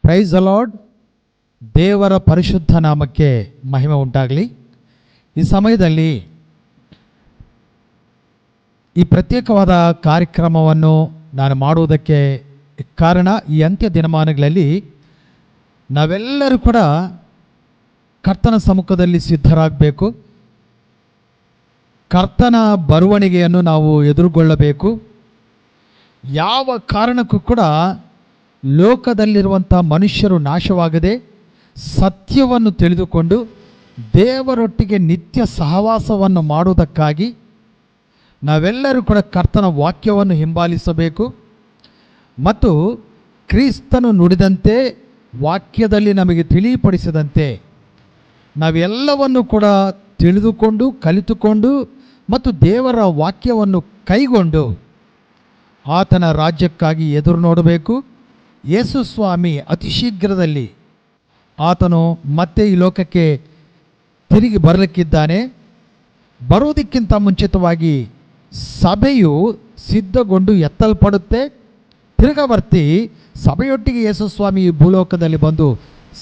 Price the lord. ದೇವರ ಪರಿಶುದ್ಧ ನಾಮಕ್ಕೆ ಮಹಿಮೆ ಉಂಟಾಗಲಿ. ಈ ಸಮಯದಲ್ಲಿ ಈ ಪ್ರತ್ಯೇಕವಾದ ಕಾರ್ಯಕ್ರಮವನ್ನು ನಾನು ಮಾಡುವುದಕ್ಕೆ ಕಾರಣ, ಈ ಅಂತ್ಯ ದಿನಮಾನಗಳಲ್ಲಿ ನಾವೆಲ್ಲರೂ ಕೂಡ ಕರ್ತನ ಸಮ್ಮುಖದಲ್ಲಿ ಸಿದ್ಧರಾಗಬೇಕು. ಕರ್ತನ ಬರುವಣಿಗೆಯನ್ನು ನಾವು ಎದುರುಗೊಳ್ಳಬೇಕು. ಯಾವ ಕಾರಣಕ್ಕೂ ಕೂಡ ಲೋಕದಲ್ಲಿರುವಂಥ ಮನುಷ್ಯರು ನಾಶವಾಗದೆ ಸತ್ಯವನ್ನು ತಿಳಿದುಕೊಂಡು ದೇವರೊಟ್ಟಿಗೆ ನಿತ್ಯ ಸಹವಾಸವನ್ನು ಮಾಡುವುದಕ್ಕಾಗಿ ನಾವೆಲ್ಲರೂ ಕೂಡ ಕರ್ತನ ವಾಕ್ಯವನ್ನು ಹಿಂಬಾಲಿಸಬೇಕು ಮತ್ತು ಕ್ರಿಸ್ತನು ನುಡಿದಂತೆ ವಾಕ್ಯದಲ್ಲಿ ನಮಗೆ ತಿಳಿಪಡಿಸಿದಂತೆ ನಾವೆಲ್ಲವನ್ನು ಕೂಡ ತಿಳಿದುಕೊಂಡು ಕಲಿತುಕೊಂಡು ಮತ್ತು ದೇವರ ವಾಕ್ಯವನ್ನು ಕೈಗೊಂಡು ಆತನ ರಾಜ್ಯಕ್ಕಾಗಿ ಎದುರು ನೋಡಬೇಕು. ಯೇಸು ಸ್ವಾಮಿ ಅತಿ ಶೀಘ್ರದಲ್ಲಿ ಆತನು ಮತ್ತೆ ಈ ಲೋಕಕ್ಕೆ ತಿರುಗಿ ಬರಲಿಕ್ಕಿದ್ದಾನೆ. ಬರೋದಕ್ಕಿಂತ ಮುಂಚಿತವಾಗಿ ಸಭೆಯು ಸಿದ್ಧಗೊಂಡು ಎತ್ತಲ್ಪಡುತ್ತೆ. ತಿರುಗವರ್ತಿ ಸಭೆಯೊಟ್ಟಿಗೆ ಯೇಸು ಸ್ವಾಮಿ ಈ ಭೂಲೋಕದಲ್ಲಿ ಬಂದು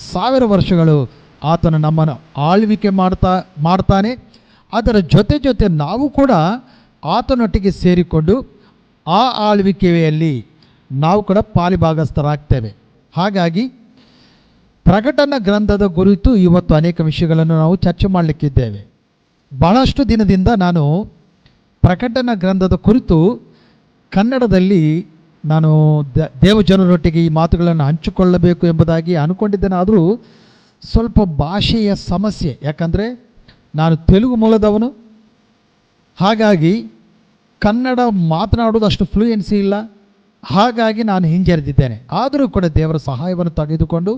1000 ವರ್ಷಗಳು ಆತನು ನಮ್ಮನ್ನು ಆಳ್ವಿಕೆ ಮಾಡ್ತಾನೆ. ಅದರ ಜೊತೆ ನಾವು ಕೂಡ ಆತನೊಟ್ಟಿಗೆ ಸೇರಿಕೊಂಡು ಆ ಆಳ್ವಿಕೆಯಲ್ಲಿ ನಾವು ಕೂಡ ಪಾಲಿಭಾಗಸ್ಥರಾಗ್ತೇವೆ. ಹಾಗಾಗಿ ಪ್ರಕಟಣಾ ಗ್ರಂಥದ ಕುರಿತು ಇವತ್ತು ಅನೇಕ ವಿಷಯಗಳನ್ನು ನಾವು ಚರ್ಚೆ ಮಾಡಲಿಕ್ಕಿದ್ದೇವೆ. ಬಹಳಷ್ಟು ದಿನದಿಂದ ನಾನು ಪ್ರಕಟಣಾ ಗ್ರಂಥದ ಕುರಿತು ಕನ್ನಡದಲ್ಲಿ ನಾನು ದೇವಜನರೊಟ್ಟಿಗೆ ಈ ಮಾತುಗಳನ್ನು ಹಂಚಿಕೊಳ್ಳಬೇಕು ಎಂಬುದಾಗಿ ಅಂದ್ಕೊಂಡಿದ್ದೇನೆ. ಆದರೂ ಸ್ವಲ್ಪ ಭಾಷೆಯ ಸಮಸ್ಯೆ, ಯಾಕಂದರೆ ನಾನು ತೆಲುಗು ಮೂಲದವನು. ಹಾಗಾಗಿ ಕನ್ನಡ ಮಾತನಾಡೋದು ಅಷ್ಟು ಫ್ಲೂಯೆನ್ಸಿ ಇಲ್ಲ. ಹಾಗಾಗಿ ನಾನು ಹಿಂಜರಿದಿದ್ದೇನೆ. ಆದರೂ ಕೂಡ ದೇವರ ಸಹಾಯವನ್ನು ತೆಗೆದುಕೊಂಡು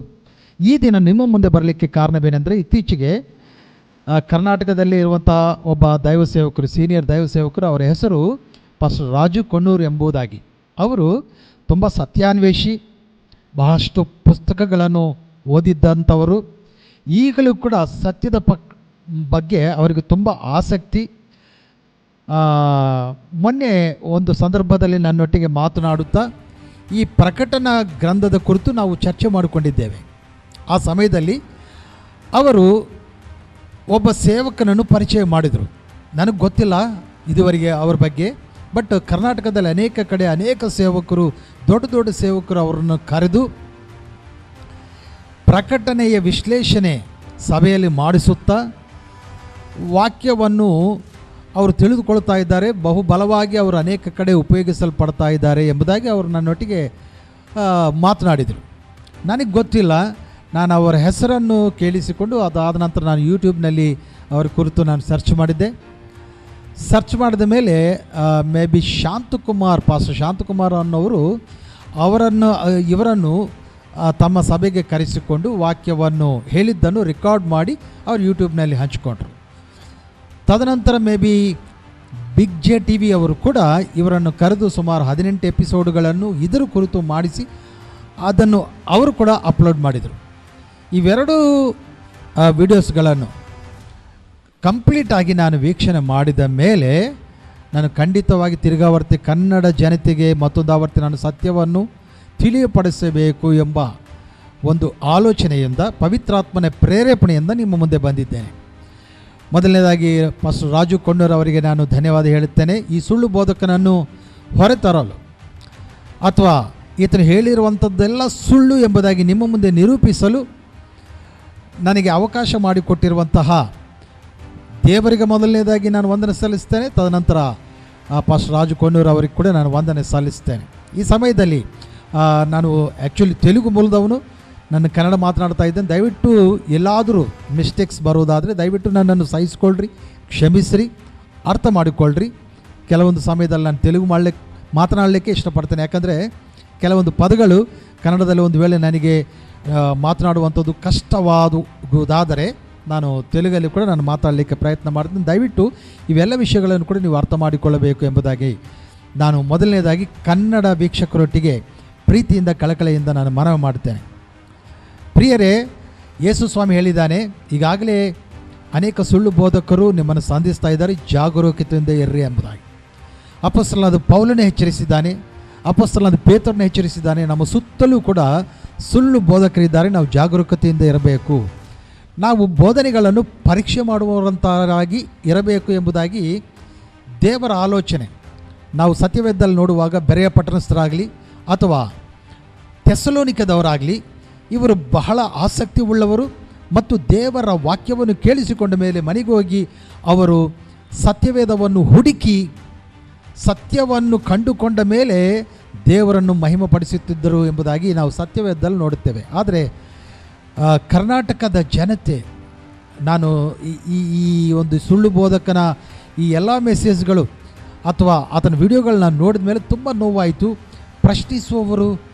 ಈ ದಿನ ನಿಮ್ಮ ಮುಂದೆ ಬರಲಿಕ್ಕೆ ಕಾರಣವೇನೆಂದರೆ, ಇತ್ತೀಚೆಗೆ ಕರ್ನಾಟಕದಲ್ಲಿ ಇರುವಂಥ ಒಬ್ಬ ದೈವ ಸೇವಕರು, ಸೀನಿಯರ್ ದೈವ ಸೇವಕರು, ಅವರ ಹೆಸರು ಪಾಸ್ಟರ್ ರಾಜು ಕೊಣ್ಣೂರು ಎಂಬುದಾಗಿ. ಅವರು ತುಂಬ ಸತ್ಯಾನ್ವೇಷಿ, ಬಹಳಷ್ಟು ಪುಸ್ತಕಗಳನ್ನು ಓದಿದ್ದಂಥವರು. ಈಗಲೂ ಕೂಡ ಸತ್ಯದ ಬಗ್ಗೆ ಅವರಿಗೆ ತುಂಬ ಆಸಕ್ತಿ. ಮೊನ್ನೆ ಒಂದು ಸಂದರ್ಭದಲ್ಲಿ ನನ್ನೊಟ್ಟಿಗೆ ಮಾತನಾಡುತ್ತಾ ಈ ಪ್ರಕಟಣಾ ಗ್ರಂಥದ ಕುರಿತು ನಾವು ಚರ್ಚೆ ಮಾಡಿಕೊಂಡಿದ್ದೇವೆ. ಆ ಸಮಯದಲ್ಲಿ ಅವರು ಒಬ್ಬ ಸೇವಕನನ್ನು ಪರಿಚಯ ಮಾಡಿದರು. ನನಗೆ ಗೊತ್ತಿಲ್ಲ ಇದುವರೆಗೆ ಅವರ ಬಗ್ಗೆ. ಬಟ್ ಕರ್ನಾಟಕದಲ್ಲಿ ಅನೇಕ ಕಡೆ ಅನೇಕ ಸೇವಕರು, ದೊಡ್ಡ ದೊಡ್ಡ ಸೇವಕರು ಅವರನ್ನು ಕರೆದು ಪ್ರಕಟಣೆಯ ವಿಶ್ಲೇಷಣೆ ಸಭೆಯಲ್ಲಿ ಮಾಡಿಸುತ್ತಾ ವಾಕ್ಯವನ್ನು ಅವರು ತಿಳಿದುಕೊಳ್ತಾ ಇದ್ದಾರೆ. ಬಹುಬಲವಾಗಿ ಅವರು ಅನೇಕ ಕಡೆ ಉಪಯೋಗಿಸಲ್ಪಡ್ತಾ ಇದ್ದಾರೆ ಎಂಬುದಾಗಿ ಅವರು ನನ್ನೊಟ್ಟಿಗೆ ಮಾತನಾಡಿದರು. ನನಗೆ ಗೊತ್ತಿಲ್ಲ. ನಾನು ಅವರ ಹೆಸರನ್ನು ಕೇಳಿಸಿಕೊಂಡು ಅದಾದ ನಂತರ ನಾನು ಯೂಟ್ಯೂಬ್ನಲ್ಲಿ ಅವರ ಕುರಿತು ನಾನು ಸರ್ಚ್ ಮಾಡಿದ್ದೆ. ಸರ್ಚ್ ಮಾಡಿದ ಮೇಲೆ maybe Shanthakumar, pastor Shanthakumar ಅನ್ನೋರು ಇವರನ್ನು ತಮ್ಮ ಸಭೆಗೆ ಕರೆಸಿಕೊಂಡು ವಾಕ್ಯವನ್ನು ಹೇಳಿದ್ದನ್ನು ರೆಕಾರ್ಡ್ ಮಾಡಿ ಅವರು ಯೂಟ್ಯೂಬ್ನಲ್ಲಿ ಹಂಚಿಕೊಂಡ್ರು. ತದನಂತರ maybe big J T V ಅವರು ಕೂಡ ಇವರನ್ನು ಕರೆದು ಸುಮಾರು 18 ಎಪಿಸೋಡ್ಗಳನ್ನು ಇದರ ಕುರಿತು ಮಾಡಿಸಿ ಅದನ್ನು ಅವರು ಕೂಡ ಅಪ್ಲೋಡ್ ಮಾಡಿದರು. ಇವೆರಡೂ ವಿಡಿಯೋಸ್ಗಳನ್ನು ಕಂಪ್ಲೀಟಾಗಿ ನಾನು ವೀಕ್ಷಣೆ ಮಾಡಿದ ಮೇಲೆ ನಾನು ಖಂಡಿತವಾಗಿ ತಿರುಗಾವರ್ತಿ ಕನ್ನಡ ಜನತೆಗೆ ಮತ್ತೊಂದಾವರ್ತಿ ನಾನು ಸತ್ಯವನ್ನು ತಿಳಿಯಪಡಿಸಬೇಕು ಎಂಬ ಒಂದು ಆಲೋಚನೆಯಿಂದ, ಪವಿತ್ರಾತ್ಮನ ಪ್ರೇರೇಪಣೆಯಿಂದ ನಿಮ್ಮ ಮುಂದೆ ಬಂದಿದ್ದೇನೆ. ಮೊದಲನೇದಾಗಿ ಪಾಸ್ಟರ್ ರಾಜು ಕೊಣ್ಣೂರು ಅವರಿಗೆ ನಾನು ಧನ್ಯವಾದ ಹೇಳುತ್ತೇನೆ. ಈ ಸುಳ್ಳು ಬೋಧಕನನ್ನು ಹೊರತರಲು ಅಥವಾ ಈತನು ಹೇಳಿರುವಂಥದ್ದೆಲ್ಲ ಸುಳ್ಳು ಎಂಬುದಾಗಿ ನಿಮ್ಮ ಮುಂದೆ ನಿರೂಪಿಸಲು ನನಗೆ ಅವಕಾಶ ಮಾಡಿಕೊಟ್ಟಿರುವಂತಹ ದೇವರಿಗೆ ಮೊದಲನೇದಾಗಿ ನಾನು ವಂದನೆ ಸಲ್ಲಿಸ್ತೇನೆ. ತದನಂತರ ಪಾಸ್ಟರ್ ರಾಜು ಕೊಣ್ಣೂರು ಅವರಿಗೆ ಕೂಡ ನಾನು ವಂದನೆ ಸಲ್ಲಿಸ್ತೇನೆ. ಈ ಸಮಯದಲ್ಲಿ ನಾನು ಆ್ಯಕ್ಚುಲಿ ತೆಲುಗು ಮೂಲದವನು, ನನ್ನ ಕನ್ನಡ ಮಾತನಾಡ್ತಾ ಇದ್ದೇನೆ. ದಯವಿಟ್ಟು ಎಲ್ಲಾದರೂ ಮಿಸ್ಟೇಕ್ಸ್ ಬರೋದಾದರೆ ದಯವಿಟ್ಟು ನನ್ನನ್ನು ಸಹಿಸ್ಕೊಳ್ರಿ, ಕ್ಷಮಿಸ್ರಿ, ಅರ್ಥ ಮಾಡಿಕೊಳ್ಳ್ರಿ. ಕೆಲವೊಂದು ಸಮಯದಲ್ಲಿ ನಾನು ತೆಲುಗು ಮಾತನಾಡಲಿಕ್ಕೆ ಇಷ್ಟಪಡ್ತೇನೆ. ಯಾಕಂದರೆ ಕೆಲವೊಂದು ಪದಗಳು ಕನ್ನಡದಲ್ಲಿ ಒಂದು ವೇಳೆ ನನಗೆ ಮಾತನಾಡುವಂಥದ್ದು ಕಷ್ಟವಾದುದಾದರೆ ನಾನು ತೆಲುಗಲ್ಲಿ ಕೂಡ ನಾನು ಮಾತಾಡಲಿಕ್ಕೆ ಪ್ರಯತ್ನ ಮಾಡ್ತೀನಿ. ದಯವಿಟ್ಟು ಇವೆಲ್ಲ ವಿಷಯಗಳನ್ನು ಕೂಡ ನೀವು ಅರ್ಥ ಮಾಡಿಕೊಳ್ಳಬೇಕು ಎಂಬುದಾಗಿ ನಾನು ಮೊದಲನೇದಾಗಿ ಕನ್ನಡ ವೀಕ್ಷಕರೊಟ್ಟಿಗೆ ಪ್ರೀತಿಯಿಂದ ಕಳಕಳೆಯಿಂದ ನಾನು ಮನವಿ ಮಾಡ್ತೇನೆ. ಪ್ರಿಯರೇ, ಯೇಸು ಸ್ವಾಮಿ ಹೇಳಿದ್ದಾನೆ, ಈಗಾಗಲೇ ಅನೇಕ ಸುಳ್ಳು ಬೋಧಕರು ನಿಮ್ಮನ್ನು ಸಂಧಿಸ್ತಾ ಇದ್ದಾರೆ, ಜಾಗರೂಕತೆಯಿಂದ ಇರ್ರಿ ಎಂಬುದಾಗಿ. ಅಪೊಸ್ತಲನಾದ ಪೌಲನೇ ಎಚ್ಚರಿಸಿದ್ದಾನೆ, ಅಪೊಸ್ತಲನಾದ ಪೇತ್ರನೇ ಎಚ್ಚರಿಸಿದ್ದಾನೆ. ನಮ್ಮ ಸುತ್ತಲೂ ಕೂಡ ಸುಳ್ಳು ಬೋಧಕರಿದ್ದಾರೆ, ನಾವು ಜಾಗರೂಕತೆಯಿಂದ ಇರಬೇಕು. ನಾವು ಬೋಧನೆಗಳನ್ನು ಪರೀಕ್ಷೆ ಮಾಡುವಂತರಾಗಿ ಇರಬೇಕು ಎಂಬುದಾಗಿ ದೇವರ ಆಲೋಚನೆ. ನಾವು ಸತ್ಯವೇದದಲ್ಲಿ ನೋಡುವಾಗ ಬೆರೆಯ ಪಟ್ಟಣಸ್ಥರಾಗಲಿ ಅಥವಾ ಥೆಸಲೋನಿಕದವರಾಗಲಿ ಇವರು ಬಹಳ ಆಸಕ್ತಿ ಉಳ್ಳವರು ಮತ್ತು ದೇವರ ವಾಕ್ಯವನ್ನು ಕೇಳಿಸಿಕೊಂಡ ಮೇಲೆ ಮನೆಗೆ ಹೋಗಿ ಅವರು ಸತ್ಯವೇದವನ್ನು ಹುಡುಕಿ ಸತ್ಯವನ್ನು ಕಂಡುಕೊಂಡ ಮೇಲೆ ದೇವರನ್ನು ಮಹಿಮೆಪಡಿಸುತ್ತಿದ್ದರು ಎಂಬುದಾಗಿ ನಾವು ಸತ್ಯವೇದದಲ್ಲಿ ನೋಡುತ್ತೇವೆ. ಆದರೆ ಕರ್ನಾಟಕದ ಜನತೆ, ನಾನು ಈ ಒಂದು ಸುಳ್ಳು ಬೋಧಕನ ಈ ಎಲ್ಲ ಮೆಸೇಜ್ಗಳು ಅಥವಾ ಆತನ ವಿಡಿಯೋಗಳನ್ನ ನೋಡಿದ ಮೇಲೆ ತುಂಬ ನೋವಾಯಿತು. ಪ್ರಶ್ನಿಸುವವರು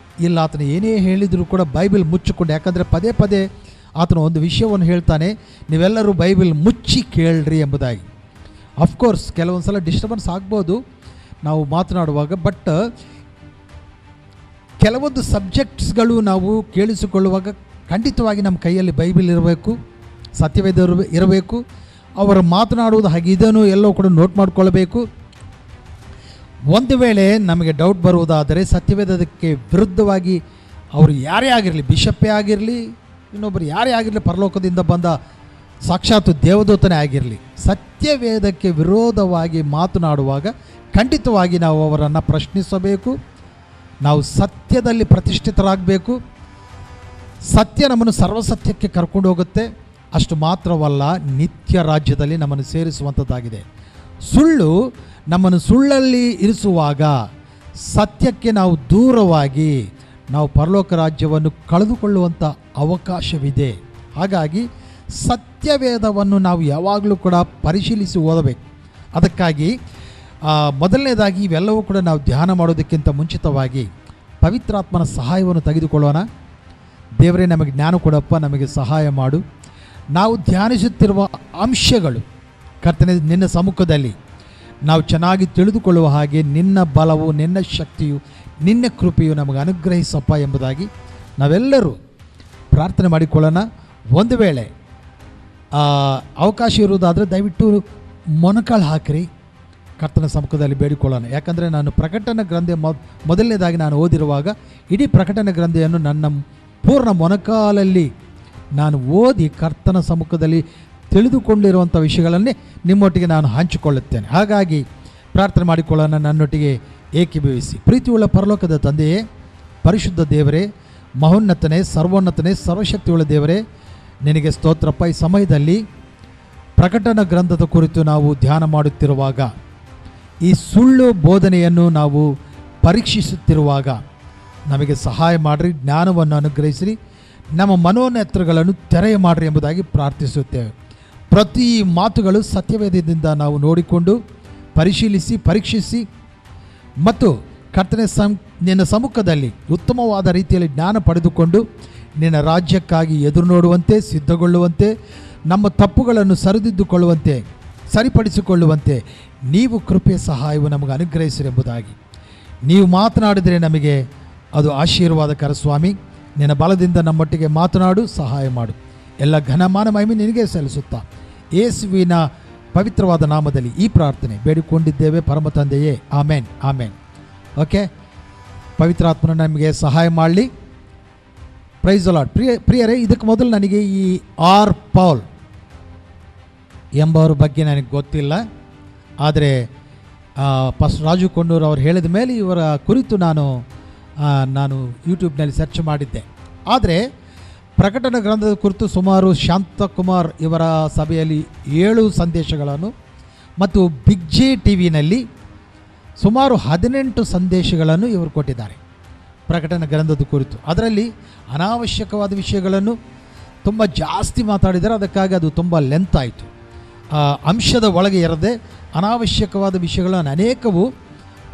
ಇಲ್ಲ, ಆತನು ಏನೇ ಹೇಳಿದರೂ ಕೂಡ ಬೈಬಲ್ ಮುಚ್ಚಿಕೊಂಡು, ಯಾಕಂದರೆ ಪದೇ ಪದೇ ಆತನು ಒಂದು ವಿಷಯವನ್ನು ಹೇಳ್ತಾನೆ, ನೀವೆಲ್ಲರೂ ಬೈಬಲ್ ಮುಚ್ಚಿ ಕೇಳ್ರಿ ಎಂಬುದಾಗಿ. ಅಫ್ಕೋರ್ಸ್ ಕೆಲವೊಂದು ಸಲ ಡಿಸ್ಟರ್ಬೆನ್ಸ್ ಆಗ್ಬೋದು ನಾವು ಮಾತನಾಡುವಾಗ, ಬಟ್ ಕೆಲವೊಂದು ಸಬ್ಜೆಕ್ಟ್ಸ್ಗಳು ನಾವು ಕೇಳಿಸಿಕೊಳ್ಳುವಾಗ ಖಂಡಿತವಾಗಿ ನಮ್ಮ ಕೈಯಲ್ಲಿ ಬೈಬಲ್ ಇರಬೇಕು, ಸತ್ಯವೇದ ಇರಬೇಕು. ಅವರು ಮಾತನಾಡುವುದು ಹಾಗೆ ಇದನ್ನು ಎಲ್ಲೋ ಕೂಡ ನೋಟ್ ಮಾಡಿಕೊಳ್ಳಬೇಕು. ಒಂದು ವೇಳೆ ನಮಗೆ ಡೌಟ್ ಬರುವುದಾದರೆ ಸತ್ಯವೇದಕ್ಕೆ ವಿರುದ್ಧವಾಗಿ ಅವರು ಯಾರೇ ಆಗಿರಲಿ, ಬಿಷಪ್ಪೇ ಆಗಿರಲಿ, ಇನ್ನೊಬ್ಬರು ಯಾರೇ ಆಗಿರಲಿ, ಪರಲೋಕದಿಂದ ಬಂದ ಸಾಕ್ಷಾತ್ ದೇವದೂತನೇ ಆಗಿರಲಿ, ಸತ್ಯವೇದಕ್ಕೆ ವಿರೋಧವಾಗಿ ಮಾತನಾಡುವಾಗ ಖಂಡಿತವಾಗಿ ನಾವು ಅವರನ್ನು ಪ್ರಶ್ನಿಸಬೇಕು. ನಾವು ಸತ್ಯದಲ್ಲಿ ಪ್ರತಿಷ್ಠಿತರಾಗಬೇಕು. ಸತ್ಯ ನಮ್ಮನ್ನು ಸರ್ವಸತ್ಯಕ್ಕೆ ಕರ್ಕೊಂಡು ಹೋಗುತ್ತೆ. ಅಷ್ಟು ಮಾತ್ರವಲ್ಲ, ನಿತ್ಯ ರಾಜ್ಯದಲ್ಲಿ ನಮ್ಮನ್ನು ಸೇರಿಸುವಂಥದ್ದಾಗಿದೆ. ಸುಳ್ಳು ನಮ್ಮನ್ನು ಸುಳ್ಳಲ್ಲಿ ಇರಿಸುವಾಗ ಸತ್ಯಕ್ಕೆ ನಾವು ದೂರವಾಗಿ ನಾವು ಪರಲೋಕ ರಾಜ್ಯವನ್ನು ಕಳೆದುಕೊಳ್ಳುವಂಥ ಅವಕಾಶವಿದೆ. ಹಾಗಾಗಿ ಸತ್ಯವೇದವನ್ನು ನಾವು ಯಾವಾಗಲೂ ಕೂಡ ಪರಿಶೀಲಿಸಿ ಓದಬೇಕು. ಅದಕ್ಕಾಗಿ ಮೊದಲನೇದಾಗಿ ಇವೆಲ್ಲವೂ ಕೂಡ ನಾವು ಧ್ಯಾನ ಮಾಡೋದಕ್ಕಿಂತ ಮುಂಚಿತವಾಗಿ ಪವಿತ್ರಾತ್ಮನ ಸಹಾಯವನ್ನು ತೆಗೆದುಕೊಳ್ಳೋಣ. ದೇವರೇ, ನಮಗೆ ಜ್ಞಾನ ಕೊಡಪ್ಪ, ನಮಗೆ ಸಹಾಯ ಮಾಡು. ನಾವು ಧ್ಯಾನಿಸುತ್ತಿರುವ ಅಂಶಗಳು ಕರ್ತನೇ, ನಿನ್ನ ಸಮ್ಮುಖದಲ್ಲಿ ನಾವು ಚೆನ್ನಾಗಿ ತಿಳಿದುಕೊಳ್ಳುವ ಹಾಗೆ ನಿನ್ನ ಬಲವು, ನಿನ್ನ ಶಕ್ತಿಯು, ನಿನ್ನ ಕೃಪೆಯು ನಮಗೆ ಅನುಗ್ರಹಿಸಪ್ಪ ಎಂಬುದಾಗಿ ನಾವೆಲ್ಲರೂ ಪ್ರಾರ್ಥನೆ ಮಾಡಿಕೊಳ್ಳೋಣ. ಒಂದು ವೇಳೆ ಅವಕಾಶ ಇರುವುದಾದರೆ ದಯವಿಟ್ಟು ಮೊಣಕಾಲು ಹಾಕಿರಿ, ಕರ್ತನ ಸಮ್ಮುಖದಲ್ಲಿ ಬೇಡಿಕೊಳ್ಳೋಣ. ಯಾಕಂದರೆ ನಾನು ಪ್ರಕಟಣೆ ಗ್ರಂಥ ಮೊದಲನೇದಾಗಿ ನಾನು ಓದಿರುವಾಗ ಇಡೀ ಪ್ರಕಟಣೆ ಗ್ರಂಥೆಯನ್ನು ನನ್ನ ಪೂರ್ಣ ಮೊಣಕಾಲಲ್ಲಿ ನಾನು ಓದಿ ಕರ್ತನ ಸಮ್ಮುಖದಲ್ಲಿ ತಿಳಿದುಕೊಂಡಿರುವಂಥ ವಿಷಯಗಳನ್ನೇ ನಿಮ್ಮೊಟ್ಟಿಗೆ ನಾನು ಹಂಚಿಕೊಳ್ಳುತ್ತೇನೆ. ಹಾಗಾಗಿ ಪ್ರಾರ್ಥನೆ ಮಾಡಿಕೊಳ್ಳೋಣ ನನ್ನೊಟ್ಟಿಗೆ ಏಕೀಭವಿಸಿ. ಪ್ರೀತಿಯುಳ್ಳ ಪರಲೋಕದ ತಂದೆಯೇ, ಪರಿಶುದ್ಧ ದೇವರೇ, ಮಹೋನ್ನತನೇ, ಸರ್ವೋನ್ನತನೇ, ಸರ್ವಶಕ್ತಿಯುಳ್ಳ ದೇವರೇ, ನಿನಗೆ ಸ್ತೋತ್ರಪ್ಪ. ಈ ಸಮಯದಲ್ಲಿ ಪ್ರಕಟಣಾ ಗ್ರಂಥದ ಕುರಿತು ನಾವು ಧ್ಯಾನ ಮಾಡುತ್ತಿರುವಾಗ, ಈ ಸುಳ್ಳು ಬೋಧನೆಯನ್ನು ನಾವು ಪರೀಕ್ಷಿಸುತ್ತಿರುವಾಗ ನಮಗೆ ಸಹಾಯ ಮಾಡಿರಿ, ಜ್ಞಾನವನ್ನು ಅನುಗ್ರಹಿಸಿರಿ, ನಮ್ಮ ಮನೋನೇತ್ರಗಳನ್ನು ತೆರೆಯ ಮಾಡಿರಿ ಎಂಬುದಾಗಿ ಪ್ರಾರ್ಥಿಸುತ್ತೇವೆ. ಪ್ರತಿ ಮಾತುಗಳು ಸತ್ಯವೇದದಿಂದ ನಾವು ನೋಡಿಕೊಂಡು ಪರಿಶೀಲಿಸಿ ಪರೀಕ್ಷಿಸಿ ಮತ್ತು ಕರ್ತನೆ ನಿನ್ನ ಸಮ್ಮುಖದಲ್ಲಿ ಉತ್ತಮವಾದ ರೀತಿಯಲ್ಲಿ ಜ್ಞಾನ ಪಡೆದುಕೊಂಡು ನಿನ್ನ ರಾಜ್ಯಕ್ಕಾಗಿ ಎದುರು ನೋಡುವಂತೆ, ಸಿದ್ಧಗೊಳ್ಳುವಂತೆ, ನಮ್ಮ ತಪ್ಪುಗಳನ್ನು ಸರಿದಿದ್ದುಕೊಳ್ಳುವಂತೆ, ಸರಿಪಡಿಸಿಕೊಳ್ಳುವಂತೆ ನೀವು ಕೃಪೆ ಸಹಾಯವು ನಮಗೆ ಅನುಗ್ರಹಿಸಿರೆಂಬುದಾಗಿ ನೀವು ಮಾತನಾಡಿದರೆ ನಮಗೆ ಅದು ಆಶೀರ್ವಾದಕರ. ಸ್ವಾಮಿ, ನಿನ್ನ ಬಲದಿಂದ ನಮ್ಮೊಟ್ಟಿಗೆ ಮಾತನಾಡು, ಸಹಾಯ ಮಾಡು. ಎಲ್ಲ ಘನಮಾನ ಮಹಿಮೆ ನಿನಗೆ ಸಲ್ಲಿಸುತ್ತಾ ಯೇಸುವಿನ ಪವಿತ್ರವಾದ ನಾಮದಲ್ಲಿ ಈ ಪ್ರಾರ್ಥನೆ ಬೇಡಿಕೊಂಡಿದ್ದೇವೆ ಪರಮ ತಂದೆಯೇ, ಆಮೇನ್, ಆಮೇನ್. ಓಕೆ, ಪವಿತ್ರಾತ್ಮನ ನಮಗೆ ಸಹಾಯ ಮಾಡಲಿ. Praise the Lord. ಪ್ರಿಯರೇ, ಇದಕ್ಕೆ ಮೊದಲು ನನಗೆ ಈ ಆರ್ ಪೌಲ್ ಎಂಬವ್ರ ಬಗ್ಗೆ ನನಗೆ ಗೊತ್ತಿಲ್ಲ. ಆದರೆ ಪಾಸ್ಟರ್ ರಾಜು ಕೊಂಡೂರು ಅವರು ಹೇಳಿದ ಮೇಲೆ ಇವರ ಕುರಿತು ನಾನು ಯೂಟ್ಯೂಬ್ನಲ್ಲಿ ಸರ್ಚ್ ಮಾಡಿದ್ದೆ. ಆದರೆ ಪ್ರಕಟಣಾ ಗ್ರಂಥದ ಕುರಿತು ಸುಮಾರು ಶಾಂತಕುಮಾರ್ ಇವರ ಸಭೆಯಲ್ಲಿ 7 ಸಂದೇಶಗಳನ್ನು ಮತ್ತು ಬಿಗ್ ಜೆ ಟಿವಿನಲ್ಲಿ ಸುಮಾರು 18 ಸಂದೇಶಗಳನ್ನು ಇವರು ಕೊಟ್ಟಿದ್ದಾರೆ ಪ್ರಕಟಣಾ ಗ್ರಂಥದ ಕುರಿತು. ಅದರಲ್ಲಿ ಅನಾವಶ್ಯಕವಾದ ವಿಷಯಗಳನ್ನು ತುಂಬ ಜಾಸ್ತಿ ಮಾತಾಡಿದ್ದಾರೆ. ಅದಕ್ಕಾಗಿ ಅದು ತುಂಬ ಲೆಂತ್ ಆಯಿತು. ಅಂಶದ ಒಳಗೆ ಇರದೆ ಅನಾವಶ್ಯಕವಾದ ವಿಷಯಗಳನ್ನು ಅನೇಕವು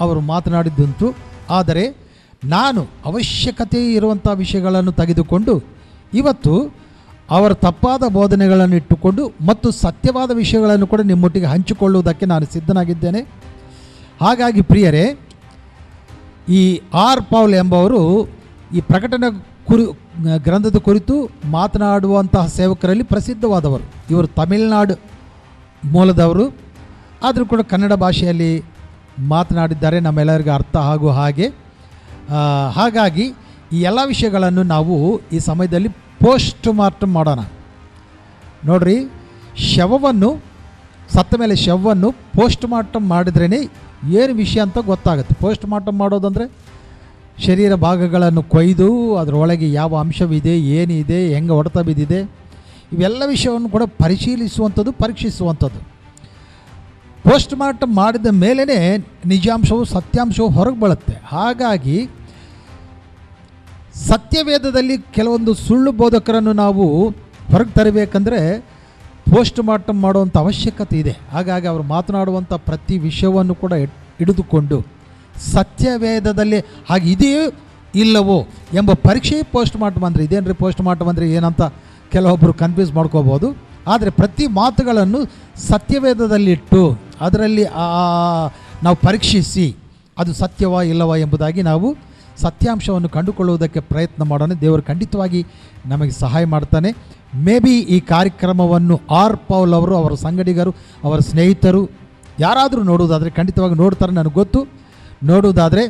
ಅವರು ಮಾತನಾಡಿದ್ದುಂಟು. ಆದರೆ ನಾನು ಅವಶ್ಯಕತೆ ಇರುವಂಥ ವಿಷಯಗಳನ್ನು ತೆಗೆದುಕೊಂಡು ಇವತ್ತು ಅವರ ತಪ್ಪಾದ ಬೋಧನೆಗಳನ್ನು ಇಟ್ಟುಕೊಂಡು ಮತ್ತು ಸತ್ಯವಾದ ವಿಷಯಗಳನ್ನು ಕೂಡ ನಿಮ್ಮೊಟ್ಟಿಗೆ ಹಂಚಿಕೊಳ್ಳುವುದಕ್ಕೆ ನಾನು ಸಿದ್ಧನಾಗಿದ್ದೇನೆ. ಹಾಗಾಗಿ ಪ್ರಿಯರೇ, ಈ ಆರ್ ಪೌಲ್ ಎಂಬವರು ಈ ಪ್ರಕಟಣಾ ಗ್ರಂಥದ ಕುರಿತು ಮಾತನಾಡುವಂತಹ ಸೇವಕರಲ್ಲಿ ಪ್ರಸಿದ್ಧವಾದವರು. ಇವರು ತಮಿಳುನಾಡು ಮೂಲದವರು, ಆದರೂ ಕೂಡ ಕನ್ನಡ ಭಾಷೆಯಲ್ಲಿ ಮಾತನಾಡಿದ್ದಾರೆ, ನಮ್ಮೆಲ್ಲರಿಗೂ ಅರ್ಥ ಆಗುವ ಹಾಗೆ. ಹಾಗಾಗಿ ಈ ಎಲ್ಲ ವಿಷಯಗಳನ್ನು ನಾವು ಈ ಸಮಯದಲ್ಲಿ ಪೋಸ್ಟ್ ಮಾರ್ಟಮ್ ಮಾಡೋಣ. ನೋಡ್ರಿ, ಸತ್ತ ಮೇಲೆ ಶವವನ್ನು ಪೋಸ್ಟ್ ಮಾರ್ಟಮ್ ಮಾಡಿದ್ರೇ ಏನು ವಿಷಯ ಅಂತ ಗೊತ್ತಾಗುತ್ತೆ. ಪೋಸ್ಟ್ ಮಾರ್ಟಮ್ ಮಾಡೋದಂದರೆ ಶರೀರ ಭಾಗಗಳನ್ನು ಕೊಯ್ದು ಅದರೊಳಗೆ ಯಾವ ಅಂಶವಿದೆ, ಏನಿದೆ, ಹೆಂಗೆ ಹೊಡೆತ ಬಿದ್ದಿದೆ, ಇವೆಲ್ಲ ವಿಷಯವನ್ನು ಕೂಡ ಪರಿಶೀಲಿಸುವಂಥದ್ದು, ಪರೀಕ್ಷಿಸುವಂಥದ್ದು. ಪೋಸ್ಟ್ ಮಾರ್ಟಮ್ ಮಾಡಿದ ಮೇಲೇ ನಿಜಾಂಶವು, ಸತ್ಯಾಂಶವು ಹೊರಗೆ ಬೀಳುತ್ತೆ. ಹಾಗಾಗಿ ಸತ್ಯವೇದದಲ್ಲಿ ಕೆಲವೊಂದು ಸುಳ್ಳು ಬೋಧಕರನ್ನು ನಾವು ಹೊರಗೆ ತರಬೇಕಂದ್ರೆ ಪೋಸ್ಟ್ ಮಾರ್ಟಮ್ ಮಾಡುವಂಥ ಅವಶ್ಯಕತೆ ಇದೆ. ಹಾಗಾಗಿ ಅವರು ಮಾತನಾಡುವಂಥ ಪ್ರತಿ ವಿಷಯವನ್ನು ಕೂಡ ಹಿಡಿದುಕೊಂಡು ಸತ್ಯವೇದದಲ್ಲಿ ಹಾಗೆ ಇದೆಯೋ ಇಲ್ಲವೋ ಎಂಬ ಪರೀಕ್ಷೆ ಪೋಸ್ಟ್ ಮಾರ್ಟಮ್ ಅಂದರೆ. ಇದೇನ್ರಿ ಪೋಸ್ಟ್ ಮಾರ್ಟಮ್ ಅಂದರೆ ಏನಂತ ಕೆಲವೊಬ್ಬರು ಕನ್ಫ್ಯೂಸ್ ಮಾಡ್ಕೋಬೋದು. ಆದರೆ ಪ್ರತಿ ಮಾತುಗಳನ್ನು ಸತ್ಯವೇದದಲ್ಲಿಟ್ಟು ಅದರಲ್ಲಿ ನಾವು ಪರೀಕ್ಷಿಸಿ ಅದು ಸತ್ಯವಾ ಇಲ್ಲವಾ ಎಂಬುದಾಗಿ ನಾವು ಸತ್ಯಾಂಶವನ್ನು ಕಂಡುಕೊಳ್ಳುವುದಕ್ಕೆ ಪ್ರಯತ್ನ ಮಾಡೋಣ. ದೇವರು ಖಂಡಿತವಾಗಿ ನಮಗೆ ಸಹಾಯ ಮಾಡ್ತಾನೆ. ಮೇ ಬಿ ಈ ಕಾರ್ಯಕ್ರಮವನ್ನು ಆರ್ ಪೌಲ್ ಅವರು, ಅವರ ಸಂಗಡಿಗರು, ಅವರ ಸ್ನೇಹಿತರು ಯಾರಾದರೂ ನೋಡುವುದಾದರೆ ಖಂಡಿತವಾಗಿ ನೋಡ್ತಾರೆ, ನನಗೆ ಗೊತ್ತು. ನೋಡುವುದಾದರೆ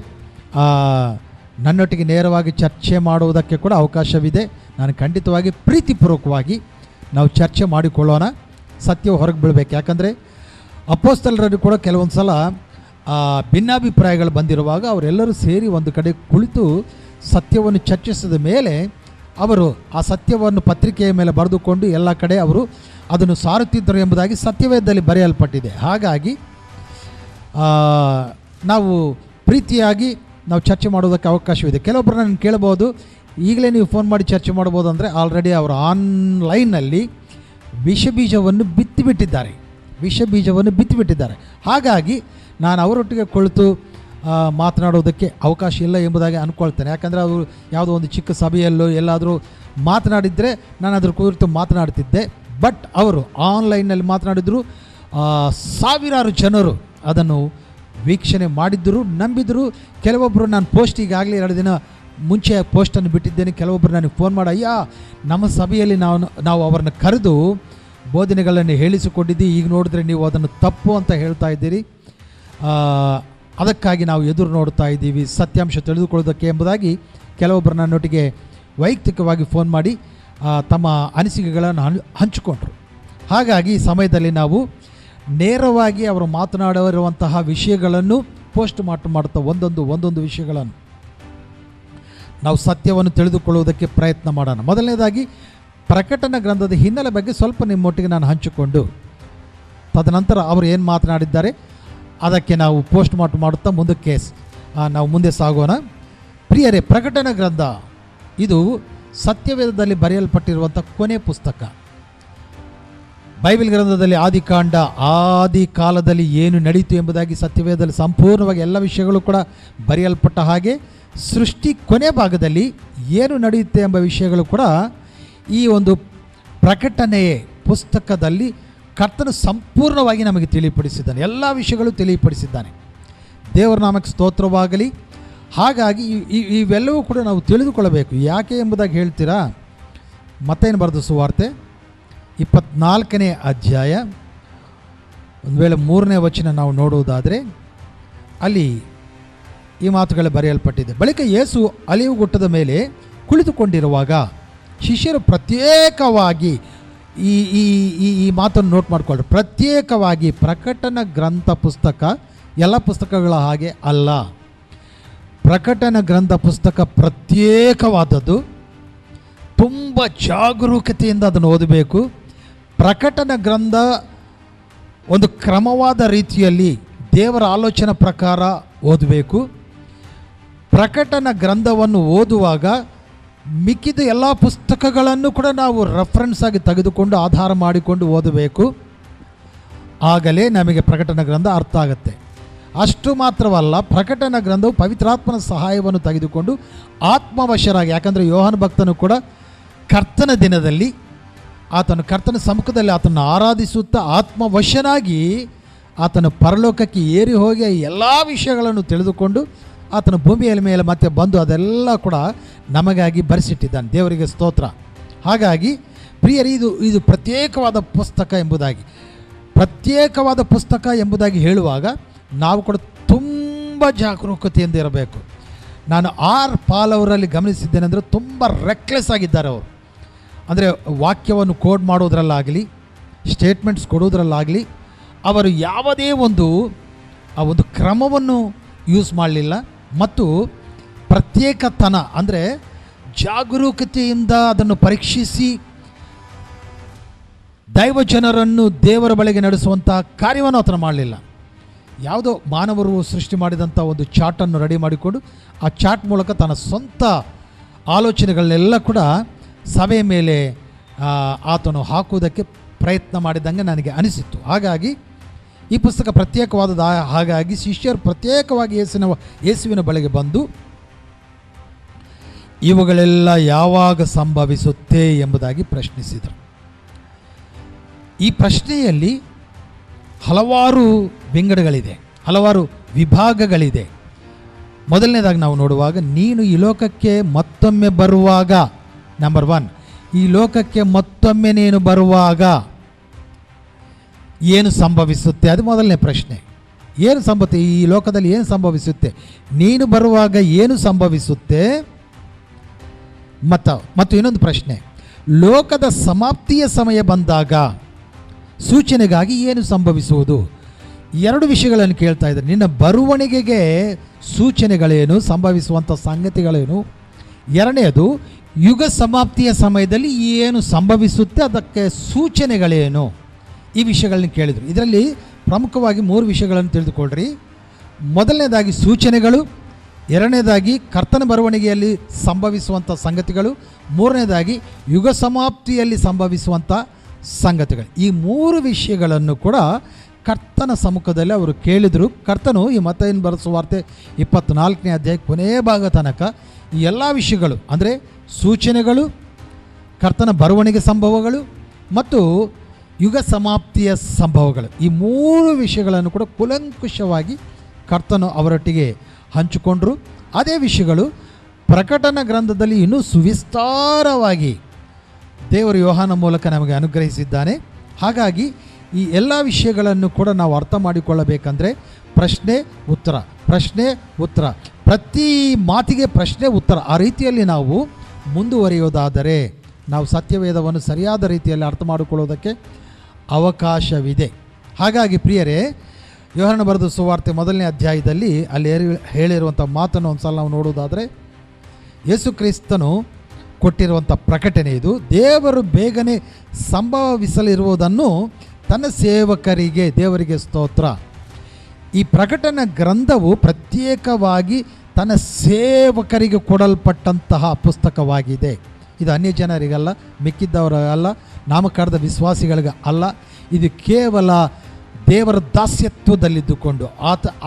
ನನ್ನೊಟ್ಟಿಗೆ ನೇರವಾಗಿ ಚರ್ಚೆ ಮಾಡುವುದಕ್ಕೆ ಕೂಡ ಅವಕಾಶವಿದೆ. ನಾನು ಖಂಡಿತವಾಗಿ ಪ್ರೀತಿಪೂರ್ವಕವಾಗಿ ನಾವು ಚರ್ಚೆ ಮಾಡಿಕೊಳ್ಳೋಣ. ಸತ್ಯವು ಹೊರಗೆ ಬೀಳಬೇಕು. ಯಾಕಂದರೆ ಅಪೊಸ್ತಲರಲ್ಲಿ ಕೂಡ ಕೆಲವೊಂದು ಸಲ ಭಿನ್ನಾಭಿಪ್ರಾಯಗಳು ಬಂದಿರುವಾಗ ಅವರೆಲ್ಲರೂ ಸೇರಿ ಒಂದು ಕಡೆ ಕುಳಿತು ಸತ್ಯವನ್ನು ಚರ್ಚಿಸಿದ ಮೇಲೆ ಅವರು ಆ ಸತ್ಯವನ್ನು ಪತ್ರಿಕೆಯ ಮೇಲೆ ಬರೆದುಕೊಂಡು ಎಲ್ಲ ಕಡೆ ಅವರು ಅದನ್ನು ಸಾರುತ್ತಿದ್ದರು ಎಂಬುದಾಗಿ ಸತ್ಯವೇದದಲ್ಲಿ ಬರೆಯಲ್ಪಟ್ಟಿದೆ. ಹಾಗಾಗಿ ನಾವು ಪ್ರೀತಿಯಾಗಿ ನಾವು ಚರ್ಚೆ ಮಾಡೋದಕ್ಕೆ ಅವಕಾಶವಿದೆ. ಕೆಲವೊಬ್ಬರು ನಾನು ಕೇಳ್ಬೋದು, ಈಗಲೇ ನೀವು ಫೋನ್ ಮಾಡಿ ಚರ್ಚೆ ಮಾಡ್ಬೋದು ಅಂದರೆ ಆಲ್ರೆಡಿ ಅವರು ಆನ್ಲೈನ್ನಲ್ಲಿ ವಿಷಬೀಜವನ್ನು ಬಿತ್ತಿಬಿಟ್ಟಿದ್ದಾರೆ. ಹಾಗಾಗಿ ನಾನು ಅವರೊಟ್ಟಿಗೆ ಕುಳಿತು ಮಾತನಾಡೋದಕ್ಕೆ ಅವಕಾಶ ಇಲ್ಲ ಎಂಬುದಾಗಿ ಅಂದ್ಕೊಳ್ತೇನೆ. ಯಾಕಂದರೆ ಅವರು ಯಾವುದೋ ಒಂದು ಚಿಕ್ಕ ಸಭೆಯಲ್ಲೋ ಎಲ್ಲಾದರೂ ಮಾತನಾಡಿದರೆ ನಾನು ಅದ್ರ ಕುರಿತು ಮಾತನಾಡ್ತಿದ್ದೆ. ಬಟ್ ಅವರು ಆನ್ಲೈನ್ನಲ್ಲಿ ಮಾತನಾಡಿದರು. ಸಾವಿರಾರು ಜನರು ಅದನ್ನು ವೀಕ್ಷಣೆ ಮಾಡಿದ್ದರು, ನಂಬಿದರು. ಕೆಲವೊಬ್ಬರು ನಾನು ಪೋಸ್ಟ್ ಈಗಾಗಲೇ 2 ದಿನ ಮುಂಚೆ ಪೋಸ್ಟನ್ನು ಬಿಟ್ಟಿದ್ದೇನೆ. ಕೆಲವೊಬ್ಬರು ನನಗೆ ಫೋನ್ ಮಾಡಿ, ಅಯ್ಯ ನಮ್ಮ ಸಭೆಯಲ್ಲಿ ನಾವು ಅವರನ್ನು ಕರೆದು ಬೋಧನೆಗಳನ್ನು ಹೇಳಿಸಿಕೊಂಡಿದ್ದೀವಿ, ಈಗ ನೋಡಿದ್ರೆ ನೀವು ಅದನ್ನು ತಪ್ಪು ಅಂತ ಹೇಳ್ತಾ ಇದ್ದೀರಿ, ಅದಕ್ಕಾಗಿ ನಾವು ಎದುರು ನೋಡ್ತಾ ಇದ್ದೀವಿ ಸತ್ಯಾಂಶ ತಿಳಿದುಕೊಳ್ಳೋದಕ್ಕೆ ಎಂಬುದಾಗಿ ಕೆಲವೊಬ್ಬರು ನನ್ನೊಟ್ಟಿಗೆ ವೈಯಕ್ತಿಕವಾಗಿ ಫೋನ್ ಮಾಡಿ ತಮ್ಮ ಅನಿಸಿಕೆಗಳನ್ನು ಹಂಚಿಕೊಂಡ್ರು. ಹಾಗಾಗಿ ಈ ಸಮಯದಲ್ಲಿ ನಾವು ನೇರವಾಗಿ ಅವರು ಮಾತನಾಡಿರುವಂತಹ ವಿಷಯಗಳನ್ನು ಪೋಸ್ಟ್ ಮಾಡ್ತಾ ಒಂದೊಂದು ವಿಷಯಗಳನ್ನು ನಾವು ಸತ್ಯವನ್ನು ತಿಳಿದುಕೊಳ್ಳುವುದಕ್ಕೆ ಪ್ರಯತ್ನ ಮಾಡೋಣ. ಮೊದಲನೇದಾಗಿ ಪ್ರಕಟಣಾ ಗ್ರಂಥದ ಹಿನ್ನೆಲೆ ಬಗ್ಗೆ ಸ್ವಲ್ಪ ನಿಮ್ಮೊಟ್ಟಿಗೆ ನಾನು ಹಂಚಿಕೊಂಡು ತದನಂತರ ಅವರು ಏನು ಮಾತನಾಡಿದ್ದಾರೆ ಅದಕ್ಕೆ ನಾವು ಪೋಸ್ಟ್ ಮಾಡುತ್ತಾ ನಾವು ಮುಂದೆ ಸಾಗೋಣ. ಪ್ರಿಯರೇ, ಪ್ರಕಟಣಾ ಗ್ರಂಥ ಇದು ಸತ್ಯವೇದದಲ್ಲಿ ಬರೆಯಲ್ಪಟ್ಟಿರುವಂಥ ಕೊನೆ ಪುಸ್ತಕ. ಬೈಬಲ್ ಗ್ರಂಥದಲ್ಲಿ ಆದಿ ಕಾಲದಲ್ಲಿ ಏನು ನಡೀತು ಎಂಬುದಾಗಿ ಸತ್ಯವೇದದಲ್ಲಿ ಸಂಪೂರ್ಣವಾಗಿ ಎಲ್ಲ ವಿಷಯಗಳು ಕೂಡ ಬರೆಯಲ್ಪಟ್ಟ ಹಾಗೆ ಸೃಷ್ಟಿ ಕೊನೆ ಭಾಗದಲ್ಲಿ ಏನು ನಡೆಯುತ್ತೆ ಎಂಬ ವಿಷಯಗಳು ಕೂಡ ಈ ಒಂದು ಪ್ರಕಟಣೆ ಪುಸ್ತಕದಲ್ಲಿ ಕರ್ತನು ಸಂಪೂರ್ಣವಾಗಿ ನಮಗೆ ತಿಳಿಪಡಿಸಿದ್ದಾನೆ. ಎಲ್ಲ ವಿಷಯಗಳು ತಿಳಿಪಡಿಸಿದ್ದಾನೆ. ದೇವರ ನಾಮಕ್ಕೆ ಸ್ತೋತ್ರವಾಗಲಿ. ಹಾಗಾಗಿ ಇವೆಲ್ಲವೂ ಕೂಡ ನಾವು ತಿಳಿದುಕೊಳ್ಳಬೇಕು. ಯಾಕೆ ಎಂಬುದಾಗಿ ಹೇಳ್ತೀರಾ? ಮತ್ತೇನು ಬರೆದ ಸುವಾರ್ತೆ 24ನೇ ಅಧ್ಯಾಯ ಒಂದು ವೇಳೆ 3ನೇ ವಚನ ನಾವು ನೋಡುವುದಾದರೆ ಅಲ್ಲಿ ಈ ಮಾತುಗಳು ಬರೆಯಲ್ಪಟ್ಟಿದೆ. ಬಳಿಕ ಯೇಸು ಅಲಿವು ಗುಡ್ಡದ ಮೇಲೆ ಕುಳಿತುಕೊಂಡಿರುವಾಗ ಶಿಷ್ಯರು ಪ್ರತ್ಯೇಕವಾಗಿ ಈ ಮಾತನ್ನು ನೋಟ್ ಮಾಡಿಕೊಳ್ಳ್ರಿ. ಪ್ರತ್ಯೇಕವಾಗಿ ಪ್ರಕಟಣಾ ಗ್ರಂಥ ಪುಸ್ತಕ ಎಲ್ಲ ಪುಸ್ತಕಗಳ ಹಾಗೆ ಅಲ್ಲ. ಪ್ರಕಟಣಾ ಗ್ರಂಥ ಪುಸ್ತಕ ಪ್ರತ್ಯೇಕವಾದದ್ದು. ತುಂಬ ಜಾಗರೂಕತೆಯಿಂದ ಅದನ್ನು ಓದಬೇಕು. ಪ್ರಕಟಣಾ ಗ್ರಂಥ ಒಂದು ಕ್ರಮವಾದ ರೀತಿಯಲ್ಲಿ ದೇವರ ಆಲೋಚನೆ ಪ್ರಕಾರ ಓದಬೇಕು. ಪ್ರಕಟಣಾ ಗ್ರಂಥವನ್ನು ಓದುವಾಗ ಮಿಕ್ಕಿದ ಎಲ್ಲ ಪುಸ್ತಕಗಳನ್ನು ಕೂಡ ನಾವು ರೆಫರೆನ್ಸ್ ಆಗಿ ತೆಗೆದುಕೊಂಡು ಆಧಾರ ಮಾಡಿಕೊಂಡು ಓದಬೇಕು. ಆಗಲೇ ನಮಗೆ ಪ್ರಕಟಣಾ ಗ್ರಂಥ ಅರ್ಥ ಆಗುತ್ತೆ. ಅಷ್ಟು ಮಾತ್ರವಲ್ಲ, ಪ್ರಕಟಣಾ ಗ್ರಂಥವು ಪವಿತ್ರಾತ್ಮನ ಸಹಾಯವನ್ನು ತೆಗೆದುಕೊಂಡು ಆತ್ಮವಶರಾಗಿ, ಯಾಕಂದರೆ ಯೋಹಾನ ಭಕ್ತನು ಕೂಡ ಕರ್ತನ ದಿನದಲ್ಲಿ ಕರ್ತನ ಸಮ್ಮುಖದಲ್ಲಿ ಆತನ ಆರಾಧಿಸುತ್ತಾ ಆತ್ಮವಶನಾಗಿ ಆತನ ಪರಲೋಕಕ್ಕೆ ಏರಿ ಹೋಗಿ ಎಲ್ಲ ವಿಷಯಗಳನ್ನು ತಿಳಿದುಕೊಂಡು ಆತನ ಭೂಮಿಯ ಮೇಲೆ ಮತ್ತೆ ಬಂದು ಅದೆಲ್ಲ ಕೂಡ ನಮಗಾಗಿ ಬರೆಸಿಟ್ಟಿದ್ದಾನೆ. ದೇವರಿಗೆ ಸ್ತೋತ್ರ. ಹಾಗಾಗಿ ಪ್ರಿಯರೇ, ಇದು ಪ್ರತ್ಯೇಕವಾದ ಪುಸ್ತಕ ಎಂಬುದಾಗಿ ಹೇಳುವಾಗ ನಾವು ಕೂಡ ತುಂಬ ಜಾಗರೂಕತೆಯಿಂದ ಇರಬೇಕು. ನಾನು ಆರ್ ಪಾಲ್ ಅವರಲ್ಲಿ ಗಮನಿಸಿದ್ದೇನೆ ಅಂದರೆ ತುಂಬ ರೆಕ್ಲೆಸ್ ಆಗಿದ್ದಾರೆ ಅವರು. ಅಂದರೆ ವಾಕ್ಯವನ್ನು ಕೋಡ್ ಮಾಡೋದ್ರಲ್ಲಾಗಲಿ, ಸ್ಟೇಟ್ಮೆಂಟ್ಸ್ ಕೊಡೋದ್ರಲ್ಲಾಗಲಿ ಅವರು ಯಾವುದೇ ಒಂದು ಕ್ರಮವನ್ನು ಯೂಸ್ ಮಾಡಲಿಲ್ಲ. ಮತ್ತು ಪ್ರತ್ಯೇಕತನ ಅಂದರೆ ಜಾಗರೂಕತೆಯಿಂದ ಅದನ್ನು ಪರೀಕ್ಷಿಸಿ ದೈವ ಜನರನ್ನು ದೇವರ ಬಳಿಗೆ ನಡೆಸುವಂಥ ಕಾರ್ಯವನ್ನು ಆತನು ಮಾಡಲಿಲ್ಲ. ಯಾವುದೋ ಮಾನವರು ಸೃಷ್ಟಿ ಮಾಡಿದಂಥ ಒಂದು ಚಾರ್ಟನ್ನು ರೆಡಿ ಮಾಡಿಕೊಂಡು ಆ ಚಾರ್ಟ್ ಮೂಲಕ ತನ್ನ ಸ್ವಂತ ಆಲೋಚನೆಗಳನ್ನೆಲ್ಲ ಕೂಡ ಸಭೆಯ ಮೇಲೆ ಆತನು ಹಾಕುವುದಕ್ಕೆ ಪ್ರಯತ್ನ ಮಾಡಿದಂಗೆ ನನಗೆ ಅನಿಸಿತ್ತು. ಹಾಗಾಗಿ ಈ ಪುಸ್ತಕ ಪ್ರತ್ಯೇಕವಾದದ್ದು. ಹಾಗಾಗಿ ಶಿಷ್ಯರು ಪ್ರತ್ಯೇಕವಾಗಿ ಯೇಸುವಿನ ಬಳಿಗೆ ಬಂದು ಇವುಗಳೆಲ್ಲ ಯಾವಾಗ ಸಂಭವಿಸುತ್ತೆ ಎಂಬುದಾಗಿ ಪ್ರಶ್ನಿಸಿದರು. ಈ ಪ್ರಶ್ನೆಯಲ್ಲಿ ಹಲವಾರು ವಿಂಗಡಗಳಿದೆ, ಹಲವಾರು ವಿಭಾಗಗಳಿದೆ. ಮೊದಲನೇದಾಗಿ ನಾವು ನೋಡುವಾಗ, ನೀನು ಈ ಲೋಕಕ್ಕೆ ಮತ್ತೊಮ್ಮೆ ಬರುವಾಗ, ನಂಬರ್ 1, ಈ ಲೋಕಕ್ಕೆ ಮತ್ತೊಮ್ಮೆ ನೀನು ಬರುವಾಗ ಏನು ಸಂಭವಿಸುತ್ತೆ? ಅದು ಮೊದಲನೇ ಪ್ರಶ್ನೆ. ಏನು ಸಂಭವಿಸುತ್ತೆ? ಈ ಲೋಕದಲ್ಲಿ ಏನು ಸಂಭವಿಸುತ್ತೆ? ನೀನು ಬರುವಾಗ ಏನು ಸಂಭವಿಸುತ್ತೆ? ಮತ್ತು ಇನ್ನೊಂದು ಪ್ರಶ್ನೆ, ಲೋಕದ ಸಮಾಪ್ತಿಯ ಸಮಯ ಬಂದಾಗ ಸೂಚನೆಗಾಗಿ ಏನು ಸಂಭವಿಸುವುದು? 2 ವಿಷಯಗಳನ್ನು ಕೇಳ್ತಾ ಇದ್ದಾರೆ. ನಿನ್ನ ಬರುವಣಿಗೆಗೆ ಸೂಚನೆಗಳೇನು, ಸಂಭವಿಸುವಂಥ ಸಂಗತಿಗಳೇನು? ಎರಡನೆಯದು, ಯುಗ ಸಮಾಪ್ತಿಯ ಸಮಯದಲ್ಲಿ ಏನು ಸಂಭವಿಸುತ್ತೆ, ಅದಕ್ಕೆ ಸೂಚನೆಗಳೇನು? ಈ ವಿಷಯಗಳನ್ನ ಕೇಳಿದರು. ಇದರಲ್ಲಿ ಪ್ರಮುಖವಾಗಿ 3 ವಿಷಯಗಳನ್ನು ತಿಳಿದುಕೊಳ್ಳ್ರಿ. ಮೊದಲನೇದಾಗಿ ಸೂಚನೆಗಳು, ಎರಡನೇದಾಗಿ ಕರ್ತನ ಬರವಣಿಗೆಯಲ್ಲಿ ಸಂಭವಿಸುವಂಥ ಸಂಗತಿಗಳು, ಮೂರನೇದಾಗಿ ಯುಗ ಸಮಾಪ್ತಿಯಲ್ಲಿ ಸಂಭವಿಸುವಂಥ ಸಂಗತಿಗಳು. ಈ 3 ವಿಷಯಗಳನ್ನು ಕೂಡ ಕರ್ತನ ಸಮ್ಮುಖದಲ್ಲಿ ಅವರು ಕೇಳಿದರು. ಕರ್ತನು ಈ ಮತ್ತಾಯನ ಬರೆದ ಸುವಾರ್ತೆ 24ನೇ ಅಧ್ಯಾಯ ಕೊನೆಯ ಭಾಗ ತನಕ ಈ ಎಲ್ಲ ವಿಷಯಗಳು, ಅಂದರೆ ಸೂಚನೆಗಳು, ಕರ್ತನ ಬರವಣಿಗೆ ಸಂಭವಗಳು ಮತ್ತು ಯುಗ ಸಮಾಪ್ತಿಯ ಸಂಭವಗಳು, ಈ 3 ವಿಷಯಗಳನ್ನು ಕೂಡ ಕೂಲಂಕುಷವಾಗಿ ಕರ್ತನು ಅವರೊಟ್ಟಿಗೆ ಹಂಚಿಕೊಂಡರು. ಅದೇ ವಿಷಯಗಳು ಪ್ರಕಟಣ ಗ್ರಂಥದಲ್ಲಿ ಇನ್ನೂ ಸುವಿಸ್ತಾರವಾಗಿ ದೇವರು ಯೋಹಾನ ಮೂಲಕ ನಮಗೆ ಅನುಗ್ರಹಿಸಿದ್ದಾನೆ. ಹಾಗಾಗಿ ಈ ಎಲ್ಲ ವಿಷಯಗಳನ್ನು ಕೂಡ ನಾವು ಅರ್ಥ ಮಾಡಿಕೊಳ್ಳಬೇಕಂದ್ರೆ ಪ್ರಶ್ನೆ ಉತ್ತರ, ಪ್ರಶ್ನೆ ಉತ್ತರ, ಪ್ರತಿ ಮಾತಿಗೆ ಪ್ರಶ್ನೆ ಉತ್ತರ, ಆ ರೀತಿಯಲ್ಲಿ ನಾವು ಮುಂದುವರಿಯೋದಾದರೆ ನಾವು ಸತ್ಯವೇದವನ್ನು ಸರಿಯಾದ ರೀತಿಯಲ್ಲಿ ಅರ್ಥ ಮಾಡಿಕೊಳ್ಳೋದಕ್ಕೆ ಅವಕಾಶವಿದೆ. ಹಾಗಾಗಿ ಪ್ರಿಯರೇ, ಯೋಹಾನನ ಬರೆದ ಸುವಾರ್ತೆ 1ನೇ ಅಧ್ಯಾಯದಲ್ಲಿ ಅಲ್ಲಿ ಹೇಳಿರುವಂಥ ಮಾತನ್ನು ಒಂದು ಸಲ ನಾವು ನೋಡೋದಾದರೆ, ಯೇಸು ಕ್ರಿಸ್ತನು ಕೊಟ್ಟಿರುವಂಥ ಪ್ರಕಟಣೆ ಇದು. ದೇವರು ಬೇಗನೆ ಸಂಭವಿಸಲಿರುವುದನ್ನು ತನ್ನ ಸೇವಕರಿಗೆ, ದೇವರಿಗೆ ಸ್ತೋತ್ರ. ಈ ಪ್ರಕಟಣ ಗ್ರಂಥವು ಪ್ರತ್ಯೇಕವಾಗಿ ತನ್ನ ಸೇವಕರಿಗೆ ಕೊಡಲ್ಪಟ್ಟಂತಹ ಪುಸ್ತಕವಾಗಿದೆ. ಇದು ಅನ್ಯ ಜನರಿಗಲ್ಲ, ಮಿಕ್ಕಿದ್ದವರಲ್ಲ, ನಾಮಕಾರದ ವಿಶ್ವಾಸಿಗಳಿಗೆ ಅಲ್ಲ. ಇದು ಕೇವಲ ದೇವರ ದಾಸ್ಯತ್ವದಲ್ಲಿದ್ದುಕೊಂಡು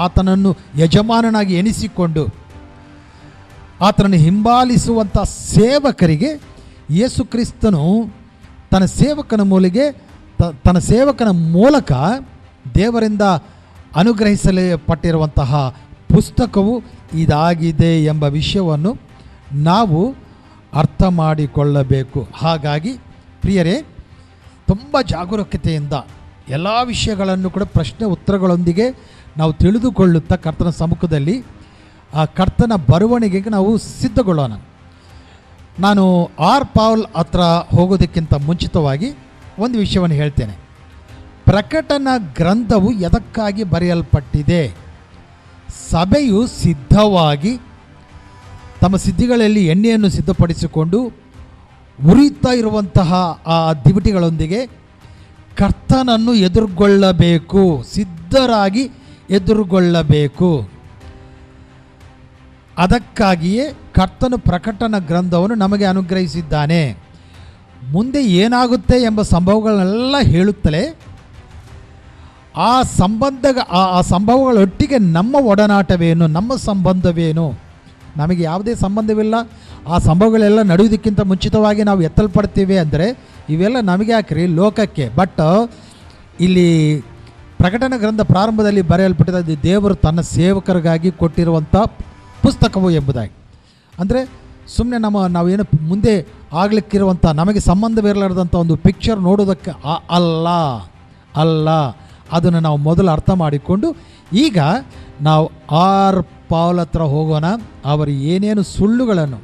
ಆತನನ್ನು ಯಜಮಾನನಾಗಿ ಎನಿಸಿಕೊಂಡು ಆತನನ್ನು ಹಿಂಬಾಲಿಸುವಂಥ ಸೇವಕರಿಗೆ ಯೇಸು ಕ್ರಿಸ್ತನು ತನ್ನ ಸೇವಕನ ಮೂಲಕ ದೇವರಿಂದ ಅನುಗ್ರಹಿಸಲ್ಪಟ್ಟಿರುವಂತಹ ಪುಸ್ತಕವು ಇದಾಗಿದೆ ಎಂಬ ವಿಷಯವನ್ನು ನಾವು ಅರ್ಥ ಮಾಡಿಕೊಳ್ಳಬೇಕು. ಹಾಗಾಗಿ ಪ್ರಿಯರೇ, ತುಂಬ ಜಾಗರೂಕತೆಯಿಂದ ಎಲ್ಲ ವಿಷಯಗಳನ್ನು ಕೂಡ ಪ್ರಶ್ನೆ ಉತ್ತರಗಳೊಂದಿಗೆ ನಾವು ತಿಳಿದುಕೊಳ್ಳುತ್ತಾ ಕರ್ತನ ಸಮ್ಮುಖದಲ್ಲಿ ಆ ಕರ್ತನ ಬರವಣಿಗೆಗೆ ನಾವು ಸಿದ್ಧಗೊಳ್ಳೋಣ. ನಾನು ಆರ್ ಪಾಲ್ ಹತ್ರ ಹೋಗೋದಕ್ಕಿಂತ ಮುಂಚಿತವಾಗಿ ಒಂದು ವಿಷಯವನ್ನು ಹೇಳ್ತೇನೆ. ಪ್ರಕಟಣ ಗ್ರಂಥವು ಎದಕ್ಕಾಗಿ ಬರೆಯಲ್ಪಟ್ಟಿದೆ? ಸಭೆಯು ಸಿದ್ಧವಾಗಿ ತಮ್ಮ ಸಿದ್ಧಿಗಳಲ್ಲಿ ಎಣ್ಣೆಯನ್ನು ಸಿದ್ಧಪಡಿಸಿಕೊಂಡು ಉರಿಯುತ್ತಾ ಇರುವಂತಹ ಆ ದಿವಿಟಿಗಳೊಂದಿಗೆ ಕರ್ತನನ್ನು ಎದುರುಗೊಳ್ಳಬೇಕು, ಸಿದ್ಧರಾಗಿ ಎದುರುಗೊಳ್ಳಬೇಕು. ಅದಕ್ಕಾಗಿಯೇ ಕರ್ತನು ಪ್ರಕಟಣ ಗ್ರಂಥವನ್ನು ನಮಗೆ ಅನುಗ್ರಹಿಸಿದ್ದಾನೆ. ಮುಂದೆ ಏನಾಗುತ್ತೆ ಎಂಬ ಸಂಭವಗಳನ್ನೆಲ್ಲ ಹೇಳುತ್ತಲೇ ಆ ಸಂಭವಗಳೊಟ್ಟಿಗೆ ನಮ್ಮ ಒಡನಾಟವೇನು, ನಮ್ಮ ಸಂಬಂಧವೇನು? ನಮಗೆ ಯಾವುದೇ ಸಂಬಂಧವಿಲ್ಲ. ಆ ಸಂಭವಗಳೆಲ್ಲ ನಡೆಯುವುದಕ್ಕಿಂತ ಮುಂಚಿತವಾಗಿ ನಾವು ಎತ್ತಲ್ಪಡ್ತೀವಿ ಅಂದರೆ ಇವೆಲ್ಲ ನಮಗೆ ಯಾಕ್ರಿ, ಲೋಕಕ್ಕೆ. ಬಟ್ ಇಲ್ಲಿ ಪ್ರಕಟಣ ಗ್ರಂಥ ಪ್ರಾರಂಭದಲ್ಲಿ ಬರೆಯಲ್ಪಟ್ಟಿದೆ ದೇವರು ತನ್ನ ಸೇವಕರಿಗಾಗಿ ಕೊಟ್ಟಿರುವಂಥ ಪುಸ್ತಕವು ಎಂಬುದಾಗಿ. ಅಂದರೆ ಸುಮ್ಮನೆ ನಾವೇನು ಮುಂದೆ ಆಗಲಿಕ್ಕಿರುವಂಥ ನಮಗೆ ಸಂಬಂಧವಿರಲಾರ್ದಂಥ ಒಂದು ಪಿಕ್ಚರ್ ನೋಡೋದಕ್ಕೆ ಅಲ್ಲ. ಅದನ್ನು ನಾವು ಮೊದಲು ಅರ್ಥ ಮಾಡಿಕೊಂಡು ಈಗ ನಾವು ಆರ್ ಪೌಲ ಹತ್ರ ಹೋಗೋಣ. ಅವರು ಏನೇನು ಸುಳ್ಳುಗಳನ್ನು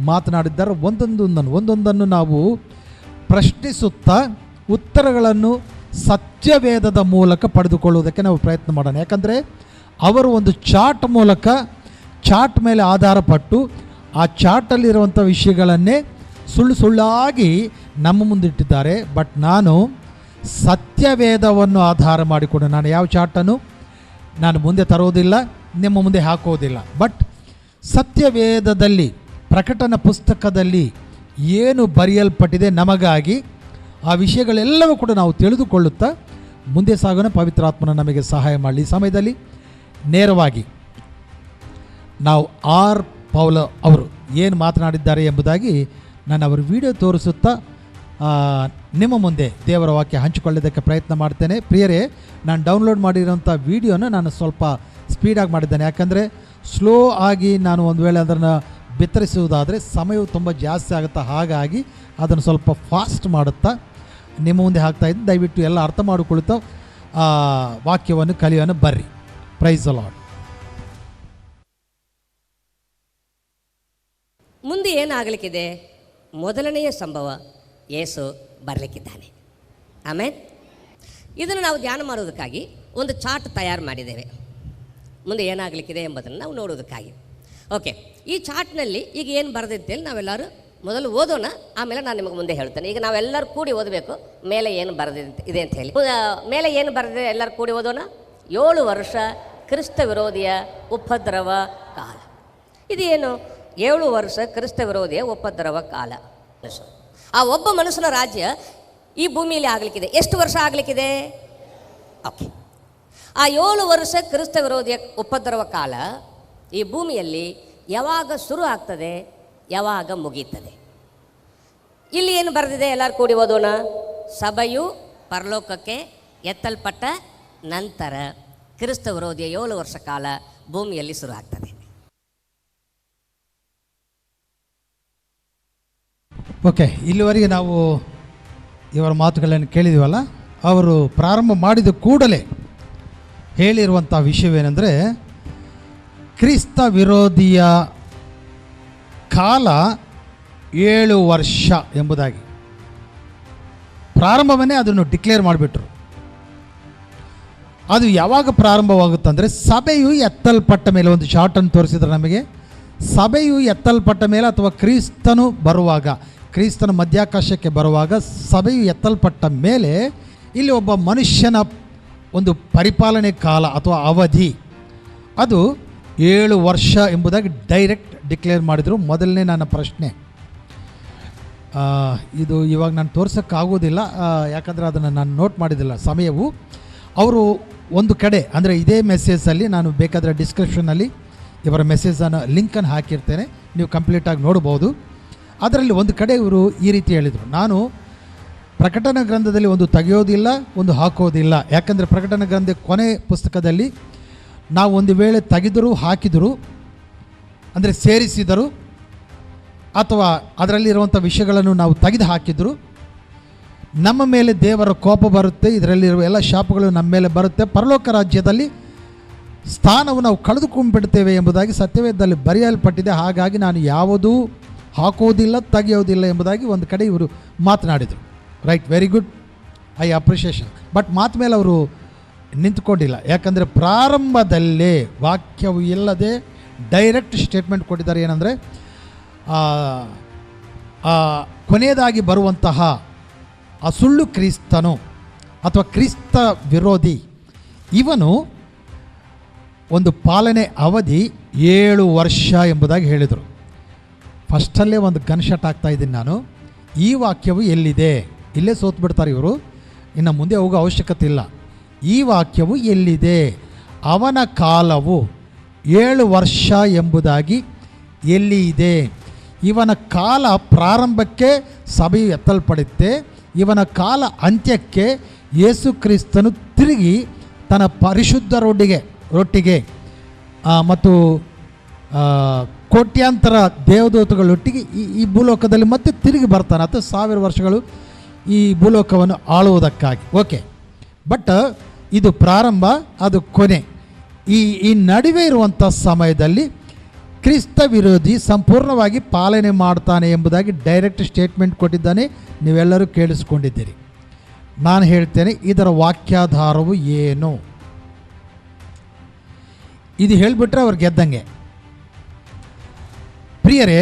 ಮಾತನಾಡಿದ್ದಾರೆ ಒಂದೊಂದನ್ನು ನಾವು ಪ್ರಶ್ನಿಸುತ್ತಾ ಉತ್ತರಗಳನ್ನು ಸತ್ಯವೇದದ ಮೂಲಕ ಪಡೆದುಕೊಳ್ಳುವುದಕ್ಕೆ ನಾವು ಪ್ರಯತ್ನ ಮಾಡೋಣ. ಯಾಕಂದರೆ ಅವರು ಒಂದು ಚಾರ್ಟ್ ಮೇಲೆ ಆಧಾರಪಟ್ಟು ಆ ಚಾರ್ಟಲ್ಲಿರುವಂಥ ವಿಷಯಗಳನ್ನೇ ಸುಳ್ಳಾಗಿ ನಮ್ಮ ಮುಂದಿಟ್ಟಿದ್ದಾರೆ. ಬಟ್ ನಾನು ಸತ್ಯವೇದವನ್ನು ಆಧಾರ ಮಾಡಿಕೊಂಡು ನಾನು ಯಾವ ಚಾರ್ಟನ್ನು ನಾನು ಮುಂದೆ ತರೋದಿಲ್ಲ, ನಿಮ್ಮ ಮುಂದೆ ಹಾಕೋದಿಲ್ಲ. ಬಟ್ ಸತ್ಯವೇದದಲ್ಲಿ ಪ್ರಕಟಣಾ ಪುಸ್ತಕದಲ್ಲಿ ಏನು ಬರೆಯಲ್ಪಟ್ಟಿದೆ ನಮಗಾಗಿ ಆ ವಿಷಯಗಳೆಲ್ಲವೂ ಕೂಡ ನಾವು ತಿಳಿದುಕೊಳ್ಳುತ್ತಾ ಮುಂದೆ ಸಾಗೋಣ. ಪವಿತ್ರಾತ್ಮನ ನಮಗೆ ಸಹಾಯ ಮಾಡಲಿ. ಈ ಸಮಯದಲ್ಲಿ ನೇರವಾಗಿ ನಾವು ಪೌಲ ಅವರು ಏನು ಮಾತನಾಡಿದ್ದಾರೆ ಎಂಬುದಾಗಿ ನಾನು ಅವರ ವಿಡಿಯೋ ತೋರಿಸುತ್ತಾ ನಿಮ್ಮ ಮುಂದೆ ದೇವರ ವಾಕ್ಯ ಹಂಚಿಕೊಳ್ಳೋದಕ್ಕೆ ಪ್ರಯತ್ನ ಮಾಡ್ತೇನೆ. ಪ್ರಿಯರೇ, ನಾನು ಡೌನ್ಲೋಡ್ ಮಾಡಿರೋಂಥ ವಿಡಿಯೋನ ನಾನು ಸ್ವಲ್ಪ ಸ್ಪೀಡಾಗಿ ಮಾಡಿದ್ದೇನೆ. ಯಾಕಂದರೆ ಸ್ಲೋ ಆಗಿ ನಾನು ಒಂದು ವೇಳೆ ಅದನ್ನು ಬಿತ್ತರಿಸುವುದಾದರೆ ಸಮಯವು ತುಂಬ ಜಾಸ್ತಿ ಆಗುತ್ತಾ, ಹಾಗಾಗಿ ಅದನ್ನು ಸ್ವಲ್ಪ ಫಾಸ್ಟ್ ಮಾಡುತ್ತಾ ನಿಮ್ಮ ಮುಂದೆ ಹಾಕ್ತಾಯಿದ್ದು. ದಯವಿಟ್ಟು ಎಲ್ಲ ಅರ್ಥ ಮಾಡಿಕೊಳ್ತಾ ವಾಕ್ಯವನ್ನು ಕಲಿಯೋಣ ಬರ್ರಿ. Price the lord. ಮುಂದೆ ಏನಾಗಲಿಕ್ಕಿದೆ? ಮೊದಲನೆಯ ಸಂಭವ, ಯೇಸು ಬರಲಿಕ್ಕಿದ್ದಾನೆ. ಆಮೇಲೆ ಇದನ್ನು ನಾವು ಧ್ಯಾನ ಮಾಡೋದಕ್ಕಾಗಿ ಒಂದು ಚಾರ್ಟ್ ತಯಾರು ಮಾಡಿದ್ದೇವೆ, ಮುಂದೆ ಏನಾಗಲಿಕ್ಕಿದೆ ಎಂಬುದನ್ನು ನಾವು ನೋಡೋದಕ್ಕಾಗಿ. ಓಕೆ, ಈ ಚಾರ್ಟ್ನಲ್ಲಿ ಈಗ ಏನು ಬರೆದಿದ್ದೇವೆ ನಾವೆಲ್ಲರೂ ಮೊದಲು ಓದೋಣ, ಆಮೇಲೆ ನಾನು ನಿಮಗೆ ಮುಂದೆ ಹೇಳ್ತೇನೆ. ಈಗ ನಾವೆಲ್ಲರೂ ಕೂಡಿ ಓದಬೇಕು ಮೇಲೆ ಏನು ಬರೆದಿದೆ ಅಂತ ಹೇಳಿ. ಮೇಲೆ ಏನು ಬರೆದಿದೆ ಎಲ್ಲರೂ ಕೂಡಿ ಓದೋಣ. 7 ವರ್ಷ ಕ್ರಿಸ್ತ ವಿರೋಧಿಯ ಉಪದ್ರವ ಕಾಲ. ಇದೇನು 7 ವರ್ಷ ಕ್ರಿಸ್ತ ವಿರೋಧಿಯ ಉಪದ್ರವ ಕಾಲ? ಆ ಒಬ್ಬ ಮನುಷ್ಯನ ರಾಜ್ಯ ಈ ಭೂಮಿಯಲ್ಲಿ ಆಗಲಿಕ್ಕಿದೆ. ಎಷ್ಟು ವರ್ಷ ಆಗಲಿಕ್ಕಿದೆ? ಓಕೆ, ಆ 7 ವರ್ಷ ಕ್ರಿಸ್ತ ವಿರೋಧಿಯ ಉಪದ್ರವ ಕಾಲ ಈ ಭೂಮಿಯಲ್ಲಿ ಯಾವಾಗ ಶುರು ಆಗ್ತದೆ, ಯಾವಾಗ ಮುಗೀತದೆ? ಇಲ್ಲಿ ಏನು ಬರೆದಿದೆ ಎಲ್ಲರೂ ಕೂಡಿ ಓದೋಣ. ಸಭೆಯು ಪರಲೋಕಕ್ಕೆ ಎತ್ತಲ್ಪಟ್ಟ ನಂತರ ಕ್ರಿಸ್ತ ವಿರೋಧಿಯ 7 ವರ್ಷ ಕಾಲ ಭೂಮಿಯಲ್ಲಿ ಶುರು ಆಗ್ತದೆ. ಓಕೆ, ಇಲ್ಲಿವರೆಗೆ ನಾವು ಇವರ ಮಾತುಗಳನ್ನು ಕೇಳಿದ್ದೀವಲ್ಲ. ಅವರು ಪ್ರಾರಂಭ ಮಾಡಿದ ಕೂಡಲೇ ಹೇಳಿರುವಂಥ ವಿಷಯವೇನೆಂದರೆ ಕ್ರಿಸ್ತ ವಿರೋಧಿಯ ಕಾಲ 7 ವರ್ಷ ಎಂಬುದಾಗಿ ಪ್ರಾರಂಭವನ್ನೇ ಅದನ್ನು ಡಿಕ್ಲೇರ್ ಮಾಡಿಬಿಟ್ರು. ಅದು ಯಾವಾಗ ಪ್ರಾರಂಭವಾಗುತ್ತಂದರೆ ಸಭೆಯು ಎತ್ತಲ್ಪಟ್ಟ ಮೇಲೆ, ಒಂದು ಚಾರ್ಟನ್ನು ತೋರಿಸಿದ್ರೆ ನಮಗೆ, ಸಭೆಯು ಎತ್ತಲ್ಪಟ್ಟ ಮೇಲೆ ಅಥವಾ ಕ್ರಿಸ್ತನು ಬರುವಾಗ, ಕ್ರಿಸ್ತನ ಮಧ್ಯಾಕಾಶಕ್ಕೆ ಬರುವಾಗ ಸಭೆಯು ಎತ್ತಲ್ಪಟ್ಟ ಮೇಲೆ ಇಲ್ಲಿ ಒಬ್ಬ ಮನುಷ್ಯನ ಒಂದು ಪರಿಪಾಲನೆ ಕಾಲ ಅಥವಾ ಅವಧಿ ಅದು 7 ವರ್ಷ ಎಂಬುದಾಗಿ ಡೈರೆಕ್ಟ್ ಡಿಕ್ಲೇರ್ ಮಾಡಿದರು. ಮೊದಲನೇ ನನ್ನ ಪ್ರಶ್ನೆ, ಇದು ಇವಾಗ ನಾನು ತೋರ್ಸೋಕ್ಕಾಗೋದಿಲ್ಲ, ಯಾಕಂದರೆ ಅದನ್ನು ನಾನು ನೋಟ್ ಮಾಡಿದ್ದಿಲ್ಲ ಸಮಯವು. ಅವರು ಒಂದು ಕಡೆ ಅಂದರೆ ಇದೇ ಮೆಸೇಜಲ್ಲಿ ನಾನು ಬೇಕಾದರೆ ಡಿಸ್ಕ್ರಿಪ್ಷನ್ನಲ್ಲಿ ಇವರ ಮೆಸೇಜನ್ನು ಲಿಂಕನ್ನು ಹಾಕಿರ್ತೇನೆ, ನೀವು ಕಂಪ್ಲೀಟಾಗಿ ನೋಡ್ಬೋದು. ಅದರಲ್ಲಿ ಒಂದು ಕಡೆ ಇವರು ಈ ರೀತಿ ಹೇಳಿದರು, ನಾನು ಪ್ರಕಟಣಾ ಗ್ರಂಥದಲ್ಲಿ ಒಂದು ತೆಗೆಯೋದಿಲ್ಲ, ಒಂದು ಹಾಕೋದಿಲ್ಲ. ಯಾಕಂದರೆ ಪ್ರಕಟಣಾ ಗ್ರಂಥ ಕೊನೆ ಪುಸ್ತಕದಲ್ಲಿ ನಾವು ಒಂದು ವೇಳೆ ತೆಗೆದರೂ ಹಾಕಿದರೂ ಅಂದರೆ ಸೇರಿಸಿದರು ಅಥವಾ ಅದರಲ್ಲಿರುವಂಥ ವಿಷಯಗಳನ್ನು ನಾವು ತೆಗೆದು ಹಾಕಿದರು ನಮ್ಮ ಮೇಲೆ ದೇವರ ಕೋಪ ಬರುತ್ತೆ, ಇದರಲ್ಲಿರುವ ಎಲ್ಲ ಶಾಪಗಳು ನಮ್ಮ ಮೇಲೆ ಬರುತ್ತೆ, ಪರಲೋಕ ರಾಜ್ಯದಲ್ಲಿ ಸ್ಥಾನವು ನಾವು ಕಳೆದುಕೊಂಡ್ಬಿಡ್ತೇವೆ ಎಂಬುದಾಗಿ ಸತ್ಯವೇದದಲ್ಲಿ ಬರೆಯಲ್ಪಟ್ಟಿದೆ. ಹಾಗಾಗಿ ನಾನು ಯಾವುದೂ ಹಾಕೋದಿಲ್ಲ, ತೆಗೆಯೋದಿಲ್ಲ ಎಂಬುದಾಗಿ ಒಂದು ಕಡೆ ಇವರು ಮಾತನಾಡಿದರು. Right, very good, I appreciation. But ಮಾತು ಮೇಲೆ ಅವರು ನಿಂತುಕೊಂಡಿಲ್ಲ. ಯಾಕಂದರೆ ಪ್ರಾರಂಭದಲ್ಲೇ ವಾಕ್ಯವು ಇಲ್ಲದೆ ಡೈರೆಕ್ಟ್ ಸ್ಟೇಟ್ಮೆಂಟ್ ಕೊಟ್ಟಿದ್ದಾರೆ. ಏನಂದರೆ ಕೊನೆಯದಾಗಿ ಬರುವಂತಹ ಆ ಸುಳ್ಳು ಕ್ರಿಸ್ತನು ಅಥವಾ ಕ್ರಿಸ್ತ ವಿರೋಧಿ ಇವನು ಒಂದು ಪಾಲನೆ ಅವಧಿ 7 ವರ್ಷ ಎಂಬುದಾಗಿ ಹೇಳಿದರು. ಫಸ್ಟಲ್ಲೇ ಒಂದು ಗನ್ಶಾಟ್ ಆಗ್ತಾಯಿದ್ದೀನಿ ನಾನು. ಈ ವಾಕ್ಯವು ಎಲ್ಲಿದೆ? ಇಲ್ಲೇ ಸೋತು ಬಿಡ್ತಾರೆ ಇವರು, ಇನ್ನು ಮುಂದೆ ಹೋಗೋ ಅವಶ್ಯಕತೆ ಇಲ್ಲ. ಈ ವಾಕ್ಯವು ಎಲ್ಲಿದೆ? ಅವನ ಕಾಲವು 7 ವರ್ಷ ಎಂಬುದಾಗಿ ಎಲ್ಲಿ ಇದೆ? ಇವನ ಕಾಲ ಪ್ರಾರಂಭಕ್ಕೆ ಸಭೆಯು ಎತ್ತಲ್ಪಡುತ್ತೆ, ಇವನ ಕಾಲ ಅಂತ್ಯಕ್ಕೆ ಯೇಸು ಕ್ರಿಸ್ತನು ತಿರುಗಿ ತನ್ನ ಪರಿಶುದ್ಧರೊಟ್ಟಿಗೆ ಮತ್ತು ಕೋಟ್ಯಾಂತರ ದೇವದೂತಗಳೊಟ್ಟಿಗೆ ಈ ಭೂಲೋಕದಲ್ಲಿ ಮತ್ತೆ ತಿರುಗಿ ಬರ್ತಾನೆ. ಅಥವಾ 1000 ವರ್ಷಗಳು ಈ ಭೂಲೋಕವನ್ನು ಆಳುವುದಕ್ಕಾಗಿ. ಓಕೆ, ಬಟ್ ಇದು ಪ್ರಾರಂಭ, ಅದು ಕೊನೆ. ಈ ನಡುವೆ ಇರುವಂಥ ಸಮಯದಲ್ಲಿ ಕ್ರಿಸ್ತ ವಿರೋಧಿ ಸಂಪೂರ್ಣವಾಗಿ ಪಾಲನೆ ಮಾಡ್ತಾನೆ ಎಂಬುದಾಗಿ ಡೈರೆಕ್ಟ್ ಸ್ಟೇಟ್ಮೆಂಟ್ ಕೊಟ್ಟಿದ್ದಾನೆ. ನೀವೆಲ್ಲರೂ ಕೇಳಿಸ್ಕೊಂಡಿದ್ದೀರಿ. ನಾನು ಹೇಳ್ತೇನೆ, ಇದರ ವಾಕ್ಯಾಧಾರವು ಏನು? ಇದು ಹೇಳಿಬಿಟ್ರೆ ಅವ್ರು ಗೆದ್ದಂಗೆ. ಪ್ರಿಯರೇ,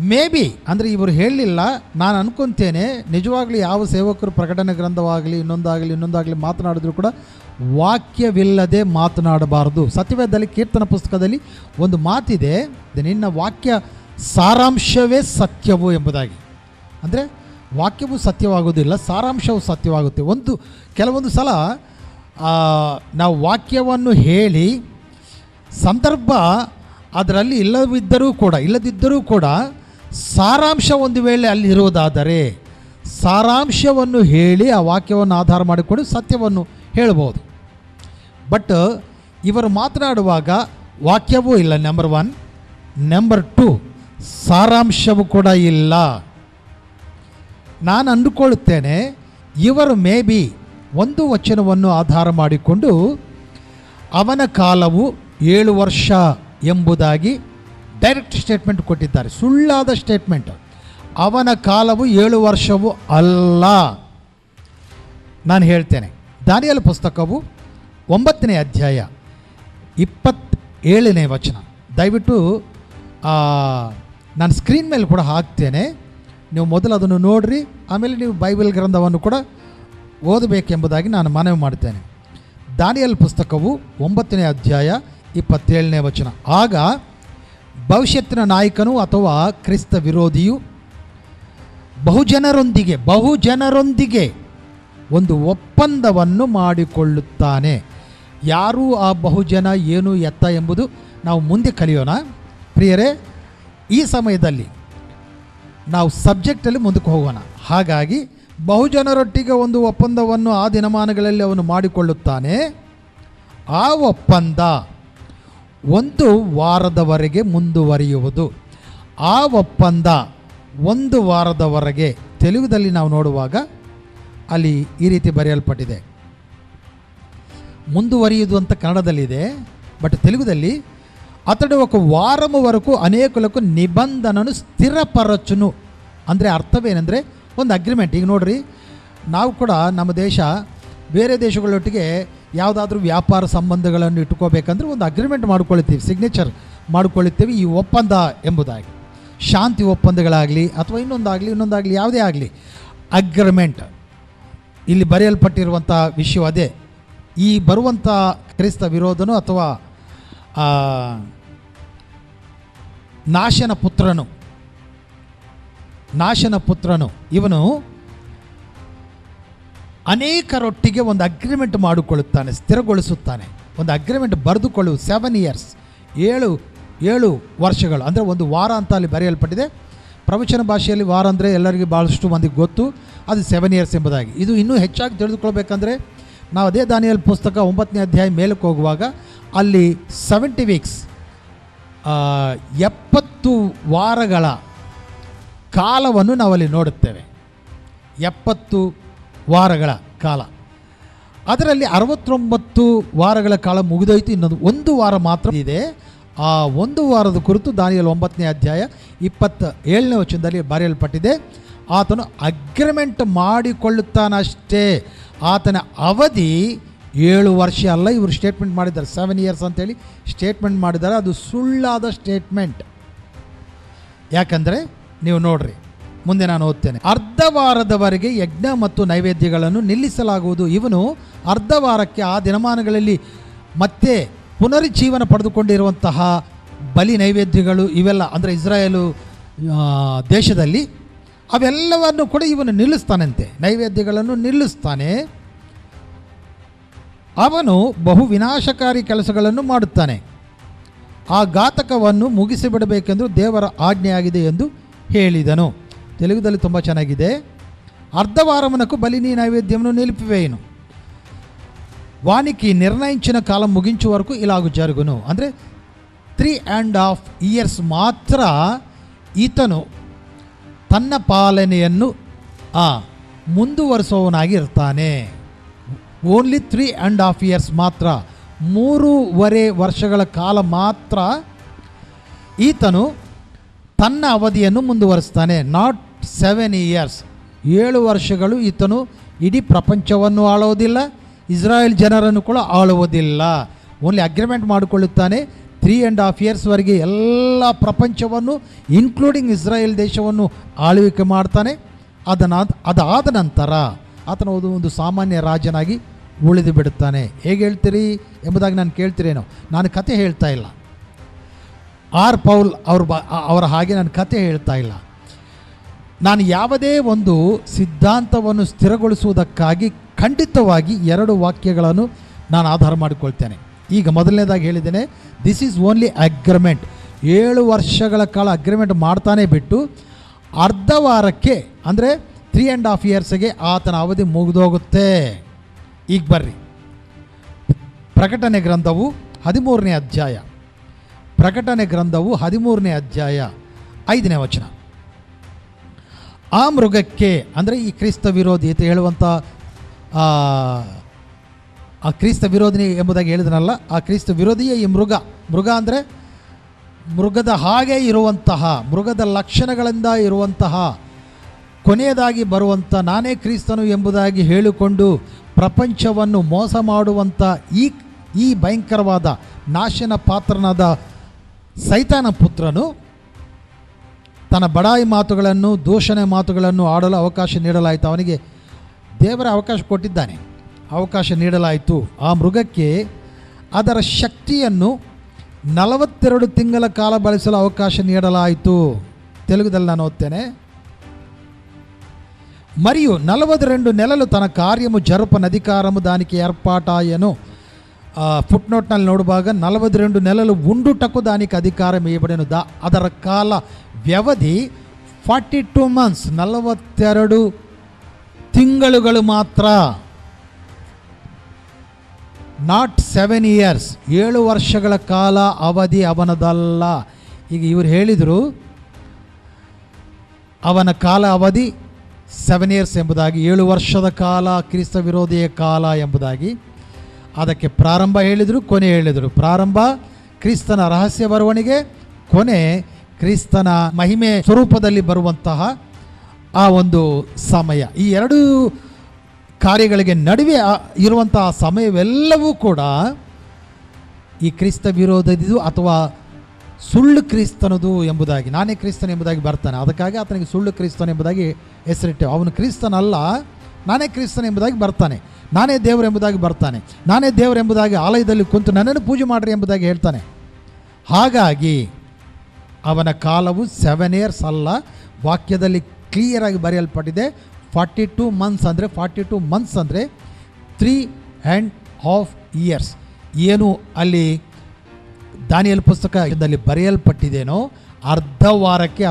ಮೇ ಬಿ ಅಂದರೆ ಇವರು ಹೇಳಲಿಲ್ಲ, ನಾನು ಅನ್ಕೊತೇನೆ ನಿಜವಾಗ್ಲೂ ಯಾವ ಸೇವಕರು ಪ್ರಕಟಣೆ ಗ್ರಂಥವಾಗಲಿ ಇನ್ನೊಂದಾಗಲಿ ಮಾತನಾಡಿದ್ರು ಕೂಡ ವಾಕ್ಯವಿಲ್ಲದೆ ಮಾತನಾಡಬಾರದು. ಸತ್ಯವೇದದಲ್ಲಿ ಕೀರ್ತನ ಪುಸ್ತಕದಲ್ಲಿ ಒಂದು ಮಾತಿದೆ, ನಿನ್ನ ವಾಕ್ಯ ಸಾರಾಂಶವೇ ಸತ್ಯವು ಎಂಬುದಾಗಿ. ಅಂದರೆ ವಾಕ್ಯವು ಸತ್ಯವಾಗುವುದಿಲ್ಲ, ಸಾರಾಂಶವು ಸತ್ಯವಾಗುತ್ತೆ. ಕೆಲವೊಂದು ಸಲ ನಾವು ವಾಕ್ಯವನ್ನು ಹೇಳಿ ಸಂದರ್ಭ ಅದರಲ್ಲಿ ಇಲ್ಲದಿದ್ದರೂ ಕೂಡ ಸಾರಾಂಶ ಒಂದು ವೇಳೆ ಅಲ್ಲಿರುವುದಾದರೆ ಸಾರಾಂಶವನ್ನು ಹೇಳಿ ಆ ವಾಕ್ಯವನ್ನು ಆಧಾರ ಮಾಡಿಕೊಂಡು ಸತ್ಯವನ್ನು ಹೇಳ್ಬೋದು. ಬಟ್ ಇವರು ಮಾತನಾಡುವಾಗ ವಾಕ್ಯವೂ ಇಲ್ಲ, ನಂಬರ್ 1. ನಂಬರ್ 2, ಸಾರಾಂಶವೂ ಕೂಡ ಇಲ್ಲ. ನಾನು ಅಂದುಕೊಳ್ಳುತ್ತೇನೆ ಇವರು ಮೇ ಬಿ ಒಂದು ವಚನವನ್ನು ಆಧಾರ ಮಾಡಿಕೊಂಡು ಅವನ ಕಾಲವು 7 ವರ್ಷ ಎಂಬುದಾಗಿ ಡೈರೆಕ್ಟ್ ಸ್ಟೇಟ್ಮೆಂಟ್ ಕೊಟ್ಟಿದ್ದಾರೆ. ಸುಳ್ಳಾದ ಸ್ಟೇಟ್ಮೆಂಟ್. ಅವನ ಕಾಲವು 7 ವರ್ಷವೂ ಅಲ್ಲ. ನಾನು ಹೇಳ್ತೇನೆ, ದಾನಿಯೇಲ ಪುಸ್ತಕವು 9ನೇ ಅಧ್ಯಾಯ 27ನೇ ವಚನ. ದಯವಿಟ್ಟು ನಾನು ಸ್ಕ್ರೀನ್ ಮೇಲೆ ಕೂಡ ಹಾಕ್ತೇನೆ, ನೀವು ಮೊದಲು ಅದನ್ನು ನೋಡಿರಿ, ಆಮೇಲೆ ನೀವು ಬೈಬಲ್ ಗ್ರಂಥವನ್ನು ಕೂಡ ಓದಬೇಕೆಂಬುದಾಗಿ ನಾನು ಮನವಿ ಮಾಡ್ತೇನೆ. ದಾನಿಯೇಲ ಪುಸ್ತಕವು 9ನೇ ಅಧ್ಯಾಯ 27ನೇ ವಚನ. ಆಗ ಭವಿಷ್ಯತ್ತಿನ ನಾಯಕನು ಅಥವಾ ಕ್ರಿಸ್ತ ವಿರೋಧಿಯು ಬಹುಜನರೊಂದಿಗೆ ಒಂದು ಒಪ್ಪಂದವನ್ನು ಮಾಡಿಕೊಳ್ಳುತ್ತಾನೆ. ಯಾರು ಆ ಬಹುಜನ, ಏನು ಎತ್ತ ಎಂಬುದು ನಾವು ಮುಂದೆ ಕಲಿಯೋಣ. ಪ್ರಿಯರೇ, ಈ ಸಮಯದಲ್ಲಿ ನಾವು ಸಬ್ಜೆಕ್ಟಲ್ಲಿ ಮುಂದಕ್ಕೆ ಹೋಗೋಣ. ಹಾಗಾಗಿ ಬಹುಜನರೊಟ್ಟಿಗೆ ಒಂದು ಒಪ್ಪಂದವನ್ನು ಆ ದಿನಮಾನಗಳಲ್ಲಿ ಅವನು ಮಾಡಿಕೊಳ್ಳುತ್ತಾನೆ. ಆ ಒಪ್ಪಂದ 1 ವಾರದವರೆಗೆ ಮುಂದುವರಿಯುವುದು. ಆ ಒಪ್ಪಂದ 1 ವಾರದವರೆಗೆ ತೆಲುಗುದಲ್ಲಿ ನಾವು ನೋಡುವಾಗ ಅಲ್ಲಿ ಈ ರೀತಿ ಬರೆಯಲ್ಪಟ್ಟಿದೆ. ಮುಂದುವರಿಯುವುದು ಅಂತ ಕನ್ನಡದಲ್ಲಿದೆ, ಬಟ್ ತೆಲುಗುದಲ್ಲಿ అతడు ఒక వారము వరకు అనేకులకు నిబంధనను స్థిరపరచును. ಅಂದರೆ ಅರ್ಥವೇನೆಂದರೆ ಒಂದು ಅಗ್ರಿಮೆಂಟ್. ಈಗ ನೋಡ್ರಿ, ನಾವು ಕೂಡ ನಮ್ಮ ದೇಶ ಬೇರೆ ದೇಶಗಳೊಟ್ಟಿಗೆ ಯಾವುದಾದ್ರೂ ವ್ಯಾಪಾರ ಸಂಬಂಧಗಳನ್ನು ಇಟ್ಕೋಬೇಕಂದ್ರೆ ಒಂದು ಅಗ್ರಿಮೆಂಟ್ ಮಾಡ್ಕೊಳ್ತೀವಿ, ಸಿಗ್ನೇಚರ್ ಮಾಡ್ಕೊಳ್ತೀವಿ. ಈ ಒಪ್ಪಂದ ಎಂಬುದಾಗಿ ಶಾಂತಿ ಒಪ್ಪಂದಗಳಾಗಲಿ ಅಥವಾ ಇನ್ನೊಂದಾಗಲಿ ಯಾವುದೇ ಆಗಲಿ ಅಗ್ರಿಮೆಂಟ್. ಇಲ್ಲಿ ಬರೆಯಲ್ಪಟ್ಟಿರುವಂಥ ವಿಷಯ ಅದೇ. ಈ ಬರುವಂಥ ಕ್ರಿಸ್ತ ವಿರೋಧನು ಅಥವಾ ನಾಶನ ಪುತ್ರನು ಇವನು ಅನೇಕರೊಟ್ಟಿಗೆ ಒಂದು ಅಗ್ರಿಮೆಂಟ್ ಮಾಡಿಕೊಳ್ಳುತ್ತಾನೆ, ಸ್ಥಿರಗೊಳಿಸುತ್ತಾನೆ. ಒಂದು ಅಗ್ರಿಮೆಂಟ್ ಬರೆದುಕೊಳ್ಳುವ 7 years, 7 ವರ್ಷಗಳು ಅಂದರೆ 1 ವಾರ ಅಂತ ಅಲ್ಲಿ ಬರೆಯಲ್ಪಟ್ಟಿದೆ. ಪ್ರವಚನ ಭಾಷೆಯಲ್ಲಿ ವಾರ ಅಂದರೆ ಎಲ್ಲರಿಗೂ ಭಾಳಷ್ಟು ಮಂದಿಗೆ ಗೊತ್ತು, ಅದು 7 years ಎಂಬುದಾಗಿ. ಇದು ಇನ್ನೂ ಹೆಚ್ಚಾಗಿ ತಿಳಿದುಕೊಳ್ಬೇಕಂದ್ರೆ ನಾವು ಅದೇ ದಾನಿಯೇಲ ಪುಸ್ತಕ 9ನೇ ಅಧ್ಯಾಯ ಮೇಲಕ್ಕೆ ಹೋಗುವಾಗ ಅಲ್ಲಿ 70 weeks 70 ವಾರಗಳ ಕಾಲವನ್ನು ನಾವಲ್ಲಿ ನೋಡುತ್ತೇವೆ. 70 ವಾರಗಳ ಕಾಲ. ಅದರಲ್ಲಿ 69 ವಾರಗಳ ಕಾಲ ಮುಗಿದೋಯ್ತು. ಇನ್ನೊಂದು 1 ವಾರ ಮಾತ್ರ ಇದೆ. ಆ 1 ವಾರದ ಕುರಿತು ದಾನಿಯೇಲ 9ನೇ ಅಧ್ಯಾಯ 27ನೇ ವಚನದಲ್ಲಿ ಬರೆಯಲ್ಪಟ್ಟಿದೆ. ಆತನು ಅಗ್ರಿಮೆಂಟ್ ಮಾಡಿಕೊಳ್ಳುತ್ತಾನಷ್ಟೇ. ಆತನ ಅವಧಿ 7 ವರ್ಷ ಅಲ್ಲ. ಇವರು ಸ್ಟೇಟ್ಮೆಂಟ್ ಮಾಡಿದ್ದಾರೆ 7 years ಅಂತೇಳಿ ಸ್ಟೇಟ್ಮೆಂಟ್ ಮಾಡಿದ್ದಾರೆ. ಅದು ಸುಳ್ಳಾದ ಸ್ಟೇಟ್ಮೆಂಟ್. ಯಾಕಂದರೆ ನೀವು ನೋಡ್ರಿ, ಮುಂದೆ ನಾನು ಓದ್ತೇನೆ. ಅರ್ಧ ವಾರದವರೆಗೆ ಯಜ್ಞ ಮತ್ತು ನೈವೇದ್ಯಗಳನ್ನು ನಿಲ್ಲಿಸಲಾಗುವುದು. ಇವನು ಅರ್ಧ ವಾರಕ್ಕೆ ಆ ದಿನಮಾನಗಳಲ್ಲಿ ಮತ್ತೆ ಪುನರುಜ್ಜೀವನ ಪಡೆದುಕೊಂಡಿರುವಂತಹ ಬಲಿ ನೈವೇದ್ಯಗಳು ಇವೆಲ್ಲ ಅಂದರೆ ಇಸ್ರಾಯೇಲು ದೇಶದಲ್ಲಿ ಅವೆಲ್ಲವನ್ನು ಕೂಡ ಇವನು ನಿಲ್ಲಿಸ್ತಾನಂತೆ. ನೈವೇದ್ಯಗಳನ್ನು ನಿಲ್ಲಿಸ್ತಾನೆ. ಅವನು ಬಹು ವಿನಾಶಕಾರಿ ಕೆಲಸಗಳನ್ನು ಮಾಡುತ್ತಾನೆ. ಆ ಘಾತಕವನ್ನು ಮುಗಿಸಿಬಿಡಬೇಕೆಂದು ದೇವರ ಆಜ್ಞೆಯಾಗಿದೆ ಎಂದು ಹೇಳಿದನು. ತೆಲುಗುದಲ್ಲಿ ತುಂಬ ಚೆನ್ನಾಗಿದೆ. అర్ధ వారమునకు బలిని నైవేద్యమును నిలిపివేయును. వానికి నిర్ణయించిన కాలం ముగించే వరకు ఇలాగ జరుగును. ಅಂದರೆ 3.5 years ಮಾತ್ರ ಈತನು ತನ್ನ ಪಾಲನೆಯನ್ನು ಮುಂದುವರಿಸುವವನಾಗಿ ಇರ್ತಾನೆ. ಓನ್ಲಿ 3.5 years ಮಾತ್ರ 3.5 ವರ್ಷಗಳ ಕಾಲ ಮಾತ್ರ ಈತನು ತನ್ನ ಅವಧಿಯನ್ನು ಮುಂದುವರಿಸ್ತಾನೆ. ನಾಟ್ 7 years, 7 ವರ್ಷಗಳು ಈತನು ಇಡೀ ಪ್ರಪಂಚವನ್ನು ಆಳುವುದಿಲ್ಲ, ಇಸ್ರಾಯೇಲ್ ಜನರನ್ನು ಕೂಡ ಆಳುವುದಿಲ್ಲ. Only agreement ಮಾಡಿಕೊಳ್ಳುತ್ತಾನೆ. 3.5 yearsವರೆಗೆ ಎಲ್ಲ ಪ್ರಪಂಚವನ್ನು ಇನ್ಕ್ಲೂಡಿಂಗ್ ಇಸ್ರಾಯೇಲ್ ದೇಶವನ್ನು ಆಳ್ವಿಕೆ ಮಾಡ್ತಾನೆ. ಅದಾದ ನಂತರ ಆತನ ಒಂದು ಸಾಮಾನ್ಯ ರಾಜನಾಗಿ ಉಳಿದು ಬಿಡುತ್ತಾನೆ. ಹೇಗೆ ಹೇಳ್ತೀರಿ ಎಂಬುದಾಗಿ ನಾನು ಕೇಳ್ತೀರೇನೋ. ನಾನು ಕತೆ ಹೇಳ್ತಾ ಇಲ್ಲ. ಆರ್ ಪೌಲ್ ಅವರ ಹಾಗೆ ನಾನು ಕತೆ ಹೇಳ್ತಾ ಇಲ್ಲ. ನಾನು ಯಾವುದೇ ಒಂದು ಸಿದ್ಧಾಂತವನ್ನು ಸ್ಥಿರಗೊಳಿಸುವುದಕ್ಕಾಗಿ ಖಂಡಿತವಾಗಿ 2 ವಾಕ್ಯಗಳನ್ನು ನಾನು ಆಧಾರ ಮಾಡಿಕೊಳ್ತೇನೆ. ಈಗ ಮೊದಲನೇದಾಗಿ ಹೇಳಿದ್ದೇನೆ, ದಿಸ್ ಈಸ್ ಓನ್ಲಿ ಅಗ್ರಿಮೆಂಟ್. 7 ವರ್ಷಗಳ ಕಾಲ ಅಗ್ರಿಮೆಂಟ್ ಮಾಡ್ತಾನೆ ಬಿಟ್ಟು ಅರ್ಧ ವಾರಕ್ಕೆ ಅಂದರೆ 3.5 yearsಗೆ ಆತನ ಅವಧಿ ಮುಗಿದೋಗುತ್ತೆ. ಈಗ ಬರ್ರಿ, ಪ್ರಕಟಣೆ ಗ್ರಂಥವು 13ನೇ ಅಧ್ಯಾಯ. ಪ್ರಕಟಣೆ ಗ್ರಂಥವು 13ನೇ ಅಧ್ಯಾಯ 5ನೇ ವಚನ. ಆ ಮೃಗಕ್ಕೆ ಅಂದರೆ ಈ ಕ್ರಿಸ್ತ ವಿರೋಧಿ ಅಂತ ಹೇಳುವಂಥ ಆ ಕ್ರಿಸ್ತ ವಿರೋಧಿ ಎಂಬುದಾಗಿ ಹೇಳಿದ್ರಲ್ಲ, ಆ ಕ್ರಿಸ್ತ ವಿರೋಧಿಯೇ ಈ ಮೃಗ ಅಂದರೆ ಮೃಗದ ಹಾಗೆ ಇರುವಂತಹ, ಮೃಗದ ಲಕ್ಷಣಗಳಿಂದ ಇರುವಂತಹ, ಕೊನೆಯದಾಗಿ ಬರುವಂಥ ನಾನೇ ಕ್ರಿಸ್ತನು ಎಂಬುದಾಗಿ ಹೇಳಿಕೊಂಡು ಪ್ರಪಂಚವನ್ನು ಮೋಸ ಮಾಡುವಂಥ ಈ ಭಯಂಕರವಾದ ನಾಶನ ಪಾತ್ರನಾದ ಸೈತಾನ ಪುತ್ರನು ತನ್ನ ಬಡಾಯಿ ಮಾತುಗಳನ್ನು, ದೂಷಣೆ ಮಾತುಗಳನ್ನು ಆಡಲು ಅವಕಾಶ ನೀಡಲಾಯಿತು. ಅವನಿಗೆ ದೇವರ ಅವಕಾಶ ಕೊಟ್ಟಿದ್ದಾನೆ, ಅವಕಾಶ ನೀಡಲಾಯಿತು. ಆ ಮೃಗಕ್ಕೆ ಅದರ ಶಕ್ತಿಯನ್ನು 42 ತಿಂಗಳ ಕಾಲ ಬಳಸಲು ಅವಕಾಶ ನೀಡಲಾಯಿತು. ತೆಲುಗುದಲ್ಲಿ ನಾನು ಓದ್ತೇನೆ. మరియు 42 నెలలు తన కార్యము జరుపనధికారము దానికి ఏర్పాటాయను. ఫుట్నోట్ನಲ್ಲಿ ನೋಡುವಾಗ 42 నెలలు ఉండుటకు దానికి అధికారం ఇవ్వబడెను. ಅದರ ಕಾಲ ವ್ಯವಧಿ 42 months, 42 ತಿಂಗಳುಗಳು ಮಾತ್ರ. ನಾಟ್ 7 years, 7 ವರ್ಷಗಳ ಕಾಲ ಅವಧಿ ಅವನದಲ್ಲ. ಈಗ ಇವರು ಹೇಳಿದರು ಅವನ ಕಾಲ ಅವಧಿ 7 years ಎಂಬುದಾಗಿ, 7 ವರ್ಷದ ಕಾಲ ಕ್ರಿಸ್ತ ವಿರೋಧಿಯ ಕಾಲ ಎಂಬುದಾಗಿ. ಅದಕ್ಕೆ ಪ್ರಾರಂಭ ಹೇಳಿದರು, ಕೊನೆ ಹೇಳಿದರು. ಪ್ರಾರಂಭ ಕ್ರಿಸ್ತನ ರಹಸ್ಯ ಬರವಣಿಗೆ, ಕೊನೆ ಕ್ರಿಸ್ತನ ಮಹಿಮೆ ಸ್ವರೂಪದಲ್ಲಿ ಬರುವಂತಹ ಆ ಒಂದು ಸಮಯ. ಈ 2 ಕಾರ್ಯಗಳಿಗೆ ನಡುವೆ ಇರುವಂತಹ ಸಮಯವೆಲ್ಲವೂ ಕೂಡ ಈ ಕ್ರಿಸ್ತ ವಿರೋಧದಿದು ಅಥವಾ ಸುಳ್ಳು ಕ್ರಿಸ್ತನದು ಎಂಬುದಾಗಿ, ನಾನೇ ಕ್ರಿಸ್ತನ ಎಂಬುದಾಗಿ ಬರ್ತಾನೆ. ಅದಕ್ಕಾಗಿ ಆತನಿಗೆ ಸುಳ್ಳು ಕ್ರಿಸ್ತನ ಎಂಬುದಾಗಿ ಹೆಸರಿಟ್ಟೆವು. ಅವನು ಕ್ರಿಸ್ತನಲ್ಲ, ನಾನೇ ಕ್ರಿಸ್ತನ ಎಂಬುದಾಗಿ ಬರ್ತಾನೆ. ನಾನೇ ದೇವರು ಎಂಬುದಾಗಿ ಬರ್ತಾನೆ. ನಾನೇ ದೇವರು ಎಂಬುದಾಗಿ ಆಲಯದಲ್ಲಿ ಕುಂತು ನನ್ನನ್ನು ಪೂಜೆ ಮಾಡಿರಿ ಎಂಬುದಾಗಿ ಹೇಳ್ತಾನೆ. ಹಾಗಾಗಿ ಅವನ ಕಾಲವು 7 years ಅಲ್ಲ, ವಾಕ್ಯದಲ್ಲಿ ಕ್ಲಿಯರಾಗಿ ಬರೆಯಲ್ಪಟ್ಟಿದೆ. 42 months ಅಂದರೆ 42 months ಅಂದರೆ 3.5 years. ಏನು ಅಲ್ಲಿ ದಾನಿಯೇಲ್ ಪುಸ್ತಕದಲ್ಲಿ ಬರೆಯಲ್ಪಟ್ಟಿದೇನೋ ಅರ್ಧ ವಾರಕ್ಕೆ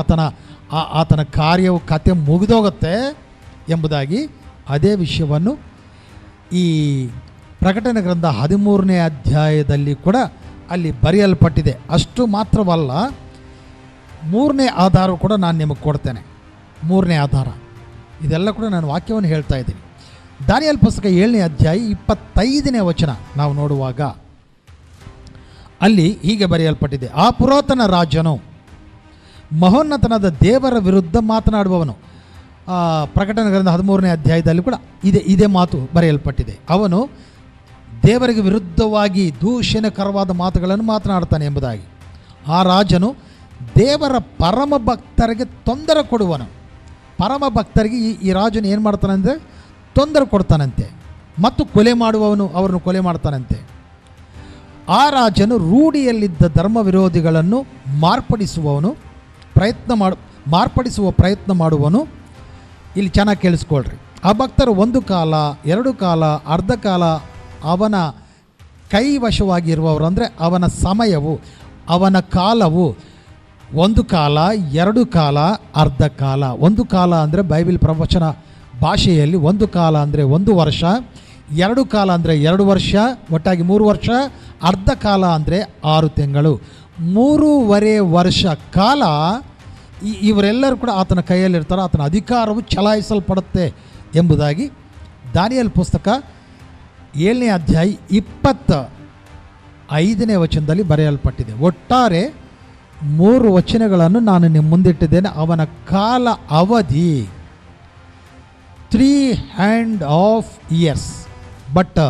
ಆತನ ಕಾರ್ಯವು ಕತೆ ಮುಗಿದೋಗುತ್ತೆ ಎಂಬುದಾಗಿ ಅದೇ ವಿಷಯವನ್ನು ಈ ಪ್ರಕಟಣೆ ಗ್ರಂಥ 13ನೇ ಅಧ್ಯಾಯದಲ್ಲಿ ಕೂಡ ಅಲ್ಲಿ ಬರೆಯಲ್ಪಟ್ಟಿದೆ. ಅಷ್ಟು ಮಾತ್ರವಲ್ಲ, 3ನೇ ಆಧಾರ ಕೂಡ ನಾನು ನಿಮಗೆ ಕೊಡ್ತೇನೆ. 3ನೇ ಆಧಾರ ಇದೆಲ್ಲ ಕೂಡ ನಾನು ವಾಕ್ಯವನ್ನು ಹೇಳ್ತಾ ಇದ್ದೀನಿ. ದಾನಿಯೇಲ್ ಪುಸ್ತಕ 7ನೇ ಅಧ್ಯಾಯ 25ನೇ ವಚನ ನಾವು ನೋಡುವಾಗ ಅಲ್ಲಿ ಹೀಗೆ ಬರೆಯಲ್ಪಟ್ಟಿದೆ. ಆ ಪುರಾತನ ರಾಜನು ಮಹೋನ್ನತನಾದ ದೇವರ ವಿರುದ್ಧ ಮಾತನಾಡುವವನು. ಪ್ರಕಟಣೆ ಗ್ರಂಥ 13ನೇ ಅಧ್ಯಾಯದಲ್ಲಿ ಕೂಡ ಇದೇ ಮಾತು ಬರೆಯಲ್ಪಟ್ಟಿದೆ. ಅವನು ದೇವರಿಗೆ ವಿರುದ್ಧವಾಗಿ ದೂಷಣಕರವಾದ ಮಾತುಗಳನ್ನು ಮಾತನಾಡ್ತಾನೆ ಎಂಬುದಾಗಿ. ಆ ರಾಜನು ದೇವರ ಪರಮ ಭಕ್ತರಿಗೆ ತೊಂದರೆ ಕೊಡುವನು. ಪರಮ ಭಕ್ತರಿಗೆ ಈ ರಾಜನು ಏನು ಮಾಡ್ತಾನೆ ಅಂದರೆ ತೊಂದರೆ ಕೊಡ್ತಾನಂತೆ ಮತ್ತು ಕೊಲೆ ಮಾಡುವವನು ಅವರನ್ನು ಕೊಲೆ ಮಾಡ್ತಾನಂತೆ. ಆ ರಾಜನು ರೂಢಿಯಲ್ಲಿದ್ದ ಧರ್ಮ ವಿರೋಧಿಗಳನ್ನು ಮಾರ್ಪಡಿಸುವ ಪ್ರಯತ್ನ ಮಾಡುವನು. ಇಲ್ಲಿ ಚೆನ್ನಾಗಿ ಕೇಳಿಸ್ಕೊಳ್ರಿ. ಆ ಭಕ್ತರು 1 ಕಾಲ, 2 ಕಾಲ, ಅರ್ಧ ಕಾಲ ಅವನ ಕೈವಶವಾಗಿರುವವರು. ಅಂದರೆ ಅವನ ಸಮಯವು, ಅವನ ಕಾಲವು 1 ಕಾಲ, 2 ಕಾಲ, ಅರ್ಧ ಕಾಲ. 1 ಕಾಲ ಅಂದರೆ ಬೈಬಲ್ ಪ್ರವಚನ ಭಾಷೆಯಲ್ಲಿ 1 ಕಾಲ ಅಂದರೆ 1 ವರ್ಷ, 2 ಕಾಲ ಅಂದರೆ 2 ವರ್ಷ, ಒಟ್ಟಾಗಿ 3 ವರ್ಷ, ಅರ್ಧ ಕಾಲ ಅಂದರೆ 6 ತಿಂಗಳು. 3.5 ವರ್ಷ ಕಾಲ ಇವರೆಲ್ಲರೂ ಕೂಡ ಆತನ ಕೈಯಲ್ಲಿರ್ತಾರೆ. ಆತನ ಅಧಿಕಾರವು ಚಲಾಯಿಸಲ್ಪಡುತ್ತೆ ಎಂಬುದಾಗಿ ದಾನಿಯೇಲ್ ಪುಸ್ತಕ 7ನೇ ಅಧ್ಯಾಯ 5ನೇ ವಚನದಲ್ಲಿ ಬರೆಯಲ್ಪಟ್ಟಿದೆ. ಒಟ್ಟಾರೆ 3 ವಚನಗಳನ್ನು ನಾನು ನಿಮ್ಮ ಮುಂದಿಟ್ಟಿದ್ದೇನೆ. ಅವನ ಕಾಲ ಅವಧಿ 3.5 years. ಬಟ್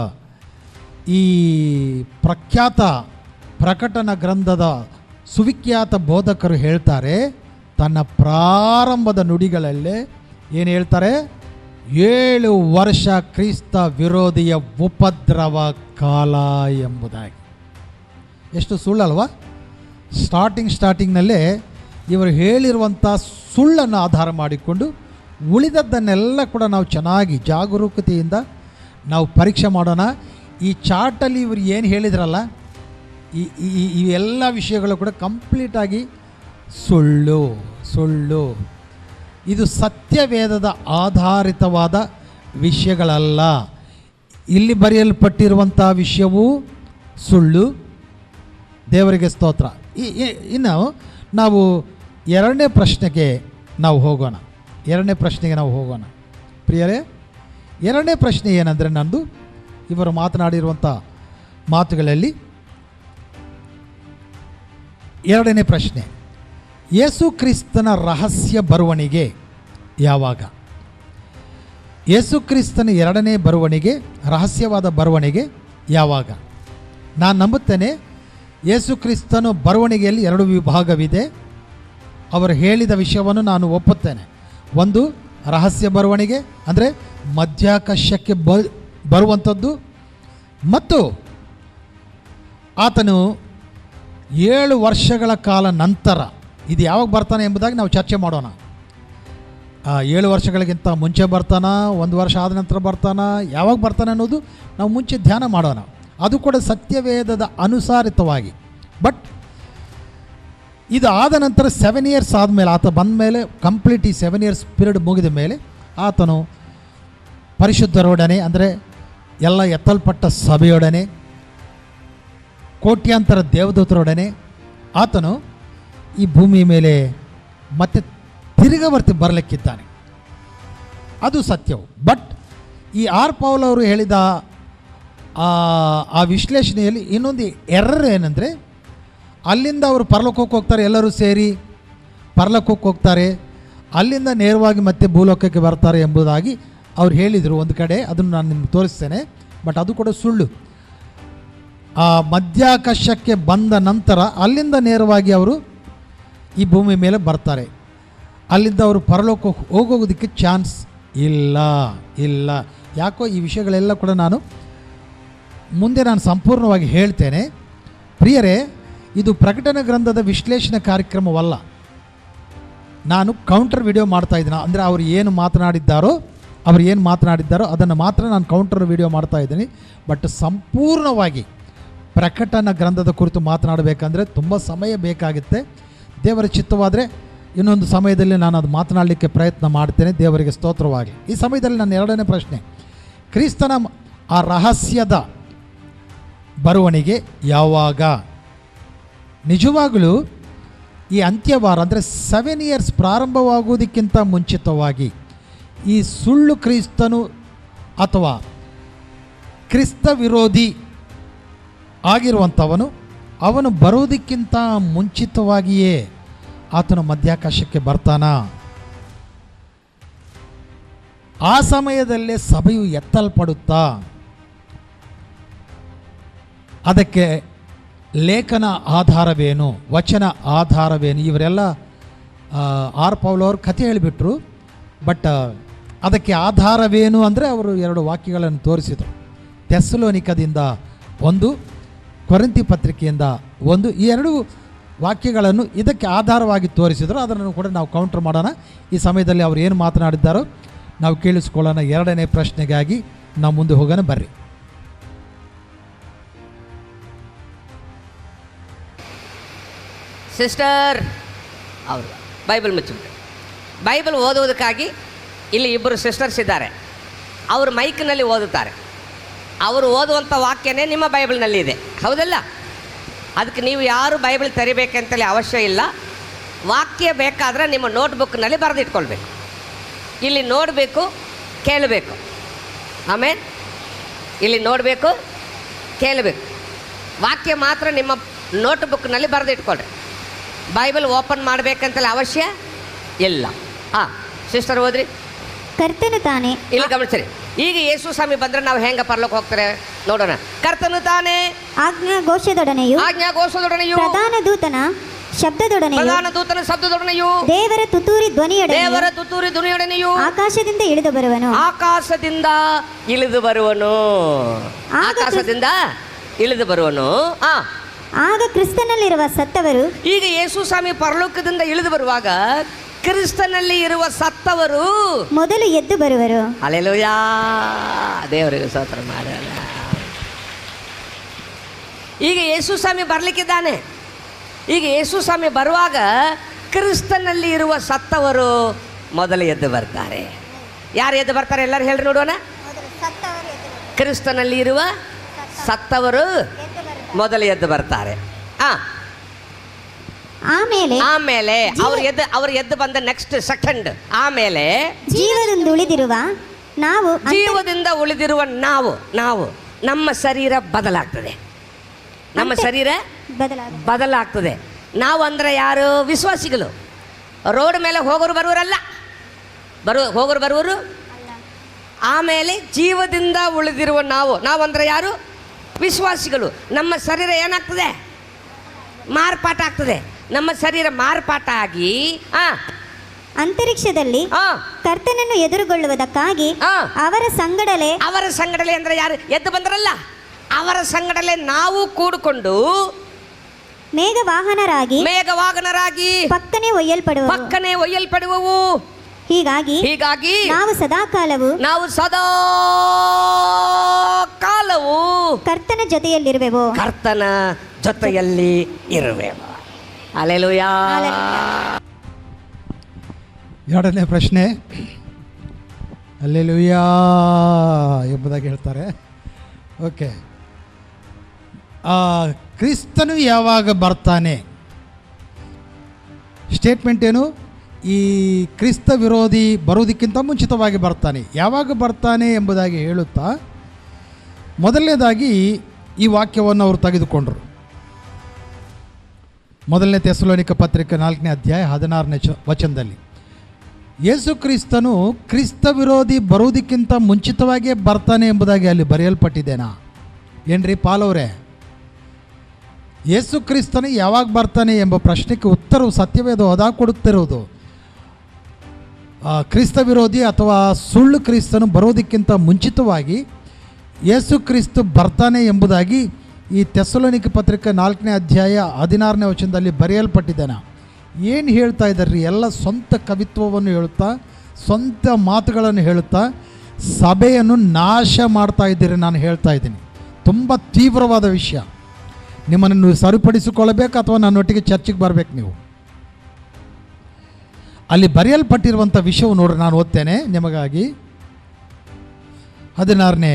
ಈ ಪ್ರಖ್ಯಾತ ಪ್ರಕಟನ ಗ್ರಂಥದ ಸುವಿಖ್ಯಾತ ಬೋಧಕರು ಹೇಳ್ತಾರೆ, ತನ್ನ ಪ್ರಾರಂಭದ ನುಡಿಗಳಲ್ಲೇ ಏನು ಹೇಳ್ತಾರೆ, 7 ವರ್ಷ ಕ್ರಿಸ್ತ ವಿರೋಧಿಯ ಉಪದ್ರವ ಕಾಲ ಎಂಬುದಾಗಿ. ಎಷ್ಟು ಸುಳ್ಳಲ್ವಾ? ಸ್ಟಾರ್ಟಿಂಗ್ನಲ್ಲೇ ಇವರು ಹೇಳಿರುವಂಥ ಸುಳ್ಳನ್ನು ಆಧಾರ ಮಾಡಿಕೊಂಡು ಉಳಿದದ್ದನ್ನೆಲ್ಲ ಕೂಡ ನಾವು ಚೆನ್ನಾಗಿ ಜಾಗರೂಕತೆಯಿಂದ ನಾವು ಪರೀಕ್ಷೆ ಮಾಡೋಣ. ಈ ಚಾರ್ಟಲ್ಲಿ ಇವರು ಏನು ಹೇಳಿದ್ರಲ್ಲ, ಈ ಎಲ್ಲ ವಿಷಯಗಳು ಕೂಡ ಕಂಪ್ಲೀಟಾಗಿ ಸುಳ್ಳು. ಇದು ಸತ್ಯವೇದದ ಆಧಾರಿತವಾದ ವಿಷಯಗಳಲ್ಲ. ಇಲ್ಲಿ ಬರೆಯಲ್ಪಟ್ಟಿರುವಂಥ ವಿಷಯವೂ ಸುಳ್ಳು. ದೇವರಿಗೆ ಸ್ತೋತ್ರ. ಇನ್ನು ನಾವು ಎರಡನೇ ಪ್ರಶ್ನೆಗೆ ನಾವು ಹೋಗೋಣ. ಪ್ರಿಯರೇ, ಎರಡನೇ ಪ್ರಶ್ನೆ ಏನಂದರೆ, ನಂದು ಇವರು ಮಾತನಾಡಿರುವಂಥ ಮಾತುಗಳಲ್ಲಿ ಎರಡನೇ ಪ್ರಶ್ನೆ, ಯೇಸು ಕ್ರಿಸ್ತನ ರಹಸ್ಯ ಬರುವಣಿಗೆ ಯಾವಾಗ? ಯೇಸು ಕ್ರಿಸ್ತನ 2ನೇ ಬರುವಣಿಗೆ, ರಹಸ್ಯವಾದ ಬರುವಣಿಗೆ ಯಾವಾಗ? ನಾನು ನಂಬುತ್ತೇನೆ ಯೇಸು ಕ್ರಿಸ್ತನ ಬರುವಣಿಗೆಯಲ್ಲಿ 2 ವಿಭಾಗವಿದೆ. ಅವರು ಹೇಳಿದ ವಿಷಯವನ್ನು ನಾನು ಒಪ್ಪುತ್ತೇನೆ. ಒಂದು ರಹಸ್ಯ ಬರುವಣಿಗೆ, ಅಂದರೆ ಮಧ್ಯಾಕಾಶಕ್ಕೆ ಬರುವಂಥದ್ದು, ಮತ್ತು ಆತನು 7 ವರ್ಷಗಳ ಕಾಲ ನಂತರ ಇದು ಯಾವಾಗ ಬರ್ತಾನೆ ಎಂಬುದಾಗಿ ನಾವು ಚರ್ಚೆ ಮಾಡೋಣ. 7 ವರ್ಷಗಳಿಗಿಂತ ಮುಂಚೆ ಬರ್ತಾನ, 1 ವರ್ಷ ಆದ ನಂತರ ಬರ್ತಾನ, ಯಾವಾಗ ಬರ್ತಾನೆ ಅನ್ನೋದು ನಾವು ಮುಂಚೆ ಧ್ಯಾನ ಮಾಡೋಣ. ಅದು ಕೂಡ ಸತ್ಯವೇದದ ಅನುಸಾರಿತವಾಗಿ. ಬಟ್ ಇದು ಆದ ನಂತರ 7 years ಆದಮೇಲೆ, ಆತ ಬಂದ ಮೇಲೆ ಕಂಪ್ಲೀಟ್ ಈ 7 years ಪೀರಿಯಡ್ ಮುಗಿದ ಮೇಲೆ ಆತನು ಪರಿಶುದ್ಧರೊಡನೆ, ಅಂದರೆ ಎಲ್ಲ ಎತ್ತಲ್ಪಟ್ಟ ಸಭೆಯೊಡನೆ, ಕೋಟ್ಯಾಂತರ ದೇವದೂತರೊಡನೆ ಆತನು ಈ ಭೂಮಿ ಮೇಲೆ ಮತ್ತೆ ತಿರುಗವರ್ತಿ ಬರಲಿಕ್ಕಿದ್ದಾನೆ. ಅದು ಸತ್ಯವು. ಬಟ್ ಈ ಆರ್ ಪೌಲ್ ಅವರು ಹೇಳಿದ ಆ ವಿಶ್ಲೇಷಣೆಯಲ್ಲಿ ಇನ್ನೊಂದು ಎರರ್ ಏನಂದರೆ, ಅಲ್ಲಿಂದ ಅವರು ಪರಲೋಕಕ್ಕೆ ಹೋಗ್ತಾರೆ, ಎಲ್ಲರೂ ಸೇರಿ ಪರಲೋಕಕ್ಕೆ ಹೋಗ್ತಾರೆ, ಅಲ್ಲಿಂದ ನೇರವಾಗಿ ಮತ್ತೆ ಭೂಲೋಕಕ್ಕೆ ಬರ್ತಾರೆ ಎಂಬುದಾಗಿ ಅವ್ರು ಹೇಳಿದರು ಒಂದು ಕಡೆ. ಅದನ್ನು ನಾನು ನಿಮ್ಗೆ ತೋರಿಸ್ತೇನೆ. ಬಟ್ ಅದು ಕೂಡ ಸುಳ್ಳು. ಆ ಮಧ್ಯಾಕಾಶಕ್ಕೆ ಬಂದ ನಂತರ ಅಲ್ಲಿಂದ ನೇರವಾಗಿ ಅವರು ಈ ಭೂಮಿ ಮೇಲೆ ಬರ್ತಾರೆ. ಅಲ್ಲಿಂದ ಅವರು ಪರಲೋಕಕ್ಕೆ ಹೋಗೋದಕ್ಕೆ ಚಾನ್ಸ್ ಇಲ್ಲ. ಯಾಕೋ ಈ ವಿಷಯಗಳೆಲ್ಲ ಕೂಡ ಮುಂದೆ ನಾನು ಸಂಪೂರ್ಣವಾಗಿ ಹೇಳ್ತೇನೆ. ಪ್ರಿಯರೇ, ಇದು ಪ್ರಕಟಣೆ ಗ್ರಂಥದ ವಿಶ್ಲೇಷಣೆ ಕಾರ್ಯಕ್ರಮವಲ್ಲ. ನಾನು ಕೌಂಟರ್ ವಿಡಿಯೋ ಮಾಡ್ತಾಯಿದ್ದೀನಿ. ಅಂದರೆ ಅವರು ಏನು ಮಾತನಾಡಿದ್ದಾರೋ ಅದನ್ನು ಮಾತ್ರ ನಾನು ಕೌಂಟರ್ ವಿಡಿಯೋ ಮಾಡ್ತಾಯಿದ್ದೀನಿ. ಬಟ್ ಸಂಪೂರ್ಣವಾಗಿ ಪ್ರಕಟಣೆ ಗ್ರಂಥದ ಕುರಿತು ಮಾತನಾಡಬೇಕಂದ್ರೆ ತುಂಬ ಸಮಯ ಬೇಕಾಗುತ್ತೆ. ದೇವರ ಚಿತ್ತವಾದರೆ ಇನ್ನೊಂದು ಸಮಯದಲ್ಲಿ ನಾನು ಅದು ಮಾತನಾಡಲಿಕ್ಕೆ ಪ್ರಯತ್ನ ಮಾಡ್ತೇನೆ. ದೇವರಿಗೆ ಸ್ತೋತ್ರವಾಗಿ. ಈ ಸಮಯದಲ್ಲಿ ನನ್ನ ಎರಡನೇ ಪ್ರಶ್ನೆ, ಕ್ರಿಸ್ತನ ಆ ರಹಸ್ಯದ ಬರುವಣಿಗೆ ಯಾವಾಗ? ನಿಜವಾಗಲೂ ಈ ಅಂತ್ಯವಾರ ಅಂದರೆ 7 years ಪ್ರಾರಂಭವಾಗುವುದಕ್ಕಿಂತ ಮುಂಚಿತವಾಗಿ ಈ ಸುಳ್ಳು ಕ್ರಿಸ್ತನು ಅಥವಾ ಕ್ರಿಸ್ತ ವಿರೋಧಿ ಆಗಿರುವಂಥವನು, ಅವನು ಬರುವುದಕ್ಕಿಂತ ಮುಂಚಿತವಾಗಿಯೇ ಆತನು ಮಧ್ಯಾಕಾಶಕ್ಕೆ ಬರ್ತಾನ. ಆ ಸಮಯದಲ್ಲೇ ಸಭೆಯು ಎತ್ತಲ್ಪಡುತ್ತಾ, ಅದಕ್ಕೆ ಲೇಖನ ಆಧಾರವೇನು, ವಚನ ಆಧಾರವೇನು? ಇವರೆಲ್ಲ ಆರ್ ಪೌಲ್ ಅವರು ಕಥೆ ಹೇಳಿಬಿಟ್ರು. ಬಟ್ ಅದಕ್ಕೆ ಆಧಾರವೇನು ಅಂದರೆ ಅವರು 2 ವಾಕ್ಯಗಳನ್ನು ತೋರಿಸಿದರು. ಥೆಸಲೋನಿಕದಿಂದ 1, ಕೊರಿಂಥಿ ಪತ್ರಿಕೆಯಿಂದ 1, ಈ 2 ವಾಕ್ಯಗಳನ್ನು ಇದಕ್ಕೆ ಆಧಾರವಾಗಿ ತೋರಿಸಿದರು. ಅದನ್ನು ಕೂಡ ನಾವು ಕೌಂಟರ್ ಮಾಡೋಣ. ಈ ಸಮಯದಲ್ಲಿ ಅವರು ಏನು ಮಾತನಾಡಿದ್ದಾರೋ ನಾವು ಕೇಳಿಸ್ಕೊಳ್ಳೋಣ. ಎರಡನೇ ಪ್ರಶ್ನೆಗಾಗಿ ನಾವು ಮುಂದೆ ಹೋಗೋಣ. ಬರ್ರಿ. ಸಿಸ್ಟರ್ ಅವರು ಬೈಬಲ್ ಮುಚ್ಚಿಬಿಟ್ಟು ಬೈಬಲ್ ಓದುವುದಕ್ಕಾಗಿ ಇಲ್ಲಿ 2 ಸಿಸ್ಟರ್ಸ್ ಇದ್ದಾರೆ. ಅವರು ಮೈಕ್ನಲ್ಲಿ ಓದುತ್ತಾರೆ. ಅವರು ಓದುವಂಥ ವಾಕ್ಯನೇ ನಿಮ್ಮ ಬೈಬಲ್ನಲ್ಲಿ ಇದೆ, ಹೌದಲ್ಲ? ಅದಕ್ಕೆ ನೀವು ಯಾರು ಬೈಬಲ್ ತೆರಿಬೇಕಂತಲೇ ಅವಶ್ಯ ಇಲ್ಲ. ವಾಕ್ಯ ಬೇಕಾದರೆ ನಿಮ್ಮ ನೋಟ್ಬುಕ್ನಲ್ಲಿ ಬರೆದಿಟ್ಕೊಳ್ಬೇಕು. ಇಲ್ಲಿ ನೋಡಬೇಕು, ಕೇಳಬೇಕು. ಆಮೇಲೆ ಇಲ್ಲಿ ನೋಡಬೇಕು, ಕೇಳಬೇಕು. ವಾಕ್ಯ ಮಾತ್ರ ನಿಮ್ಮ ನೋಟ್ಬುಕ್ನಲ್ಲಿ ಬರೆದಿಟ್ಕೊಳ್ರಿ. ಬೈಬಲ್ ಓಪನ್ ಮಾಡಬೇಕಂತಲ್ಲ ಅವಶ್ಯ ಇಲ್ಲ. ಹಾಂ ಸಿಸ್ಟರ್ ಓದ್ರಿ. ಕರ್ತನು ತಾನೇ ಇಲ್ಲಿ ಗಮನಿಸ್ರಿ. ಈಗ ಯೇಸು ಸ್ವಾಮಿ ಬಂದ್ರೆ ನಾವು ಹೆಂಗ ಪರಲೋಕ ಹೋಗ್ತಾರೆ ನೋಡೋಣ. ಕರ್ತನು ತಾನೇ ಆಜ್ಞಾಘೋಷದೊಡನೆಯೂ ಪ್ರಧಾನ ದೂತನ ಶಬ್ದದೊಡನೆಯೂ ದೇವರ ತುತ್ತೂರಿ ಧ್ವನಿಯೊಡನೆಯೂ ಆಕಾಶದಿಂದ ಇಳಿದು ಬರುವನು. ಆಗ ಕ್ರಿಸ್ತನಲ್ಲಿರುವ ಸತ್ತವರು, ಈಗ ಯೇಸು ಸ್ವಾಮಿ ಪರಲೋಕದಿಂದ ಇಳಿದು ಬರುವಾಗ ಕ್ರಿಸ್ತನಲ್ಲಿ ಇರುವ ಸತ್ತವರು ಮೊದಲು ಎದ್ದು ಬರುವರು. ಹಲ್ಲೆಲೂಯಾ, ದೇವರಿಗೆ ಸ್ತೋತ್ರ ಮಾಡೋಣ. ಈಗ ಯೇಸು ಸ್ವಾಮಿ ಬರ್ಲಿಕ್ಕಿದ್ದಾನೆ. ಈಗ ಯೇಸು ಸ್ವಾಮಿ ಬರುವಾಗ ಕ್ರಿಸ್ತನಲ್ಲಿ ಇರುವ ಸತ್ತವರು ಮೊದಲು ಎದ್ದು ಬರ್ತಾರೆ. ಯಾರು ಎದ್ದು ಬರ್ತಾರೆ ಎಲ್ಲರೂ ಹೇಳ್ರಿ ನೋಡೋಣ. ಕ್ರಿಸ್ತನಲ್ಲಿ ಇರುವ ಸತ್ತವರು ಮೊದಲು ಎದ್ದು ಬರ್ತಾರೆ. ಆಮೇಲೆ ಅವ್ರು ಎದ್ದು ಬಂದ ನೆಕ್ಸ್ಟ್ ಸೆಕೆಂಡ್ ಆಮೇಲೆ ಜೀವದಿಂದ ಉಳಿದಿರುವ ನಾವು ನಮ್ಮ ಶರೀರ ಬದಲಾಗ್ತದೆ. ನಮ್ಮ ಶರೀರ ಬದಲಾಗ್ತದೆ. ನಾವು ಅಂದ್ರೆ ಯಾರು? ವಿಶ್ವಾಸಿಗಳು. ರೋಡ್ ಮೇಲೆ ಹೋಗೋರು ಬರುವರಲ್ಲ, ಹೋಗೋರು ಬರುವರು. ಆಮೇಲೆ ಜೀವದಿಂದ ಉಳಿದಿರುವ ನಾವು ಅಂದ್ರೆ ಯಾರು? ವಿಶ್ವಾಸಿಗಳು. ನಮ್ಮ ಶರೀರ ಏನಾಗ್ತದೆ? ಮಾರ್ಪಾಟ ಆಗ್ತದೆ. ನಮ್ಮ ಶರೀರ ಮಾರ್ಪಾಟ ಆಗಿ ಅಂತರಿಕ್ಷದಲ್ಲಿ ಕರ್ತನನ್ನು ಎದುರುಗೊಳ್ಳುವುದಕ್ಕಾಗಿ ಅವರ ಸಂಗಡಲೆ ಅಂದ್ರೆ ಯಾರು ಎದ್ದು ಬಂದ್ರಲ್ಲ, ಅವರ ಸಂಗಡಲೆ ನಾವು ಕೂಡಿಕೊಂಡು ಮೇಘವಾಹನರಾಗಿ ಪಕ್ಕನೆ ಒಯ್ಯಲ್ಪಡುವವು. ಹೀಗಾಗಿ ನಾವು ಸದಾ ಕಾಲವು ಕರ್ತನ ಜೊತೆಯಲ್ಲಿರುವೆವು. ಹಲ್ಲೆಲೂಯಾ. ಎರಡನೇ ಪ್ರಶ್ನೆ ಹಲ್ಲೆಲೂಯಾ ಎಂಬುದಾಗಿ ಹೇಳ್ತಾರೆ. ಓಕೆ, ಕ್ರಿಸ್ತನು ಯಾವಾಗ ಬರ್ತಾನೆ? ಸ್ಟೇಟ್ಮೆಂಟ್ ಏನು? ಈ ಕ್ರಿಸ್ತ ವಿರೋಧಿ ಬರುವುದಕ್ಕಿಂತ ಮುಂಚಿತವಾಗಿ ಬರ್ತಾನೆ. ಯಾವಾಗ ಬರ್ತಾನೆ ಎಂಬುದಾಗಿ ಹೇಳುತ್ತಾ ಮೊದಲನೇದಾಗಿ ಈ ವಾಕ್ಯವನ್ನು ಅವರು ತೆಗೆದುಕೊಂಡರು. ಮೊದಲನೇ ತೆಸಲೋನಿಕ ಪತ್ರಿಕೆ 4ನೇ ಅಧ್ಯಾಯ 16ನೇ ವಚನದಲ್ಲಿ ಯೇಸು ಕ್ರಿಸ್ತನು ಕ್ರಿಸ್ತ ವಿರೋಧಿ ಬರುವುದಕ್ಕಿಂತ ಮುಂಚಿತವಾಗಿಯೇ ಬರ್ತಾನೆ ಎಂಬುದಾಗಿ ಅಲ್ಲಿ ಬರೆಯಲ್ಪಟ್ಟಿದ್ದೇನಾ? ಏನ್ರಿ ಪಾಲವರೇ, ಯೇಸು ಕ್ರಿಸ್ತನು ಯಾವಾಗ ಬರ್ತಾನೆ ಎಂಬ ಪ್ರಶ್ನೆಗೆ ಉತ್ತರವು ಸತ್ಯವೇದ ಒದಾ ಕೊಡುತ್ತಿರುವುದು ಕ್ರಿಸ್ತ ವಿರೋಧಿ ಅಥವಾ ಸುಳ್ಳು ಕ್ರಿಸ್ತನು ಬರೋದಕ್ಕಿಂತ ಮುಂಚಿತವಾಗಿ ಯೇಸು ಕ್ರಿಸ್ತು ಬರ್ತಾನೆ ಎಂಬುದಾಗಿ ಈ ತೆಸಲೋನಿಕ ಪತ್ರಿಕೆ 4ನೇ ಅಧ್ಯಾಯ 16ನೇ ವಚನದಲ್ಲಿ ಬರೆಯಲ್ಪಟ್ಟಿದ್ದೇನೆ. ಏನು ಹೇಳ್ತಾ ಇದ್ದಾರೆ? ಎಲ್ಲ ಸ್ವಂತ ಕವಿತ್ವವನ್ನು ಹೇಳುತ್ತಾ, ಸ್ವಂತ ಮಾತುಗಳನ್ನು ಹೇಳುತ್ತಾ ಸಭೆಯನ್ನು ನಾಶ ಮಾಡ್ತಾ ಇದ್ದೀರಿ. ನಾನು ಹೇಳ್ತಾ ಇದ್ದೀನಿ, ತುಂಬ ತೀವ್ರವಾದ ವಿಷಯ. ನಿಮ್ಮನ್ನು ನೀವು ಸರಿಪಡಿಸಿಕೊಳ್ಳಬೇಕು ಅಥವಾ ನನ್ನೊಟ್ಟಿಗೆ ಚರ್ಚೆಗೆ ಬರಬೇಕು. ನೀವು ಅಲ್ಲಿ ಬರೆಯಲ್ಪಟ್ಟಿರುವಂಥ ವಿಷಯವು ನೋಡ್ರಿ, ನಾನು ಓದ್ತೇನೆ ನಿಮಗಾಗಿ. 16ನೇ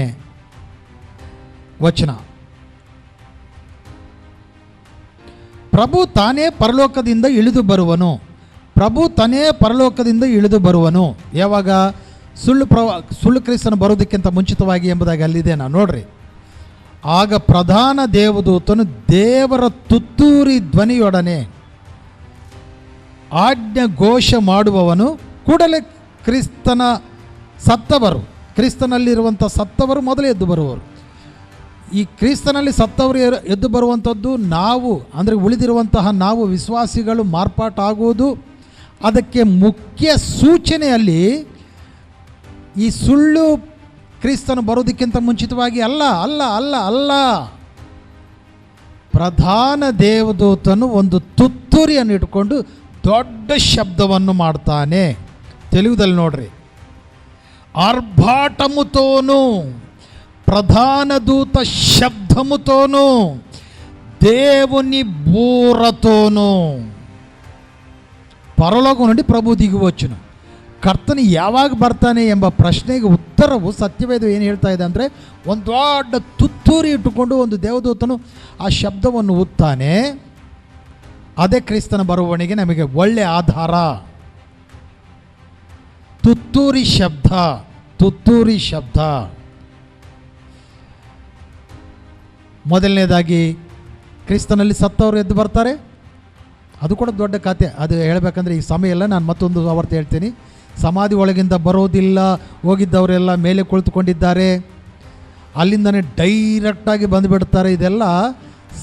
ವಚನ, ಪ್ರಭು ತಾನೇ ಪರಲೋಕದಿಂದ ಇಳಿದು ಬರುವನು. ಯಾವಾಗ? ಸುಳ್ಳು ಕ್ರಿಸ್ತನು ಬರೋದಕ್ಕಿಂತ ಮುಂಚಿತವಾಗಿ ಎಂಬುದಾಗಿ ಅಲ್ಲಿದೆ. ನಾನು ನೋಡ್ರಿ, ಆಗ ಪ್ರಧಾನ ದೇವದೂತನು ದೇವರ ತುತ್ತೂರಿ ಧ್ವನಿಯೊಡನೆ ಆಜ್ಞೆ ಘೋಷ ಮಾಡುವವನು. ಕೂಡಲೇ ಕ್ರಿಸ್ತನಲ್ಲಿರುವಂಥ ಸತ್ತವರು ಮೊದಲು ಎದ್ದು ಬರುವರು. ಈ ಕ್ರಿಸ್ತನಲ್ಲಿ ಸತ್ತವರು ಎದ್ದು ಬರುವಂಥದ್ದು ನಾವು, ಅಂದರೆ ಉಳಿದಿರುವಂತಹ ನಾವು ವಿಶ್ವಾಸಿಗಳು ಮಾರ್ಪಾಟಾಗುವುದು. ಅದಕ್ಕೆ ಮುಖ್ಯ ಸೂಚನೆಯಲ್ಲಿ ಈ ಸುಳ್ಳು ಕ್ರಿಸ್ತನು ಬರೋದಕ್ಕಿಂತ ಮುಂಚಿತವಾಗಿ ಅಲ್ಲ, ಪ್ರಧಾನ ದೇವದೂತನು ಒಂದು ತುತ್ತೂರಿಯನ್ನು ಇಟ್ಕೊಂಡು ದೊಡ್ಡ ಶಬ್ದವನ್ನು ಮಾಡ್ತಾನೆ. ತೆಲುಗುದಲ್ಲಿ ನೋಡ್ರಿ, ಆರ್ಭಾಟముతోను ప్రధాన దూత శబ్దముతోను దేవుని బూరతోను పరలోకం నుండి ప్రభు దిగివచ్చును. ಕರ್ತನು ಯಾವಾಗ ಬರ್ತಾನೆ ಎಂಬ ಪ್ರಶ್ನೆಗೆ ಉತ್ತರವು ಸತ್ಯವೇದ ಏನು ಹೇಳ್ತಾ ಇದೆ ಅಂದರೆ, ಒಂದು ದೊಡ್ಡ ತುತ್ತೂರಿ ಇಟ್ಟುಕೊಂಡು ಒಂದು ದೇವದೂತನು ಆ ಶಬ್ದವನ್ನು ಊದ್ತಾನೆ. ಅದೇ ಕ್ರಿಸ್ತನ ಬರುವವಣಿಗೆ ನಮಗೆ ಒಳ್ಳೆ ಆಧಾರ. ತುತ್ತೂರಿ ಶಬ್ದ. ಮೊದಲನೇದಾಗಿ ಕ್ರಿಸ್ತನಲ್ಲಿ ಸತ್ತವರು ಎದ್ದು ಬರ್ತಾರೆ. ಅದು ಕೂಡ ದೊಡ್ಡ ಕತೆ, ಅದು ಹೇಳಬೇಕಂದ್ರೆ ಈ ಸಮಯ ಎಲ್ಲ. ನಾನು ಮತ್ತೊಂದು ಆವರ್ತಿ ಹೇಳ್ತೀನಿ. ಸಮಾಧಿ ಒಳಗಿಂದ ಬರೋದಿಲ್ಲ, ಹೋಗಿದ್ದವರೆಲ್ಲ ಮೇಲೆ ಕುಳಿತುಕೊಂಡಿದ್ದಾರೆ, ಅಲ್ಲಿಂದನೇ ಡೈರೆಕ್ಟಾಗಿ ಬಂದುಬಿಡ್ತಾರೆ. ಇದೆಲ್ಲ